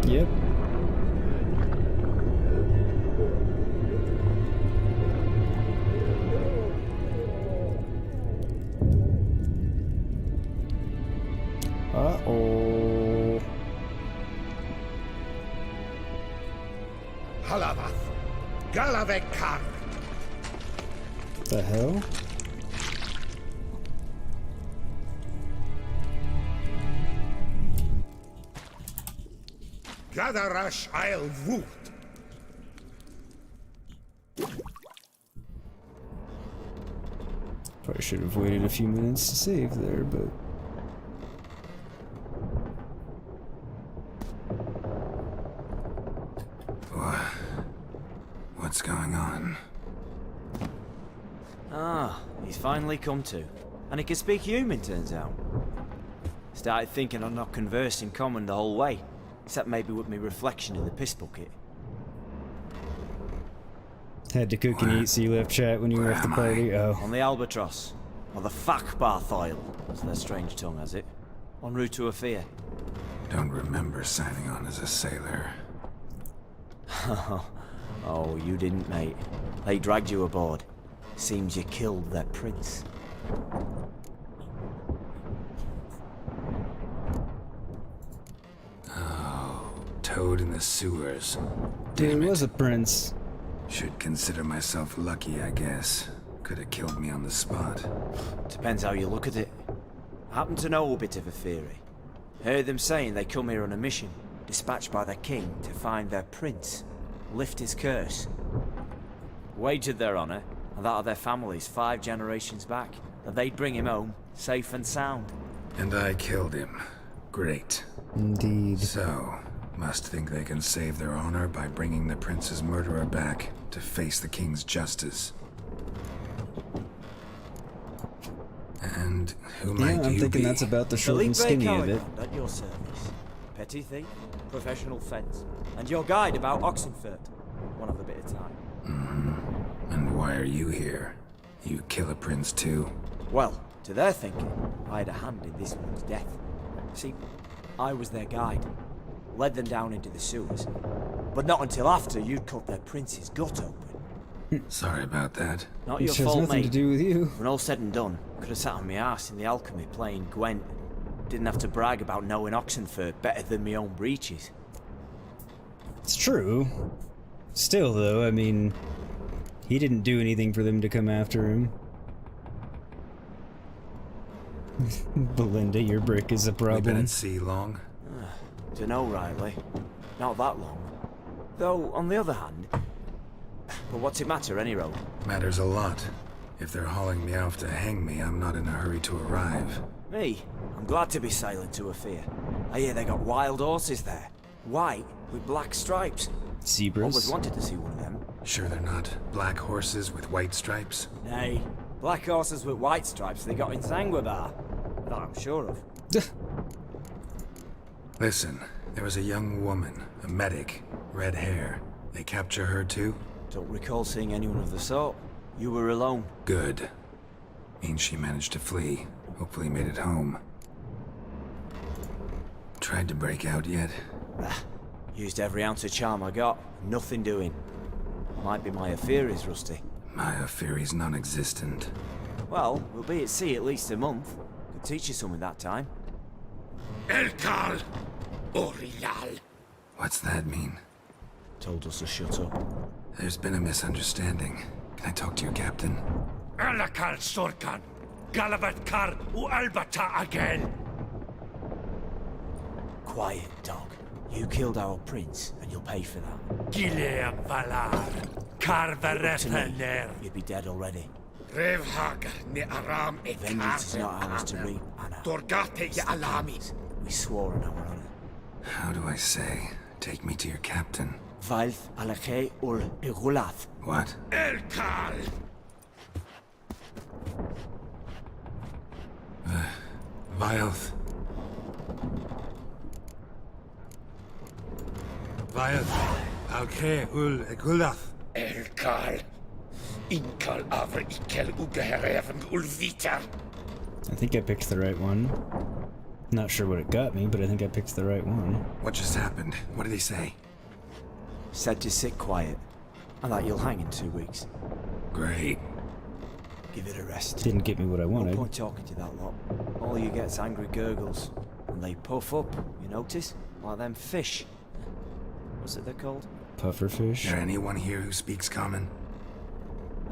S1: Yep. Uh-oh.
S12: Halavath. Galavekar.
S1: The hell?
S12: Gadarash I'll Woot.
S1: Probably should have waited a few minutes to save there, but...
S5: What's going on?
S15: Ah, he's finally come to. And he can speak human, turns out. Started thinking I'd not conversed in common the whole way, except maybe with me reflection in the piss bucket.
S1: Had to cook and eat, so you left chat when you left the party? Oh.
S15: On the Albatross. Or the Fakbarth Isle, as their strange tongue has it. En route to Afir.
S5: Don't remember signing on as a sailor.
S15: Oh, you didn't, mate. They dragged you aboard. Seems you killed their prince.
S5: Oh, toad in the sewers.
S1: There was a prince.
S5: Should consider myself lucky, I guess. Could have killed me on the spot.
S15: Depends how you look at it. I happen to know a bit of a theory. Heard them saying they come here on a mission, dispatched by their king to find their prince, lift his curse. Wagered their honor, and that of their families 5 generations back, that they'd bring him home, safe and sound.
S5: And I killed him. Great.
S1: Indeed.
S5: So, must think they can save their honor by bringing the prince's murderer back to face the king's justice. And who might you be?
S1: I'm thinking that's about the short and skinny of it.
S15: At your service. Petty thief, professional fence, and your guide about Oxenfurt. One of a bit of time.
S5: Mm-hmm. And why are you here? You kill a prince too?
S15: Well, to their thinking, I had a hand in this one's death. See, I was their guide. Led them down into the sewers. But not until after you'd cut their prince's gut open.
S5: Sorry about that.
S15: Not your
S1: Which has
S15: fault,
S1: nothing
S15: mate.
S1: to do with you.
S15: When all said and done, could have sat on my arse in the alchemy playing Gwent. Didn't have to brag about knowing Oxenfurt better than my own breeches.
S1: It's true. Still, though, I mean, he didn't do anything for them to come after him. Belinda, your brick is a problem.
S5: We've been at sea long?
S15: Dunno rightly. Not that long. Though, on the other hand... But what's it matter, any road?
S5: Matters a lot. If they're hauling me off to hang me, I'm not in a hurry to arrive.
S15: Me? I'm glad to be sailing to Afir. I hear they got wild horses there. White, with black stripes.
S1: Zebras?
S15: Always wanted to see one of them.
S5: Sure they're not black horses with white stripes?
S15: Nay, black horses with white stripes they got in Sanguibar. That I'm sure of.
S5: Listen, there was a young woman, a medic, red hair. They capture her too?
S15: Don't recall seeing anyone of the sort. You were alone.
S5: Good. Means she managed to flee. Hopefully made it home. Tried to break out yet?
S15: Used every ounce of charm I got. Nothing doing. Might be my Afiri's rusty.
S5: My Afiri's non-existent.
S15: Well, we'll be at sea at least a month. Could teach you something that time.
S12: Elkal! Orilal!
S5: What's that mean?
S15: Told us to shut up.
S5: There's been a misunderstanding. Can I talk to your captain?
S11: Alakal Sorkan! Galabat Kar u Albata again!
S15: Quiet, dog. You killed our prince, and you'll pay for that.
S11: Gileam Valar! Karvarepaner!
S15: You'd be dead already.
S12: Revhagar ne aram e
S15: Vengeance is not ours to reap, Anna.
S12: Torgate ye alamis.
S15: We swore on our honor.
S5: How do I say? Take me to your captain.
S15: Valth Alake ur Igulath.
S5: What?
S12: Elkal!
S5: Vilth.
S11: Vilth. Alke ul Egulath.
S12: Elkal. Inkal avre ikel ugehereven ulvita.
S1: I think I picked the right one. Not sure what it got me, but I think I picked the right one.
S5: What just happened? What did he say?
S15: Said to sit quiet, and that you'll hang in 2 weeks.
S5: Great.
S15: Give it a rest.
S1: Didn't get me what I wanted.
S15: No point talking to that lot. All you get's angry gurgles. And they puff up, you notice? Like them fish. What's it they're called?
S1: Pufferfish.
S5: Is there anyone here who speaks common?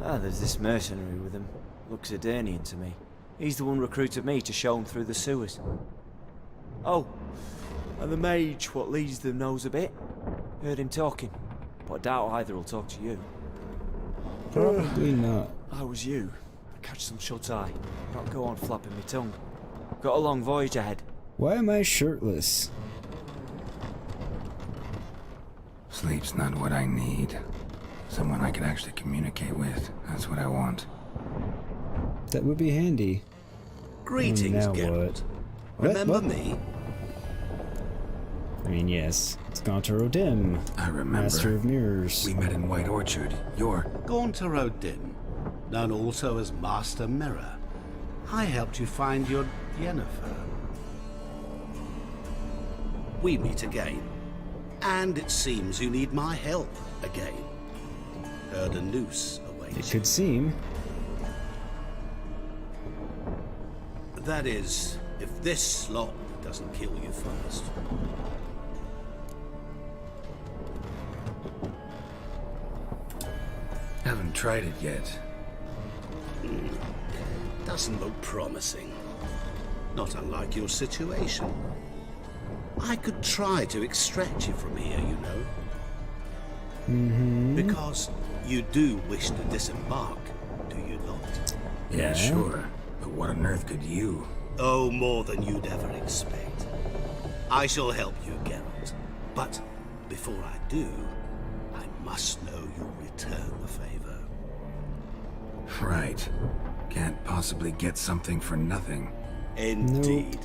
S15: Ah, there's this mercenary with him. Looks Adernian to me. He's the one recruited me to show him through the sewers. Oh, and the mage what leads them knows a bit. Heard him talking, but I doubt either will talk to you.
S1: Probably not.
S15: I was you. catch some shut-eye. Not go on flapping my tongue. Got a long voyage ahead.
S1: Why am I shirtless?
S5: Sleep's not what I need. Someone I can actually communicate with. That's what I want.
S1: That would be handy.
S18: Greetings,
S1: now
S18: Geralt.
S1: what?
S18: Remember
S1: What?
S18: me?
S1: I mean, yes. It's Gaunter O'Dim.
S5: I remember.
S1: Master of Mirrors.
S5: We met in White Orchard. You're...
S18: Gaunter O'Dim, known also as Master Mirror. I helped you find your Yennefer. We meet again. And it seems you need my help again. Heard a noose awaits.
S1: It could seem.
S18: That is, if this slop doesn't kill you first.
S5: Haven't tried it yet.
S18: Doesn't look promising. Not unlike your situation. I could try to extract you from here, you know.
S1: Mm-hmm.
S18: Because you do wish to disembark, do you not?
S5: Yeah, sure. But what on earth could you?
S18: Oh, more than you'd ever expect. I shall help you, Geralt. But before I do, I must know you'll return the favor.
S5: Right. Can't possibly get something for nothing.
S18: Indeed.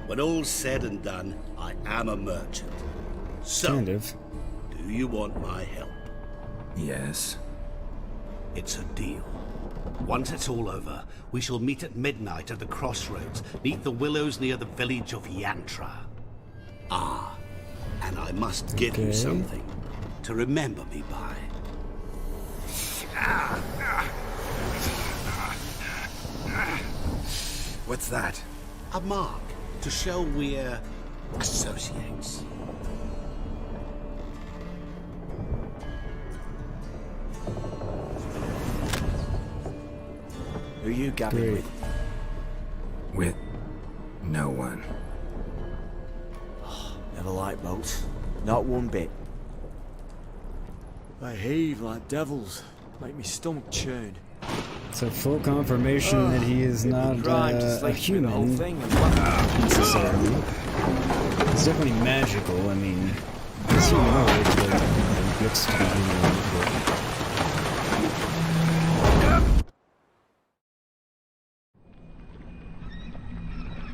S18: When all's said and done, I am a merchant. So,
S1: Kind of.
S18: do you want my help?
S5: Yes.
S18: It's a deal. Once it's all over, we shall meet at midnight at the crossroads, neath the willows near the village of Yantra. Ah, and I must give you something to remember me by.
S5: What's that?
S18: A mark to show we're associates.
S15: Who you gabbing with?
S5: With no one.
S15: Never liked boats. Not one bit. They heave like devils. Make me stomach churn.
S1: So full confirmation that he is not a human necessarily. He's definitely magical. I mean, he's humanoid, but he looks to be humanoid.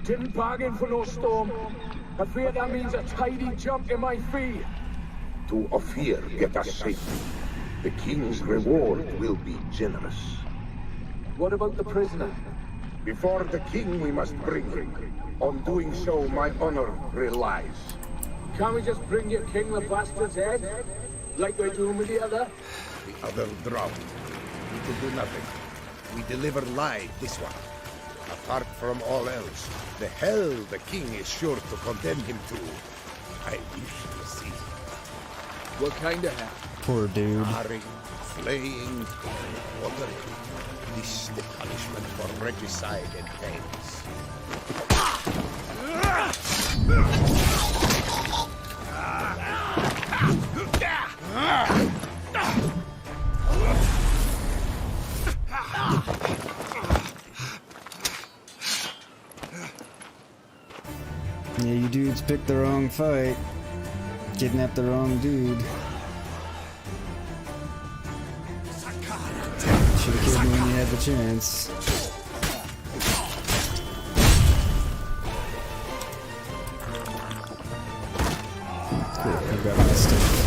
S19: Didn't bargain for no storm. I fear that means a tidy jump in my fee.
S20: To Ophir, get us safely. The king's reward will be generous.
S19: What about the prisoner?
S20: Before the king, we must bring him. On doing so, my honor relies.
S19: Can't we just bring your king the bastard's head? Like we're doing with the other?
S20: The other drowned. We can do nothing. We deliver live this one. Apart from all else, the hell the king is sure to condemn him to. I wish to see.
S16: What kind of hell?
S1: Poor dude.
S20: Marring, flaying, watering. This the punishment for regicide and pains.
S1: Yeah, you dudes picked the wrong fight. Kidnapped the wrong dude. Should've killed me when you had the chance. Cool, I got my stuff.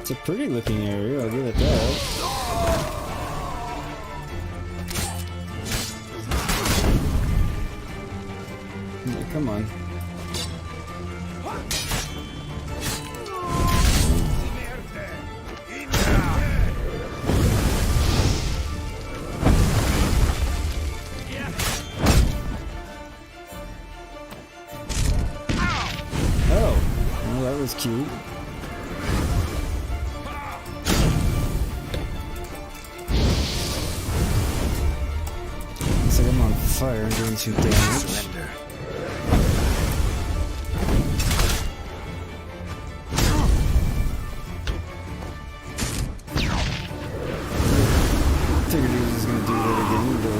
S1: It's a pretty looking area, I'll give it that. Yeah, come on. cute. Looks like I'm on fire and doing some damage.
S5: Surrender.
S1: Figured he was gonna do that again, but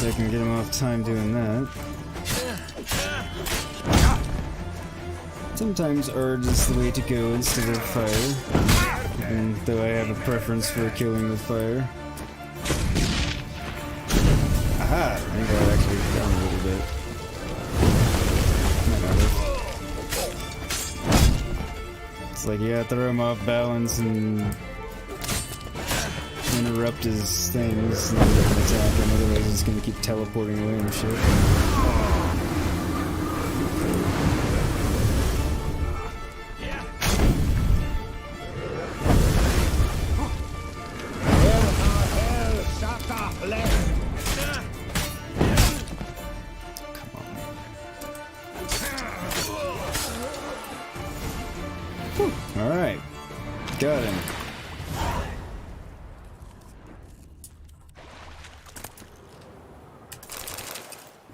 S1: I can get him off time doing that. Sometimes Urge is the way to go instead of fire. And though I have a preference for killing with fire. Aha! I think that actually got him a little bit. Might not have. It's like, yeah, throw him off balance and interrupt his things and then they can attack him, otherwise he's gonna keep teleporting away and shit. Alright, got him.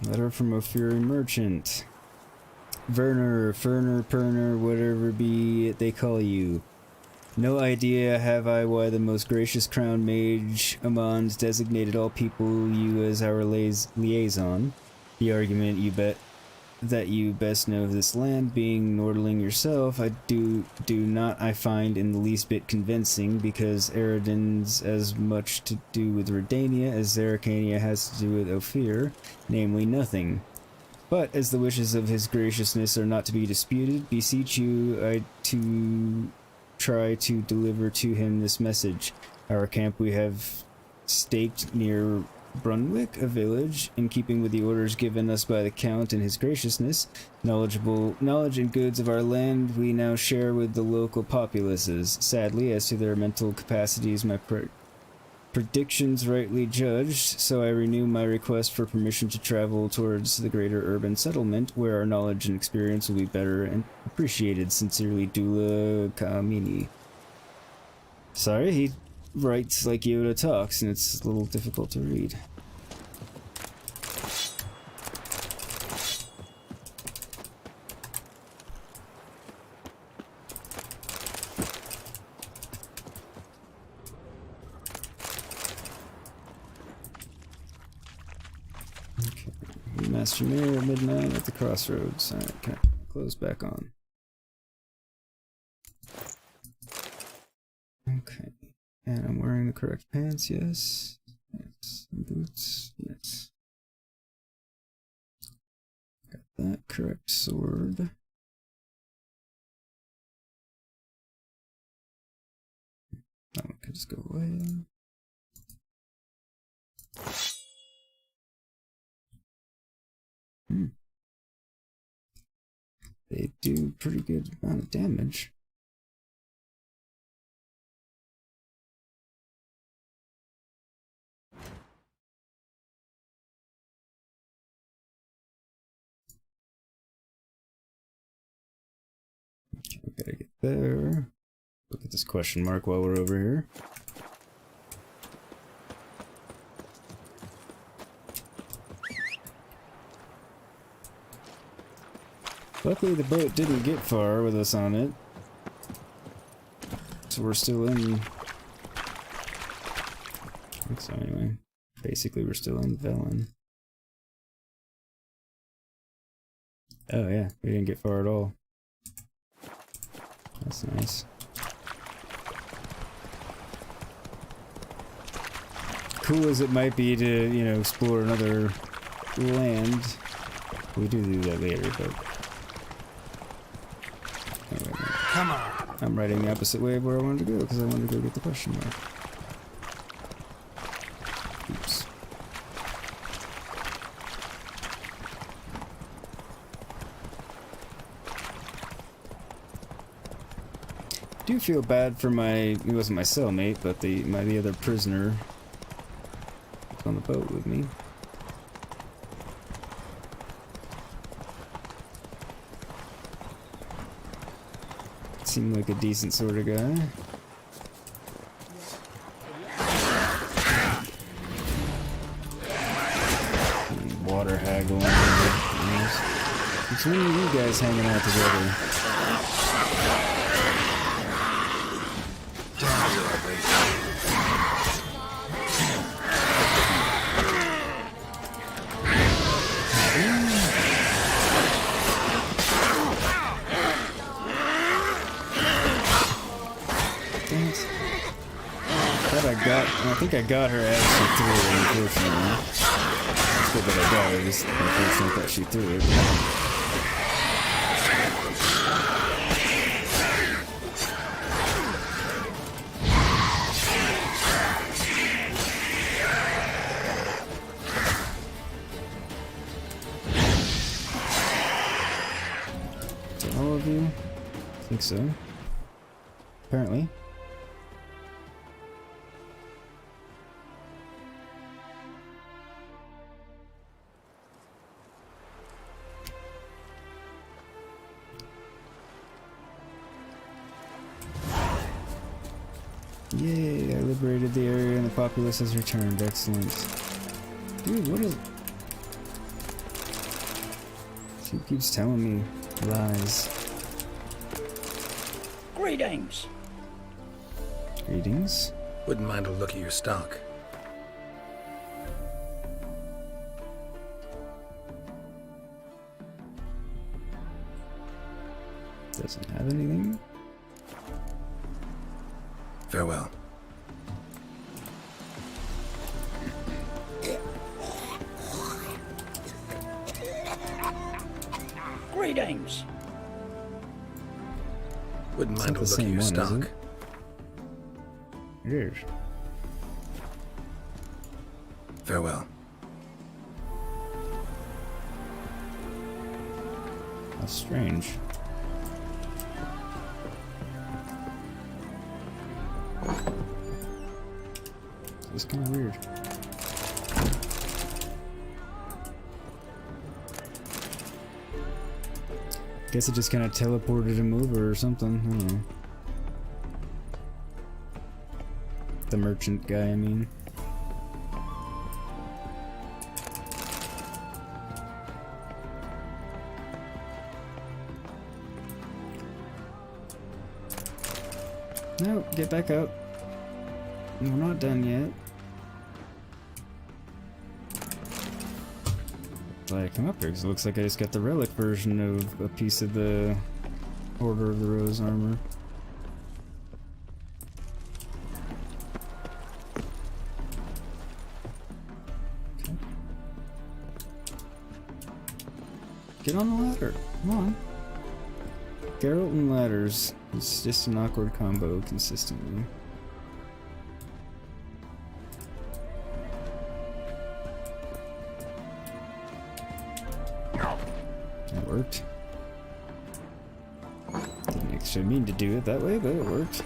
S1: Letter from a Fury Merchant. Werner, Ferner, Perner, whatever be it they call you. No idea have I why the most gracious crown mage Amand designated all people you as our liaison. The argument you bet that you best know of this land, being Nordling yourself, I do not I find in the least bit convincing, because Eridan's as much to do with Redania as Zeracania has to do with Ophir, namely nothing. But as the wishes of his graciousness are not to be disputed, beseech you to try to deliver to him this message. Our camp we have staked near Brunwick, a village, in keeping with the orders given us by the Count and his graciousness. Knowledge and goods of our land we now share with the local populaces. Sadly, as to their mental capacities, my predictions rightly judged, so I renew my request for permission to travel towards the greater urban settlement, where our knowledge and experience will be better and appreciated. Sincerely, Dula Kamini. Sorry, he writes like Yoda talks, and it's a little difficult to read. Okay, Master Mirror at midnight at the crossroads. Alright, okay, close back on. Okay. And I'm wearing the correct pants, yes. Yes. Boots, yes. Got that correct sword. That one can just go away. They do pretty good amount of damage. We gotta get there. Look at this question mark while we're over here. Luckily the boat didn't get far with us on it. So we're still in... I think so anyway. Basically we're still in Velen. Oh yeah, we didn't get far at all. That's nice. Cool as it might be to, you know, explore another land. We do that later, but... Anyway,
S11: come on.
S1: I'm riding the opposite way of where I wanted to go, because I wanted to go get the question mark. Oops. do feel bad for he wasn't my cellmate, but the other prisoner on the boat with me. Seemed like a decent sort of guy. Water haggling. It's one of you guys hanging out together. I think I got her as she threw it, unfortunately. It's good that I got her, just unfortunate that she threw it. Is that all of you? I think so. Apparently. Yay, I liberated the area and the populace has returned. Excellent. Dude, what is... She keeps telling me lies.
S4: Greetings.
S1: Greetings.
S5: Wouldn't mind a look at your stock.
S1: Doesn't have anything.
S5: Farewell.
S4: Greetings.
S5: Wouldn't mind a look at your stock.
S1: It is.
S5: Farewell.
S1: That's strange. It's kind of weird. Guess it just kind of teleported him over or something. I don't know. The merchant guy, I mean. No, get back up. We're not done yet. I come up here because it looks like I just got the relic version of a piece of the Order of the Rose armor. Okay. Get on the ladder. Come on. Geralt and ladders. It's just an awkward combo consistently. That worked. Didn't actually mean to do it that way, but it worked.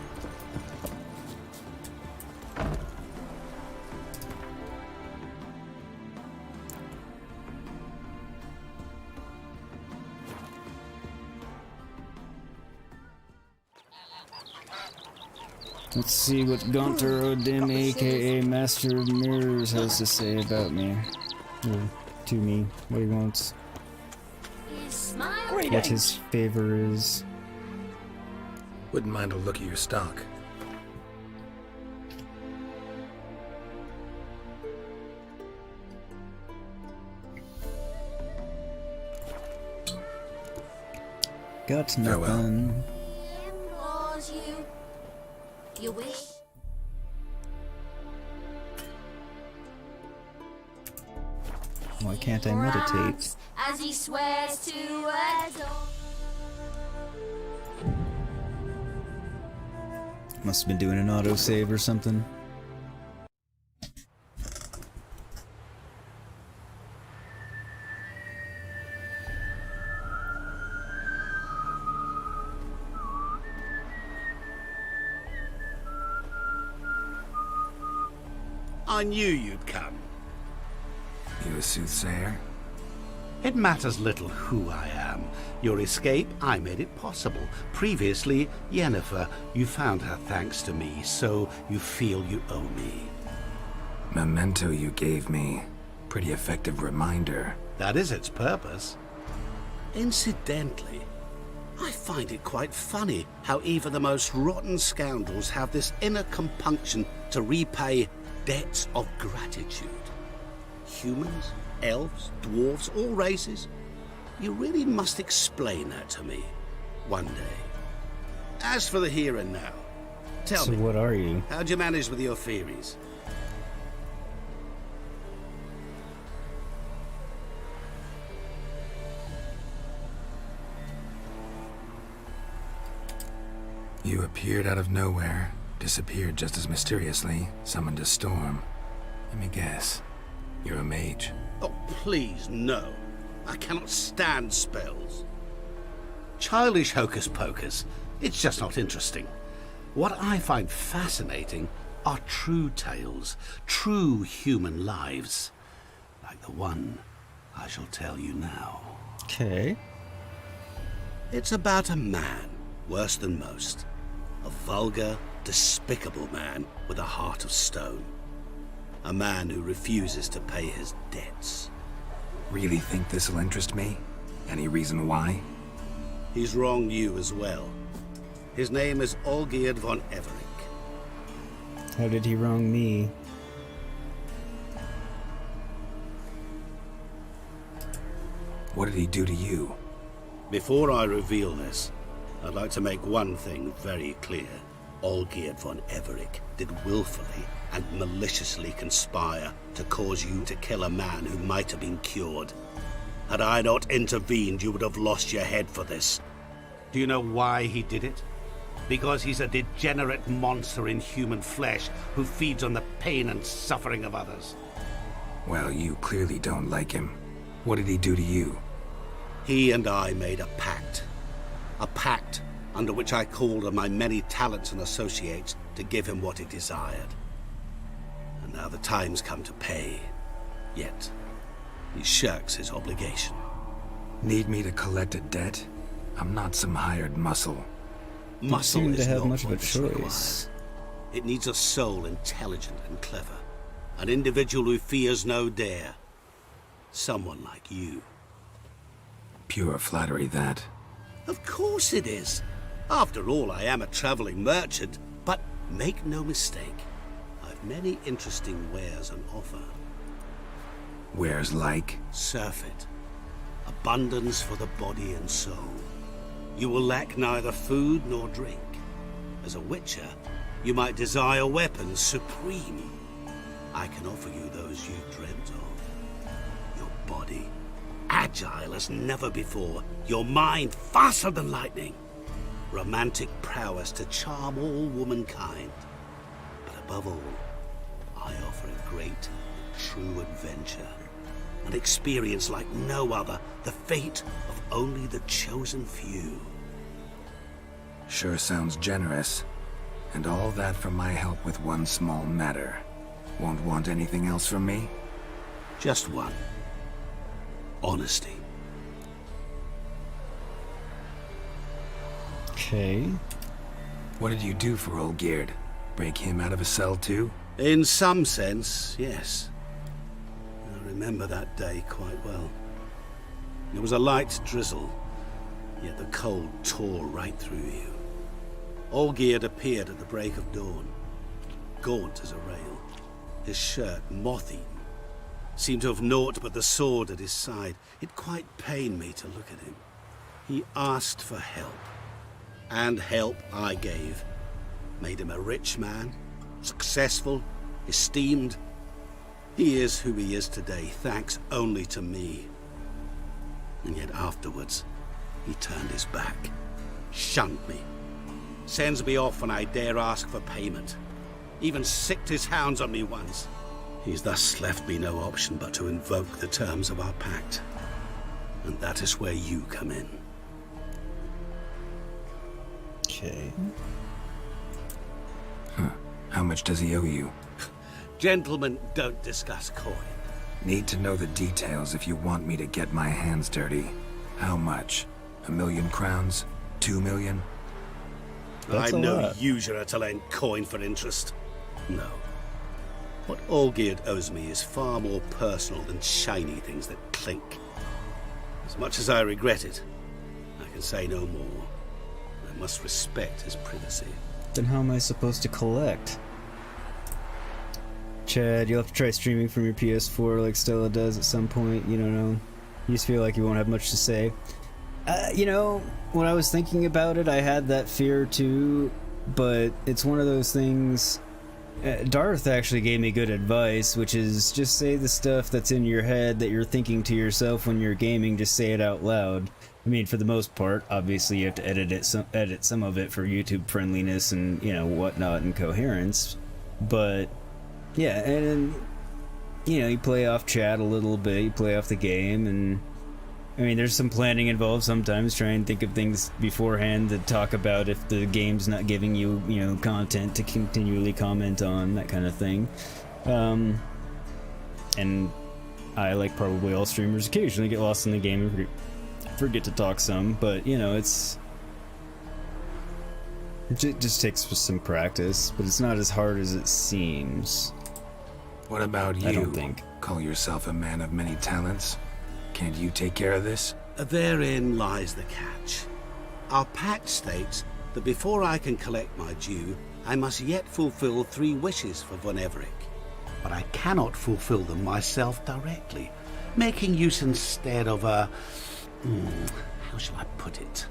S1: Let's see what Gaunter Odim, aka Master of Mirrors, has to say about me. Or to me, what he wants. What his favor is.
S5: Wouldn't mind a look at your stock.
S1: Got nothing.
S7: You wish?
S1: Why can't I meditate?
S7: As he swears to adore.
S1: Must have been doing an autosave or something.
S18: I knew you'd come.
S5: You a soothsayer?
S18: It matters little who I am. Your escape, I made it possible. Previously, Yennefer, you found her thanks to me, so you feel you owe me.
S5: Memento you gave me. Pretty effective reminder.
S18: That is its purpose. Incidentally, I find it quite funny how even the most rotten scoundrels have this inner compunction to repay debts of gratitude. Humans, elves, dwarves, all races. You really must explain that to me one day. As for the here and now, tell me,
S1: what are you?
S18: How'd you manage with your theories?
S5: You appeared out of nowhere, disappeared just as mysteriously, summoned a storm. Let me guess. You're a mage.
S18: Oh, please, no. I cannot stand spells. Childish hocus pocus. It's just not interesting. What I find fascinating are true tales, true human lives, like the one I shall tell you now.
S1: Okay.
S18: It's about a man, worse than most. A vulgar, despicable man with a heart of stone. A man who refuses to pay his debts.
S5: Really think this'll interest me? Any reason why?
S18: He's wronged you as well. His name is Olgierd von Everink.
S1: How did he wrong me?
S5: What did he do to you?
S18: Before I reveal this, I'd like to make one thing very clear. Olgierd von Everink did willfully and maliciously conspire to cause you to kill a man who might have been cured. Had I not intervened, you would have lost your head for this. Do you know why he did it? Because he's a degenerate monster in human flesh who feeds on the pain and suffering of others.
S5: Well, you clearly don't like him. What did he do to you?
S18: He and I made a pact. A pact under which I called on my many talents and associates to give him what he desired. And now the time's come to pay. Yet, he shirks his obligation.
S5: Need me to collect a debt? I'm not some hired muscle.
S18: Muscle
S1: seem
S18: is
S1: to have
S18: not
S1: much of a
S18: what this
S1: choice.
S18: requires. It needs a soul intelligent and clever. An individual who fears no dare. Someone like you.
S5: Pure flattery, that.
S18: Of course it is. After all, I am a traveling merchant. But make no mistake, I've many interesting wares on offer.
S5: Wares like?
S18: Surfeit. Abundance for the body and soul. You will lack neither food nor drink. As a witcher, you might desire weapons supreme. I can offer you those you dreamt of. Your body, agile as never before. Your mind, faster than lightning. Romantic prowess to charm all womankind. But above all, I offer a great, true adventure. An experience like no other. The fate of only the chosen few.
S5: Sure sounds generous. And all that for my help with one small matter. Won't want anything else from me?
S18: Just one. Honesty.
S1: Okay.
S5: What did you do for Olgierd? Break him out of a cell too?
S18: In some sense, yes. I remember that day quite well. It was a light drizzle, yet the cold tore right through you. Olgierd appeared at the break of dawn, gaunt as a rail, his shirt moth-eaten. Seemed to have naught but the sword at his side. It quite pained me to look at him. He asked for help, and help I gave. Made him a rich man, successful, esteemed. He is who he is today, thanks only to me. And yet afterwards, he turned his back, shunned me, sends me off when I dare ask for payment. Even sicked his hounds on me once. He's thus left me no option but to invoke the terms of our pact. And that is where you come in.
S1: Okay.
S5: Huh. How much does he owe you?
S18: Gentlemen don't discuss coin.
S5: Need to know the details if you want me to get my hands dirty. How much? 1,000,000 crowns? 2,000,000?
S18: I'm no usurer to lend coin for interest. No. What Olgierd owes me is far more personal than shiny things that clink. As much as I regret it, I can say no more. I must respect his privacy.
S1: Then how am I supposed to collect? Chad, you'll have to try streaming from your PS4 like Stella does at some point, you don't know. You just feel like you won't have much to say. You know, when I was thinking about it, I had that fear too, but it's one of those things... Darth actually gave me good advice, which is just say the stuff that's in your head that you're thinking to yourself when you're gaming, just say it out loud. I mean, for the most part, obviously you have to edit some of it for YouTube friendliness and, you know, whatnot and coherence, but yeah, and you know, you play off chat a little bit, you play off the game, and I mean, there's some planning involved sometimes, try and think of things beforehand to talk about if the game's not giving you, you know, content to continually comment on, that kind of thing. And I, like probably all streamers, occasionally get lost in the game and forget to talk some, but, you know, it just takes some practice, but it's not as hard as it seems.
S5: What about you?
S1: I don't think.
S5: Call yourself a man of many talents? Can't you take care of this?
S18: Therein lies the catch. Our pact states that before I can collect my due, I must yet fulfill 3 wishes for Von Everec. But I cannot fulfill them myself directly, making use instead of a... how shall I put it?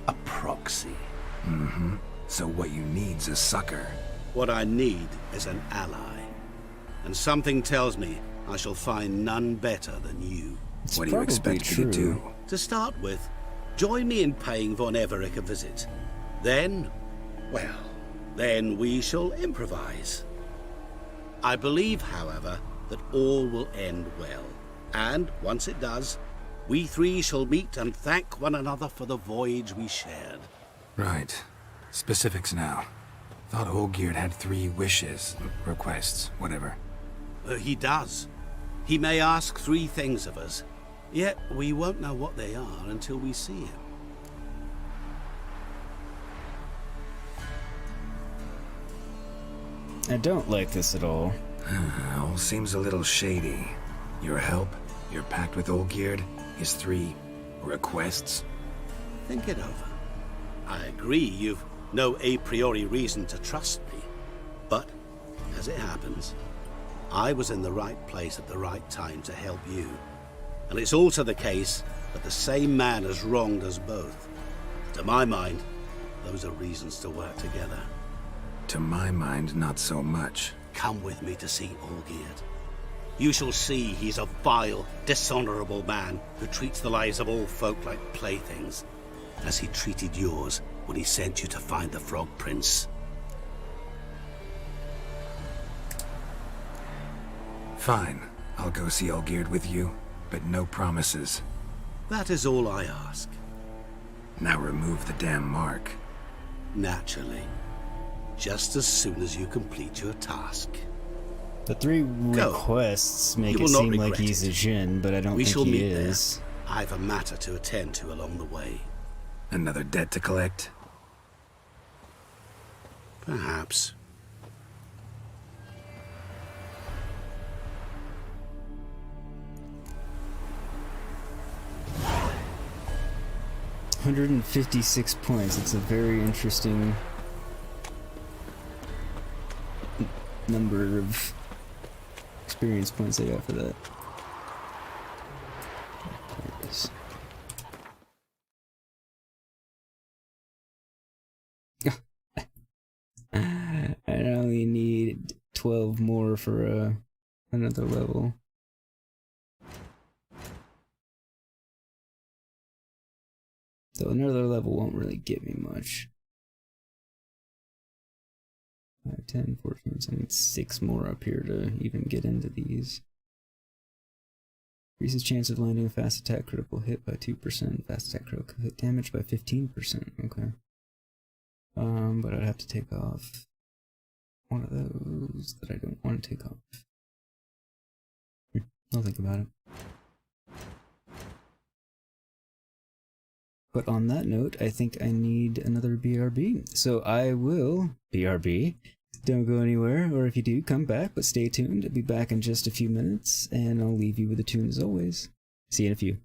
S18: A proxy.
S5: Mm-hmm. So what you need's a sucker.
S18: What I need is an ally. And something tells me I shall find none better than you.
S5: What do you expect me to do?
S18: To start with, join me in paying Von Everec a visit. Then, well, then we shall improvise. I believe, however, that all will end well. And once it does, we 3 shall meet and thank one another for the voyage we shared.
S5: Right. Specifics now. Thought Olgierd had 3 wishes, requests, whatever.
S18: He does. He may ask 3 things of us, yet we won't know what they are until we see him.
S1: I don't like this at all.
S5: All seems a little shady. Your help, your pact with Olgierd, his 3 requests.
S18: Think it over. I agree you've no a priori reason to trust me, but as it happens, I was in the right place at the right time to help you. And it's also the case that the same man has wronged us both. To my mind, those are reasons to work together.
S5: To my mind, not so much.
S18: Come with me to see Olgierd. You shall see he's a vile, dishonorable man who treats the lives of all folk like playthings, as he treated yours when he sent you to find the Frog Prince.
S5: Fine. I'll go see Olgierd with you, but no promises.
S18: That is all I ask.
S5: Now remove the damn mark.
S18: Naturally. Just as soon as you complete your task.
S1: The 3 requests make it seem like he's a djinn, but I don't think he is.
S18: There. I've a matter to attend to along the way.
S5: Another debt to collect?
S18: Perhaps.
S1: $156 points. It's a very interesting number of experience points I got for that. There it is. I only need 12 more for another level. So another level won't really give me much. 5, 10, 14, so I need 6 more up here to even get into these. Increases chance of landing a fast attack critical hit by 2%. Fast attack critical hit damage by 15%. Okay. But I'd have to take off one of those that I don't want to take off. I'll think about it. But on that note, I think I need another BRB. So I will BRB. Don't go anywhere, or if you do, come back, but stay tuned. I'll be back in just a few minutes, and I'll leave you with a tune as always. See you in a few.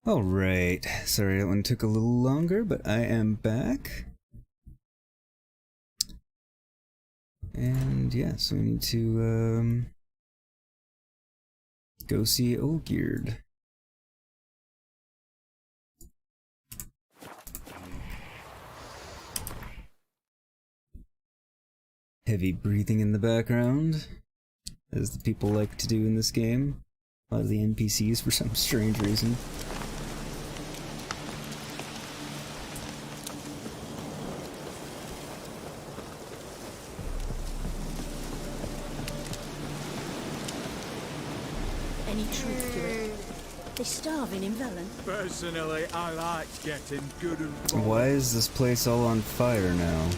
S1: Alright, sorry that one took a little longer, but I am back. And yeah, so we need to go see Olgierd. Heavy breathing in the background, as the people like to do in this game. A lot of the NPCs for some strange reason.
S13: Any truth to it? They're starving in Velen.
S2: Personally, I like getting good and full.
S1: Why is this place all on fire now?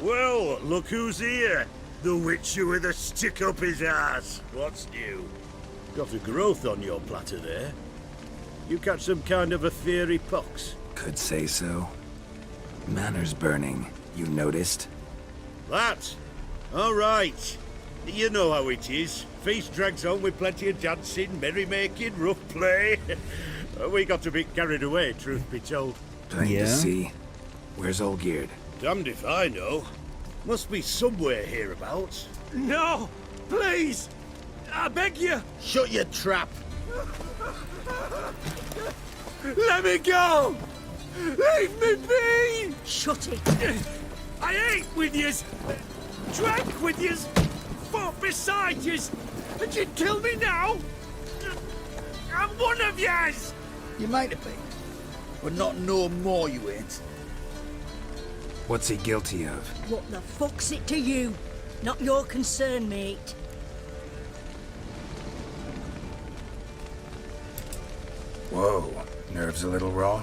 S12: Well, look who's here. The Witcher with a stick up his ass. What's new? Got a growth on your platter there. You catch some kind of a theory pox?
S5: Could say so. Manor's burning, you noticed?
S12: That? All right. You know how it is. Feast drags on with plenty of dancing, merrymaking, rough play. We got a bit carried away, truth be told.
S5: Plain to see. Where's Olgierd?
S12: Damned if I know. Must be somewhere hereabouts.
S11: No! Please! I beg you!
S9: Shut your trap!
S11: Let me go! Leave me be!
S13: Shut it!
S11: I ate with yous, drank with yous, fought beside yous, and you'd kill me now? I'm one of yous!
S9: You might have been, but not no more you ain't.
S5: What's he guilty of?
S13: What the fuck's it to you? Not your concern, mate.
S5: Whoa, nerves a little raw?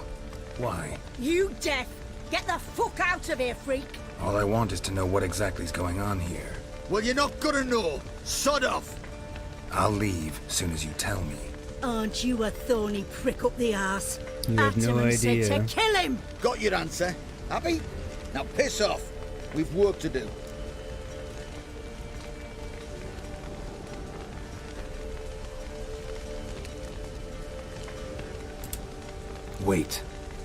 S5: Why?
S13: You deaf! Get the fuck out of here, freak!
S5: All I want is to know what exactly is going on here.
S9: Well, you're not gonna know. Sod off!
S5: I'll leave soon as you tell me.
S13: Aren't you a thorny prick up the arse?
S1: You have no
S13: Ataman
S1: idea.
S13: said to kill him!
S9: Got your answer. Happy? Now piss off. We've work to do.
S5: Wait.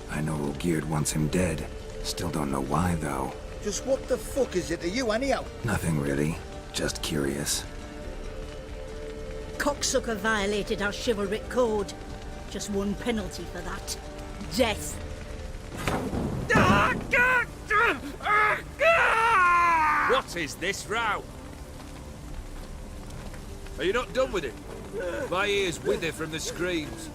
S5: I know Olgierd wants him dead. Still don't know why, though.
S9: Just what the fuck is it to you, anyhow?
S5: Nothing really. Just curious.
S13: Cocksucker violated our chivalric code. Just one penalty for that. Death.
S14: What is this row? Are you not done with it? My ears wither from the screams.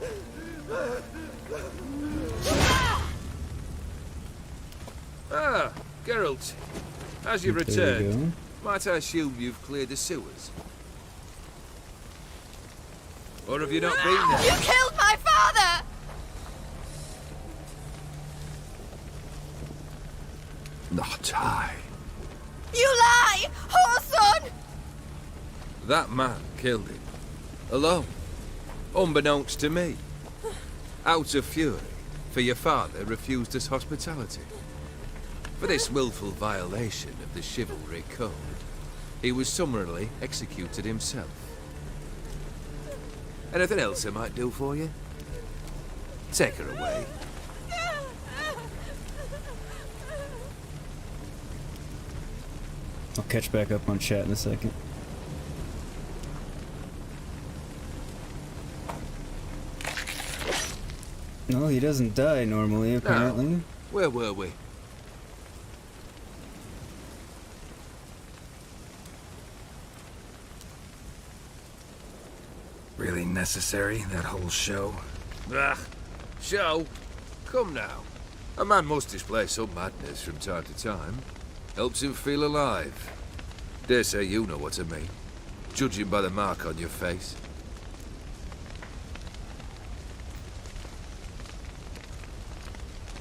S14: Ah, Geralt. As you returned, might I assume you've cleared the sewers? Or have you not been there?
S7: You killed my father!
S5: Not I.
S7: You lie! Whoreson!
S14: That man killed him. Alone. Unbeknownst to me. Out of fury, for your father refused us hospitality. For this willful violation of the chivalry code, he was summarily executed himself. Anything else I might do for you? Take her away.
S1: I'll catch back up on chat in a second. No, he doesn't die normally, apparently.
S14: Now, where were we?
S5: Really necessary, that whole show?
S14: Ah, show? Come now. A man must display some madness from time to time. Helps him feel alive. Dare say you know what I mean. Judging by the mark on your face.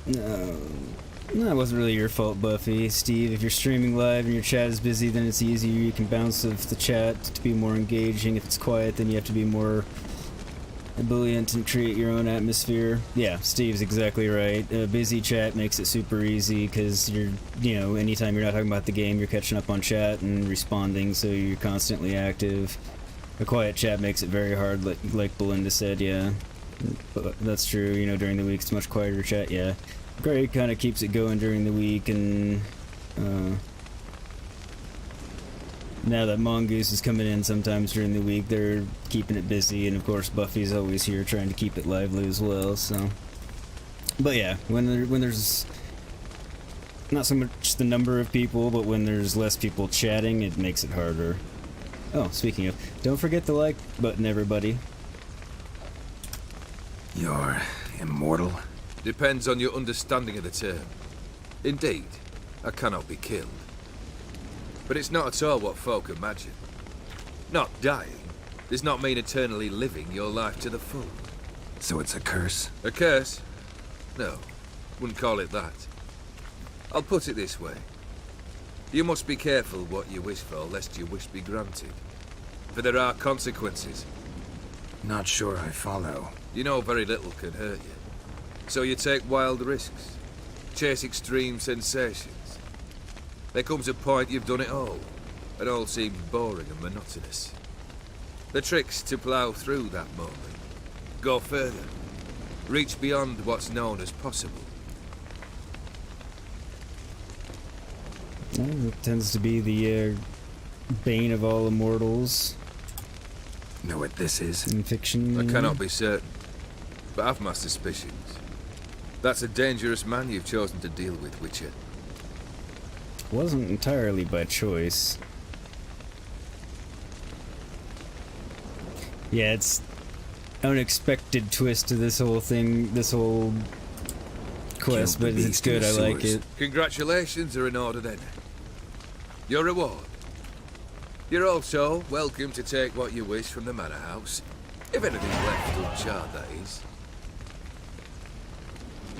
S1: No, it wasn't really your fault, Buffy. Steve, if you're streaming live and your chat is busy, then it's easier. You can bounce of the chat to be more engaging. If it's quiet, then you have to be more ebullient and create your own atmosphere. Yeah, Steve's exactly right. Busy chat makes it super easy because anytime you're not talking about the game, you're catching up on chat and responding, so you're constantly active. A quiet chat makes it very hard, like Belinda said, yeah. But that's true, during the week it's much quieter chat, yeah. Greg kind of keeps it going during the week, and now that Mongoose is coming in sometimes during the week, they're keeping it busy, and of course Buffy's always here trying to keep it lively as well, so. But yeah, when there's not so much the number of people, but when there's less people chatting, it makes it harder. Oh, speaking of, don't forget the like button, everybody.
S5: You're immortal?
S14: Depends on your understanding of the term. Indeed, I cannot be killed. But it's not at all what folk imagine. Not dying does not mean eternally living your life to the full.
S5: So it's a curse?
S14: A curse? No, wouldn't call it that. I'll put it this way. You must be careful what you wish for, lest your wish be granted. For there are consequences.
S5: Not sure I follow.
S14: You know very little can hurt you. So you take wild risks. Chase extreme sensations. There comes a point you've done it all, and all seems boring and monotonous. The trick's to plough through that moment. Go further. Reach beyond what's known as possible.
S1: It tends to be the bane of all immortals.
S5: Know what this is?
S1: In fiction.
S14: I cannot be certain, but I've my suspicions. That's a dangerous man you've chosen to deal with, Witcher.
S1: Wasn't entirely by choice. Yeah, it's unexpected twist to this whole thing, this whole quest, but it's good, I like it.
S14: Congratulations are in order then. Your reward. You're also welcome to take what you wish from the manor house. If anything's left uncharred, that is.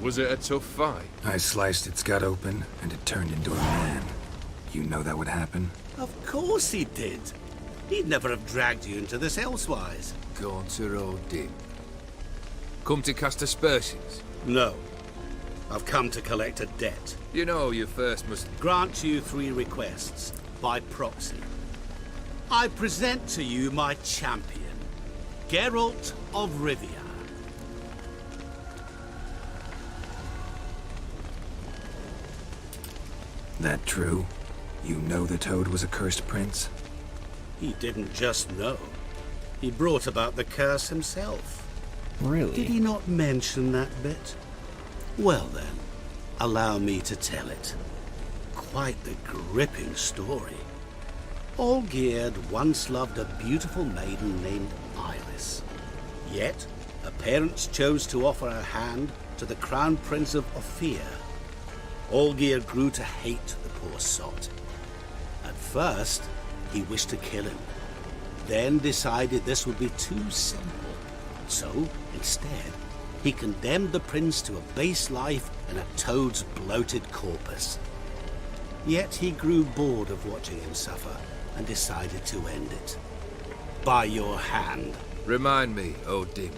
S14: Was it a tough fight?
S5: I sliced its gut open, and it turned into a man. You know that would happen?
S18: Of course he did. He'd never have dragged you into this elsewise.
S14: Gaunter Odin. Come to cast aspersions?
S18: No. I've come to collect a debt.
S14: You know you first must...
S18: Grant you 3 requests, by proxy. I present to you my champion, Geralt of Rivia.
S5: That true? You know the Toad was a cursed prince?
S18: He didn't just know. He brought about the curse himself.
S1: Really?
S18: Did he not mention that bit? Well then, allow me to tell it. Quite the gripping story. Olgierd once loved a beautiful maiden named Iris. Yet, her parents chose to offer her hand to the Crown Prince of Ophir. Olgierd grew to hate the poor sot. At first, he wished to kill him, then decided this would be too simple. So, instead, he condemned the prince to a base life in a toad's bloated corpus. Yet he grew bored of watching him suffer and decided to end it. By your hand.
S14: Remind me, Odin.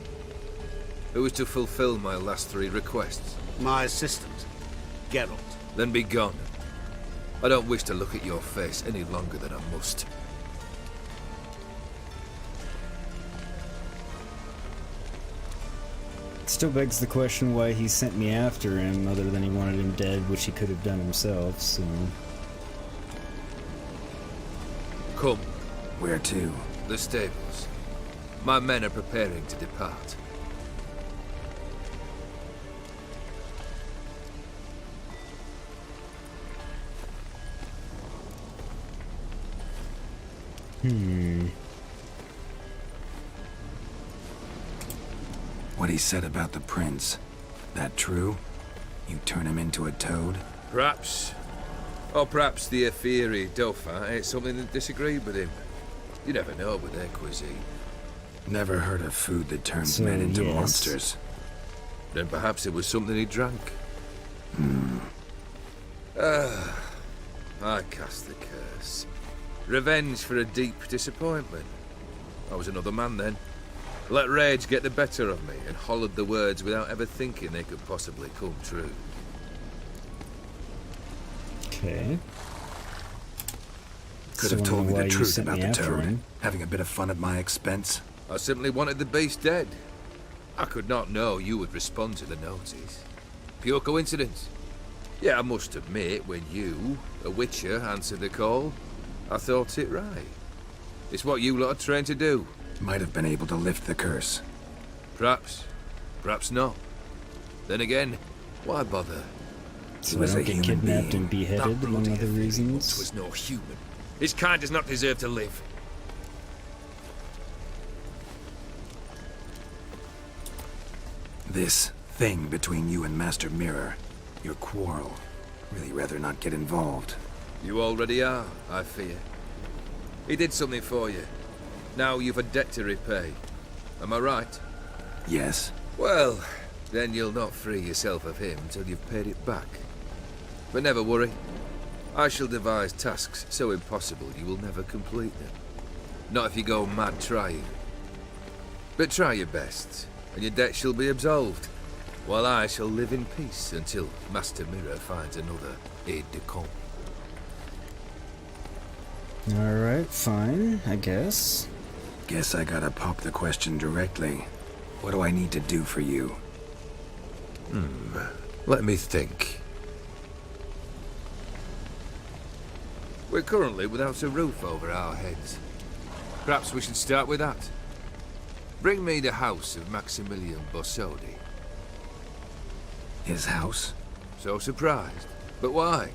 S14: Who is to fulfill my last 3 requests?
S18: My assistant, Geralt.
S14: Then be gone. I don't wish to look at your face any longer than I must.
S1: Still begs the question why he sent me after him, other than he wanted him dead, which he could have done himself, so...
S14: Come.
S5: Where to?
S14: The stables. My men are preparing to depart.
S5: What he said about the prince, that true? You turn him into a toad?
S14: Perhaps. Or perhaps the Ephiri Dauphin ate something that disagreed with him. You never know with their cuisine.
S5: Never heard of food that turns men into monsters.
S14: Then perhaps it was something he drank. I cast the curse. Revenge for a deep disappointment. I was another man then. Let rage get the better of me and hollered the words without ever thinking they could possibly come true.
S1: Okay.
S5: Could
S1: So
S5: have
S1: I
S5: told
S1: don't
S5: me
S1: know why
S5: the
S1: you
S5: truth
S1: sent
S5: about
S1: me
S5: the
S1: after
S5: toad.
S1: him.
S5: Having a bit of fun at my expense.
S14: I simply wanted the beast dead. I could not know you would respond to the notice. Pure coincidence. Yeah, I must admit, when you, a witcher, answered the call, I thought it right. It's what you lot are trained to do.
S5: Might have been able to lift the curse.
S14: Perhaps. Perhaps not. Then again, why bother?
S1: So I don't get kidnapped and beheaded, among other reasons.
S14: Was no human. His kind does not deserve to live.
S5: This thing between you and Master Mirror, your quarrel, really rather not get involved.
S14: You already are, I fear. He did something for you. Now you've a debt to repay. Am I right?
S5: Yes.
S14: Well, then you'll not free yourself of him till you've paid it back. But never worry. I shall devise tasks so impossible you will never complete them. Not if you go mad trying. But try your best, and your debt shall be absolved, while I shall live in peace until Master Mirror finds another aide-de-camp.
S1: Alright, fine, I guess.
S5: Guess I gotta pop the question directly. What do I need to do for you?
S14: Let me think. We're currently without a roof over our heads. Perhaps we should start with that. Bring me the house of Maximilian Bossodi.
S5: His house?
S14: So surprised. But why?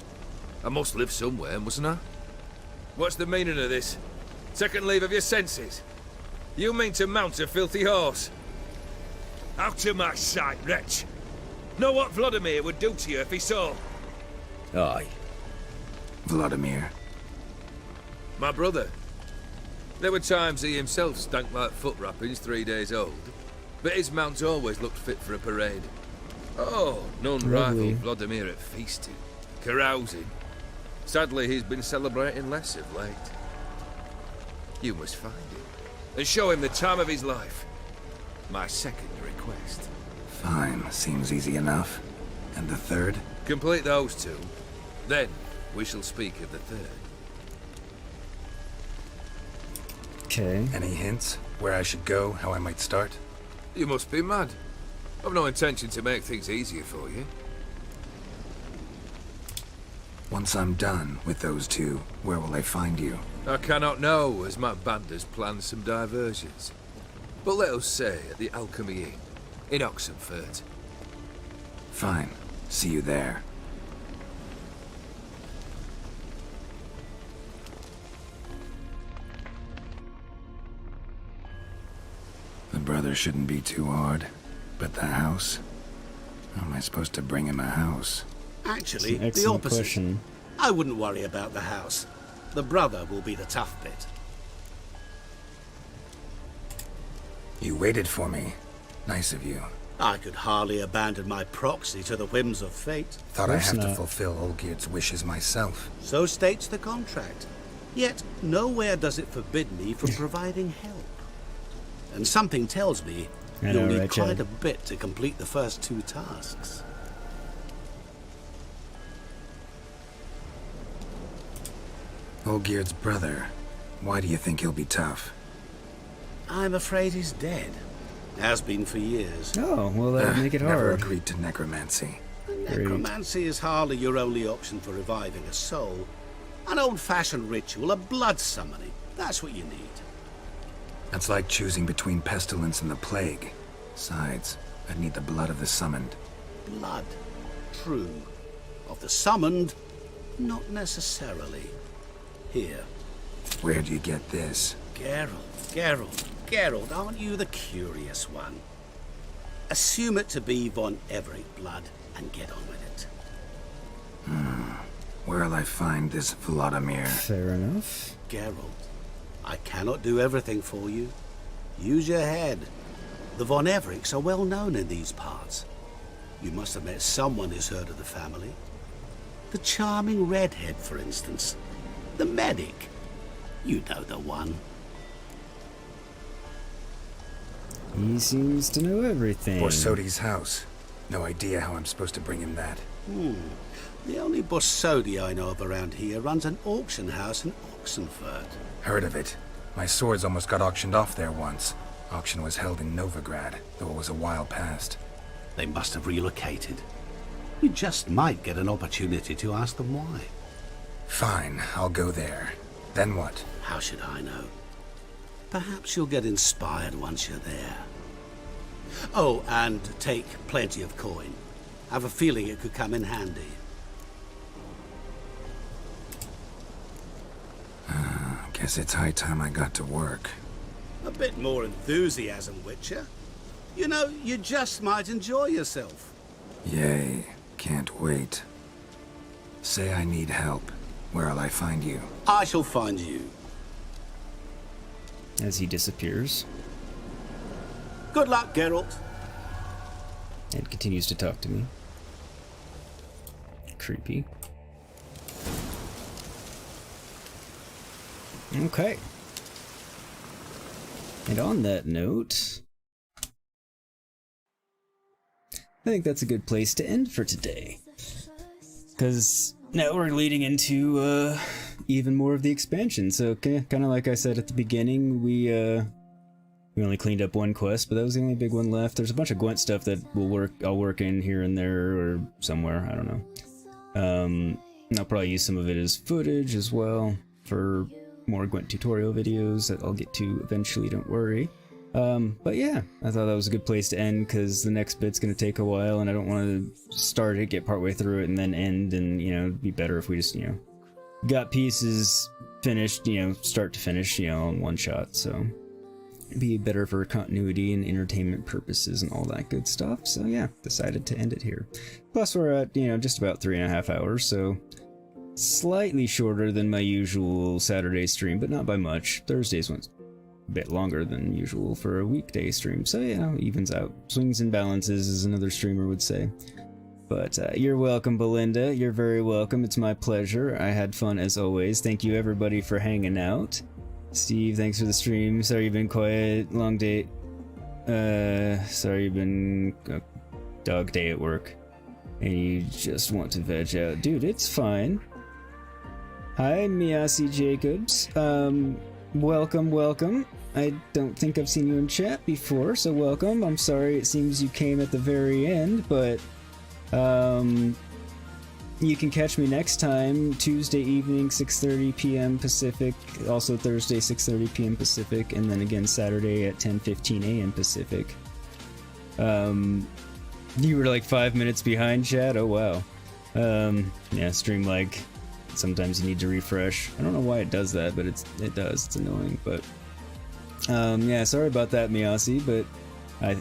S14: I must live somewhere, mustn't I? What's the meaning of this? Second leave of your senses? You mean to mount a filthy horse? Out of my sight, wretch! Know what Vladimir would do to you if he saw?
S5: Aye. Vladimir.
S14: My brother. There were times he himself stank like foot wrappings 3 days old, but his mount always looked fit for a parade. Oh, none rival Vladimir at feasting, carousing. Sadly, he's been celebrating less of late. You must find him, and show him the time of his life. My second request.
S5: Fine, seems easy enough. And the third?
S14: Complete those two, then we shall speak of the third.
S1: Okay.
S5: Any hints? Where I should go? How I might start?
S14: You must be mad. I've no intention to make things easier for you.
S5: Once I'm done with those two, where will I find you?
S14: I cannot know, as my band has planned some diversions. But let us say at the Alchemy Inn, in Oxenfurt.
S5: Fine. See you there. The brother shouldn't be too hard. But the house? How am I supposed to bring him a house?
S18: Actually,
S1: That's
S18: the
S1: an
S18: opposite.
S1: question.
S18: I wouldn't worry about the house. The brother will be the tough bit.
S5: You waited for me. Nice of you.
S18: I could hardly abandon my proxy to the whims of fate.
S5: Thought I have to fulfill Olgierd's wishes myself.
S18: So states the contract. Yet, nowhere does it forbid me from providing help. And something tells me you'll need quite a bit to complete the first 2 tasks.
S5: Olgierd's brother. Why do you think he'll be tough?
S18: I'm afraid he's dead. Has been for years.
S1: Oh, well that'd make it
S5: Never
S1: hard.
S5: agreed to necromancy.
S18: Necromancy is hardly your only option for reviving a soul. An old-fashioned ritual, a blood summoning. That's what you need.
S5: That's like choosing between pestilence and the plague. Besides, I'd need the blood of the summoned.
S18: Blood. True. Of the summoned, not necessarily. Here.
S5: Where'd you get this?
S18: Geralt, aren't you the curious one? Assume it to be von Everett blood and get on with it.
S5: Where'll I find this Vladimir?
S1: Fair enough.
S18: Geralt, I cannot do everything for you. Use your head. The von Evericks are well known in these parts. You must have met someone who's heard of the family. The charming redhead, for instance. The medic. You know the one.
S1: He seems to know everything.
S5: Borsodi's house. No idea how I'm supposed to bring him that.
S18: The only Borsodi I know of around here runs an auction house in Oxenfurt.
S5: Heard of it. My swords almost got auctioned off there once. Auction was held in Novigrad, though it was a while past.
S18: They must have relocated. You just might get an opportunity to ask them why.
S5: Fine, I'll go there. Then what?
S18: How should I know? Perhaps you'll get inspired once you're there. Oh, and take plenty of coin. I have a feeling it could come in handy.
S5: Guess it's high time I got to work.
S18: A bit more enthusiasm, Witcher. You know, you just might enjoy yourself.
S5: Yay, can't wait. Say I need help. Where'll I find you?
S18: I shall find you.
S1: As he disappears.
S18: Good luck, Geralt.
S1: And continues to talk to me. Creepy. Okay. And on that note, I think that's a good place to end for today. Because now we're leading into even more of the expansion. So kind of like I said at the beginning, we only cleaned up one quest, but that was the only big one left. There's a bunch of Gwent stuff that I'll work in here and there or somewhere, I don't know. And I'll probably use some of it as footage as well for more Gwent tutorial videos that I'll get to eventually, don't worry. But yeah, I thought that was a good place to end because the next bit's gonna take a while and I don't want to start it, get partway through it, and then end, and it'd be better if we just, got pieces finished, start to finish, in one shot, so it'd be better for continuity and entertainment purposes and all that good stuff. So yeah, decided to end it here. Plus we're at, just about 3.5 hours, so slightly shorter than my usual Saturday stream, but not by much. Thursdays went a bit longer than usual for a weekday stream, so evens out. Swings and balances, as another streamer would say. But you're welcome, Belinda. You're very welcome. It's my pleasure. I had fun as always. Thank you everybody for hanging out. Steve, thanks for the stream. Sorry you've been quiet. Long day. Sorry you've been a dog day at work. And you just want to veg out. Dude, it's fine. Hi, Miyasi Jacobs. Welcome. I don't think I've seen you in chat before, so welcome. I'm sorry it seems you came at the very end, but you can catch me next time, Tuesday evening, 6:30 p.m. Pacific, also Thursday, 6:30 p.m. Pacific, and then again Saturday at 10:15 a.m. Pacific. You were like 5 minutes behind, chat? Oh, wow. Yeah, stream lag. Sometimes you need to refresh. I don't know why it does that, but it does. It's annoying, but yeah, sorry about that, Miyasi, but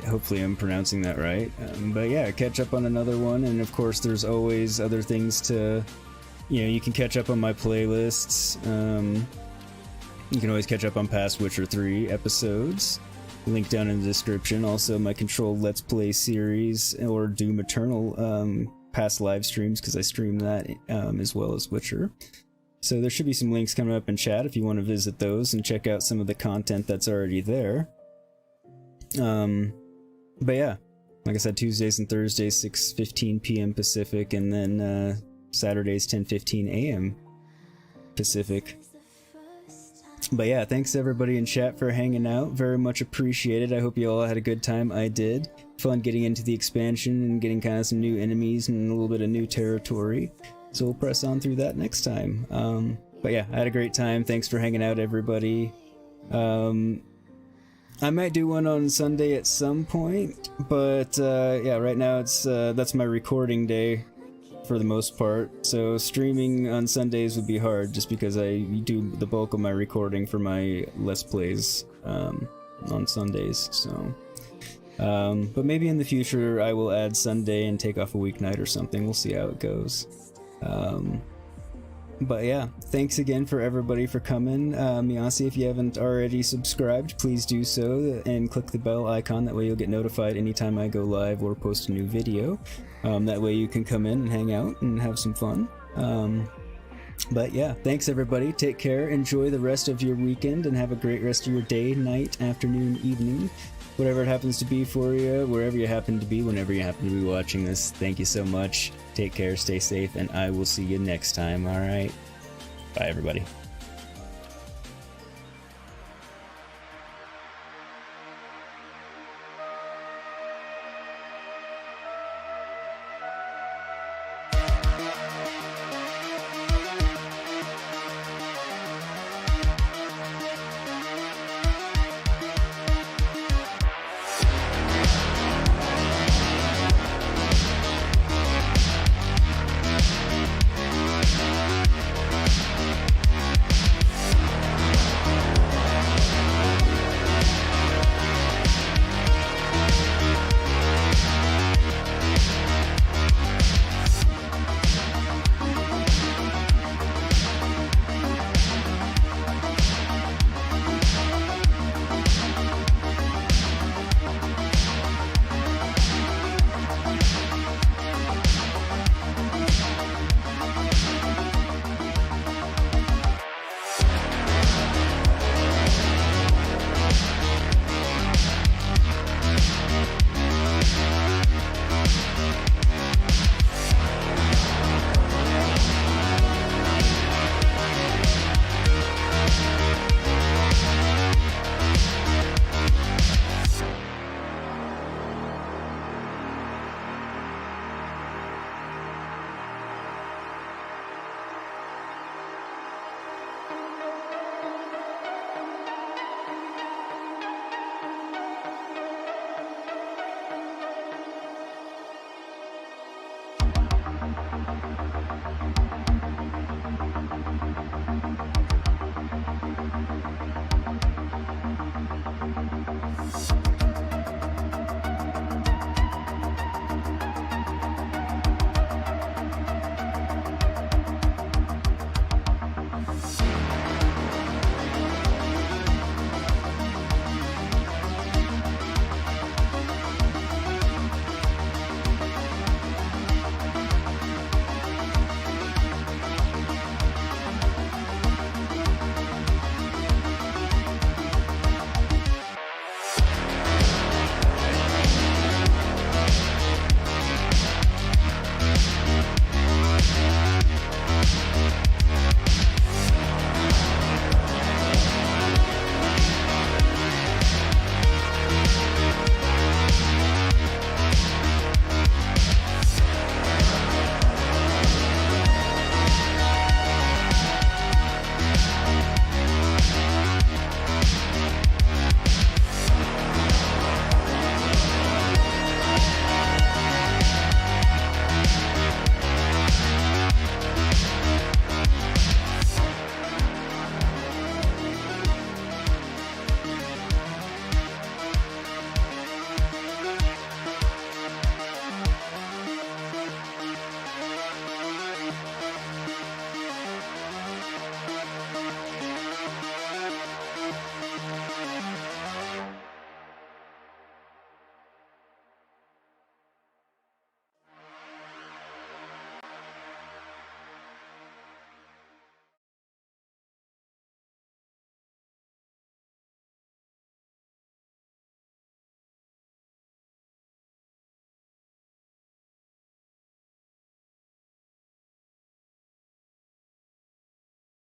S1: hopefully I'm pronouncing that right. But yeah, catch up on another one, and of course there's always other things to, you can catch up on my playlists. You can always catch up on past Witcher 3 episodes. Link down in the description. Also my Control Let's Play series, or Doom Eternal past live streams, because I stream that as well as Witcher. So there should be some links coming up in chat if you want to visit those and check out some of the content that's already there. But yeah, like I said, Tuesdays and Thursdays 6:15 p.m. Pacific, and then Saturdays 10:15 a.m. Pacific. But yeah, thanks everybody in chat for hanging out. Very much appreciated. I hope you all had a good time. I did. Fun getting into the expansion and getting kind of some new enemies and a little bit of new territory. So we'll press on through that next time. But yeah, I had a great time. Thanks for hanging out, everybody. I might do one on Sunday at some point, but yeah, right now it's that's my recording day for the most part. So streaming on Sundays would be hard, just because I do the bulk of my recording for my Let's Plays on Sundays. So, but maybe in the future I will add Sunday and take off a weeknight or something. We'll see how it goes. But yeah, thanks again for everybody for coming. Miyasi, if you haven't already subscribed, please do so and click the bell icon. That way you'll get notified anytime I go live or post a new video. That way you can come in and hang out and have some fun. But yeah, thanks everybody. Take care. Enjoy the rest of your weekend and have a great rest of your day, night, afternoon, evening, whatever it happens to be for you, wherever you happen to be, whenever you happen to be watching this. Thank you so much. Take care, stay safe, and I will see you next time. All right. Bye, everybody.